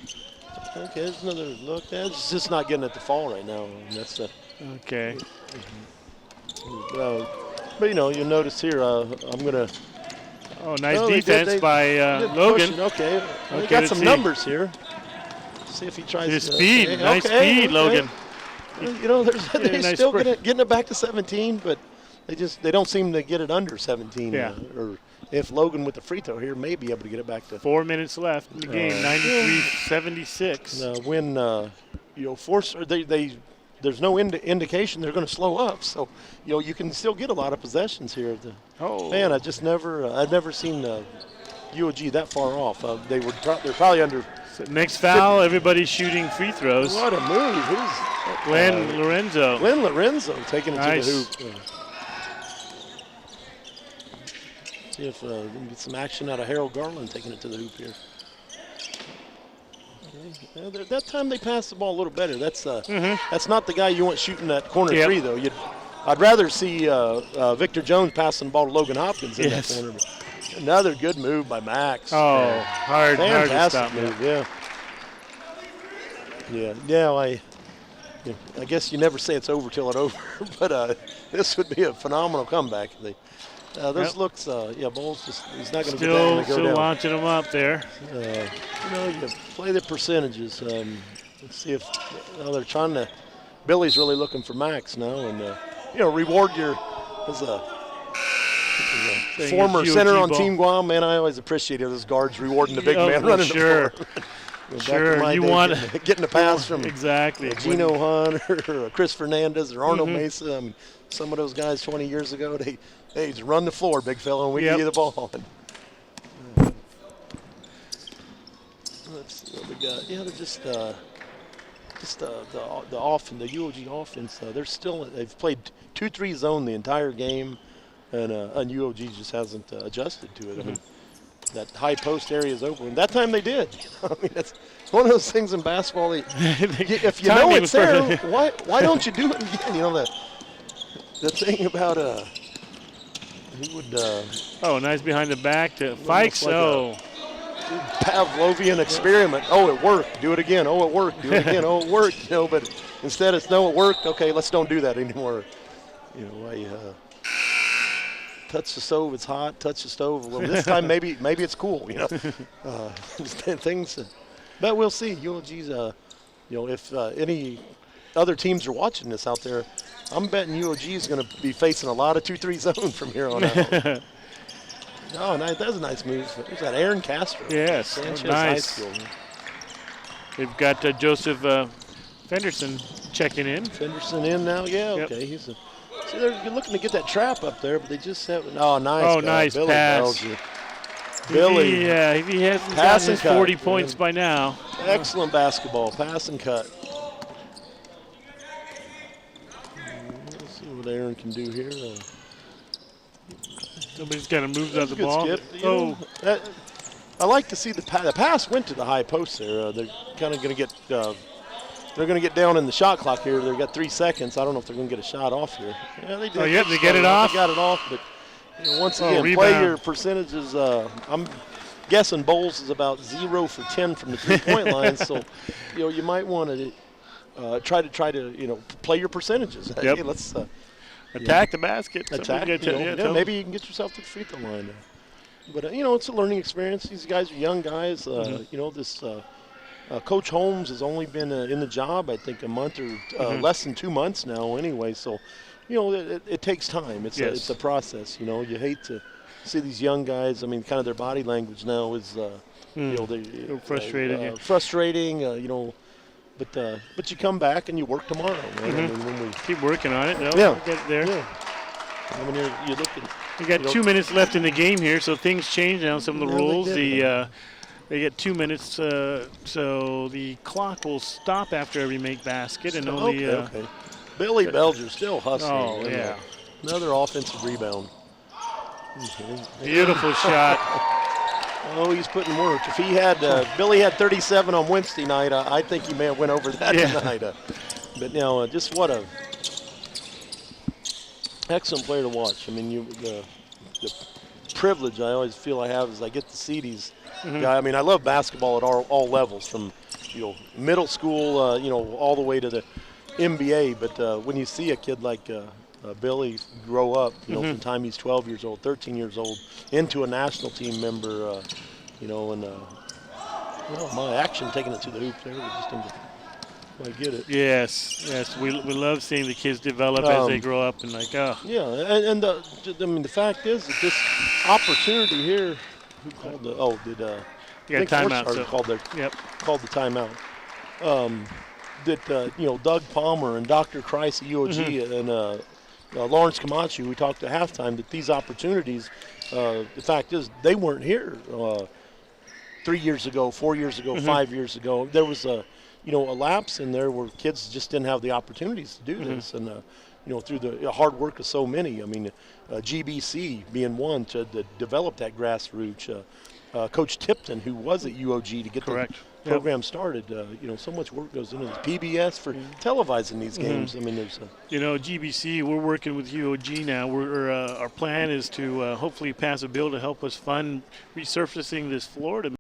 there's another look. It's just not getting it to fall right now. And that's okay. But you'll notice here. I'm gonna. Oh, nice defense by Logan. Okay, we got some numbers here. See if he tries. His speed, nice speed, Logan. They're still getting it back to 17, but they don't seem to get it under 17. Yeah. Or if Logan with the free throw here may be able to get it back to 4 minutes left in the game, 93-76. When there's no indication they're going to slow up, so you can still get a lot of possessions here. Man, I've never seen UOG that far off. They're probably under. So next foul, everybody's shooting free throws. What a move! Who's Glenn Lorenzo? Glenn Lorenzo taking it to the hoop. See if we can get some action out of Harold Garland taking it to the hoop here. Okay. That time they passed the ball a little better. That's not the guy you want shooting that corner three, though. I'd rather see Victor Jones passing the ball to Logan Hopkins in that corner. Another good move by Max. Oh, fantastic hard to stop. Yeah. I guess you never say it's over till it's over, but this would be a phenomenal comeback. Those looks, Bowles he's not going to get that one to go still down. launching them up there. You play the percentages. Let's see if they're trying to. Billy's really looking for Max now, and reward your as a former center on Team Guam. Man, I always appreciated those guards rewarding the big man running the floor. Sure, you want getting a pass from Gino Hunter or Chris Fernandez or Arnold Mesa. Some of those guys 20 years ago, they just run the floor, big fella, and we give you the ball. Let's see what we got. Yeah, they're just the UOG offense. They've played 2-3 zone the entire game, and UOG just hasn't adjusted to it. I mean, that high post area is open. That time they did. I mean, that's one of those things in basketball. If you know it's there, why don't you do it again? The thing about he would. Nice behind the back to Fikes. Pavlovian experiment. Oh, it worked. Do it again. Oh, it worked. Do it again. Oh, it worked. But instead it's no, it worked. Okay, let's don't do that anymore. Touch the stove, it's hot. Touch the stove a little. This time maybe it's cool. Things, but we'll see. UOG's. If any other teams are watching this out there, I'm betting UOG is going to be facing a lot of 2-3 zone from here on out. Oh, nice. That was a nice move. There's that Aaron Castro. Yes, Sanchez nice. High School. They've got Joseph Fenderson checking in. Fenderson in now, okay. Yep. They're looking to get that trap up there, but they just have. Oh, nice. Oh, nice Billy pass. Billy. If he hasn't gotten his 40 points by now. Excellent basketball. Pass and cut. Let's see what Aaron can do here. Somebody's got to move out the ball. Skip. I like to see the pass went to the high post there. They're kind of going to get. They're going to get down in the shot clock here. They've got 3 seconds. I don't know if they're going to get a shot off here. Yeah, they did. Oh, yeah, they get it off. They got it off, but once again, play your percentages. I'm guessing Bowles is about 0 for 10 from the 3-point line, so you might want to try to play your percentages. Yep. Hey, let's attack the basket. Attack. Maybe you can get yourself to the free throw line. But it's a learning experience. These guys are young guys. This Coach Holmes has only been in the job, I think, a month or less than 2 months now. Anyway, so it takes time. It's a process. You hate to see these young guys. I mean, kind of their body language now is frustrated. Frustrating. But you come back and you work tomorrow. Right? I mean, when we keep working on it. Get it there. Yeah. And when you're looking. We got 2 minutes left in the game here, so things change now. Some of the rules. They get 2 minutes, so the clock will stop after every make basket, and only. Okay. Billy Belger still hustling. Oh yeah. Another offensive rebound. Beautiful shot. Oh, he's putting work. If he had Billy had 37 on Wednesday night, I think he may have went over that tonight. But just what a excellent player to watch. I mean, the privilege I always feel I have is I get to see these guys. I mean, I love basketball at all levels, from middle school, all the way to the NBA. But when you see a kid like Billy grow up, from the time he's 12 years old, 13 years old, into a national team member, my action taking it to the hoop there, we just didn't quite get it. Yes, we love seeing the kids develop as they grow up and Yeah, and the fact is that this opportunity here, who called called the timeout. Doug Palmer and Dr. Kreis at UOG and Lawrence Camacho, we talked at halftime that these opportunities, the fact is they weren't here 3 years ago, 4 years ago, 5 years ago. There was a lapse in there where kids just didn't have the opportunities to do this, and through the hard work of so many. I mean, GBC being one to develop that grassroots. Coach Tipton, who was at UOG to get the program started. So much work goes into this. PBS for televising these games. I mean, there's GBC. We're working with UOG now. Our plan is to hopefully pass a bill to help us fund resurfacing this floor to